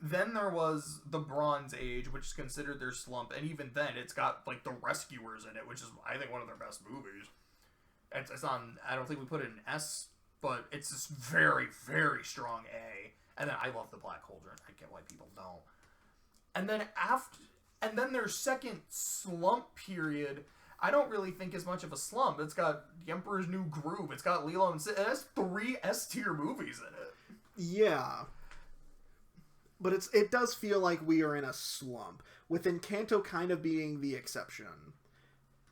Then there was the Bronze Age, which is considered their slump, and even then, it's got, like, The Rescuers in it, which is, I think, one of their best movies. It's on, I don't think we put it in S, but it's this very, very strong A. And then I love The Black Cauldron. I get why people don't. And then their second slump period, I don't really think is much of a slump. It's got The Emperor's New Groove. It's got Lilo and Stitch. It has 3 S-tier movies in it. Yeah. But it does feel like we are in a slump, with Encanto kind of being the exception.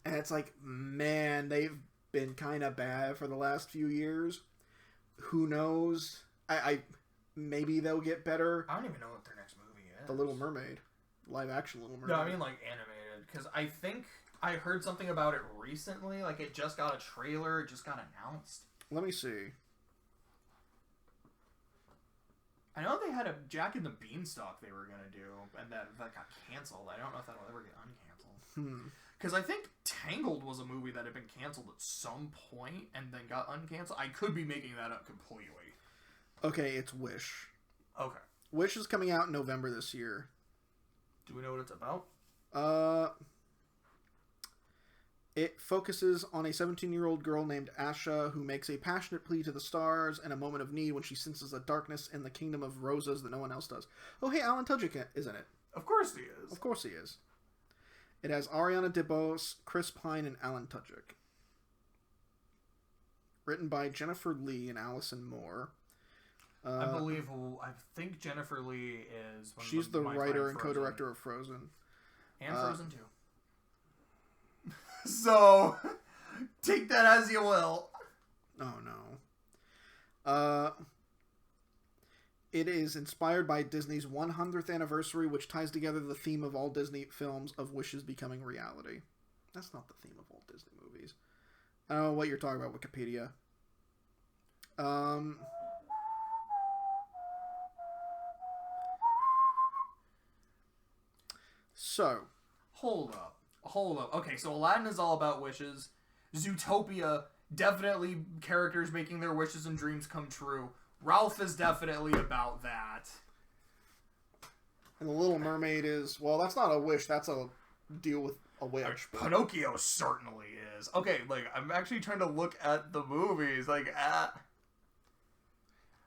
And it's like, man, they've been kind of bad for the last few years. Who knows? Maybe they'll get better. I don't even know what their next movie is. The Little Mermaid. Live action Little Mermaid. No, I mean like animated. Because I think I heard something about it recently. Like it just got a trailer. It just got announced. Let me see. I know they had a Jack and the Beanstalk they were going to do. And that got canceled. I don't know if that'll ever get uncanceled. Because I think Tangled was a movie that had been canceled at some point and then got uncanceled. I could be making that up completely. Okay, it's Wish. Okay. Wish is coming out in November this year. Do we know what it's about? It focuses on a 17-year-old girl named Asha who makes a passionate plea to the stars in a moment of need when she senses a darkness in the kingdom of roses that no one else does. Oh, hey, Alan Tudyk is in it. Of course he is. Of course he is. It has Ariana DeBose, Chris Pine, and Alan Tudyk. Written by Jennifer Lee and Allison Moore. I think Jennifer Lee is... She's the writer and co-director of Frozen. And Frozen 2. So, take that as you will. Oh, no. It is inspired by Disney's 100th anniversary, which ties together the theme of all Disney films of wishes becoming reality. That's not the theme of all Disney movies. I don't know what you're talking about, Wikipedia. So. Hold up. Okay, so Aladdin is all about wishes. Zootopia, definitely characters making their wishes and dreams come true. Ralph is definitely about that. And The Little Mermaid is, well, that's not a wish, that's a deal with a witch. Pinocchio certainly is. Okay, like, I'm actually trying to look at the movies, like,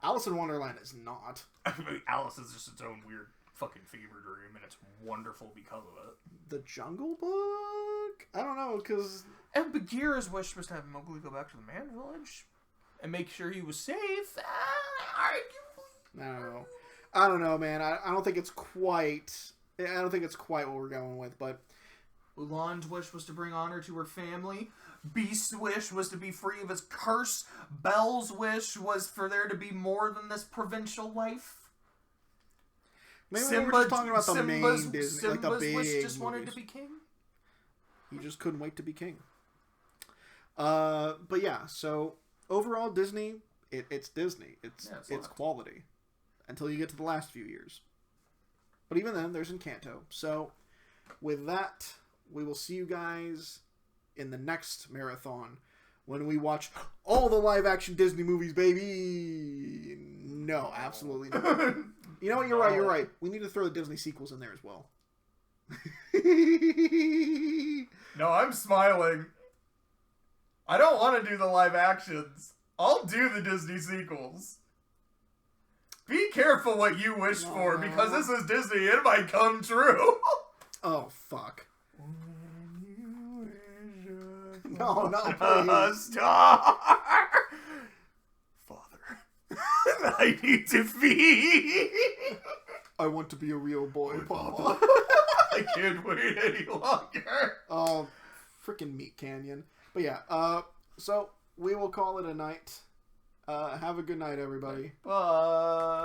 Alice in Wonderland is not. I mean, Alice is just its own weird fucking fever dream, and it's wonderful because of it. The Jungle Book? I don't know, because... And Bagheera's wish was to have Mowgli go back to the man village and make sure he was safe. No. I don't know, man. I don't think it's quite... I don't think it's quite what we're going with, but... Mulan's wish was to bring honor to her family. Beast's wish was to be free of his curse. Belle's wish was for there to be more than this provincial life. Maybe we're just talking about the main Disney, like the big wish just movies. wanted to be king. He just couldn't wait to be king. But yeah, so overall Disney, it's Disney. It's quality. Until you get to the last few years. But even then, there's Encanto. So with that, we will see you guys in the next marathon when we watch all the live-action Disney movies, baby! No, absolutely not. You know what? You're right. We need to throw the Disney sequels in there as well. No, I'm smiling. I don't want to do the live actions. I'll do the Disney sequels. Be careful what you wish for, because this is Disney. It might come true. Oh, fuck. No, please. Star. Father, I need to feed. I want to be a real boy, Papa. I can't wait any longer. Oh, freaking Meat Canyon. But yeah, so we will call it a night. Have a good night, everybody. Bye.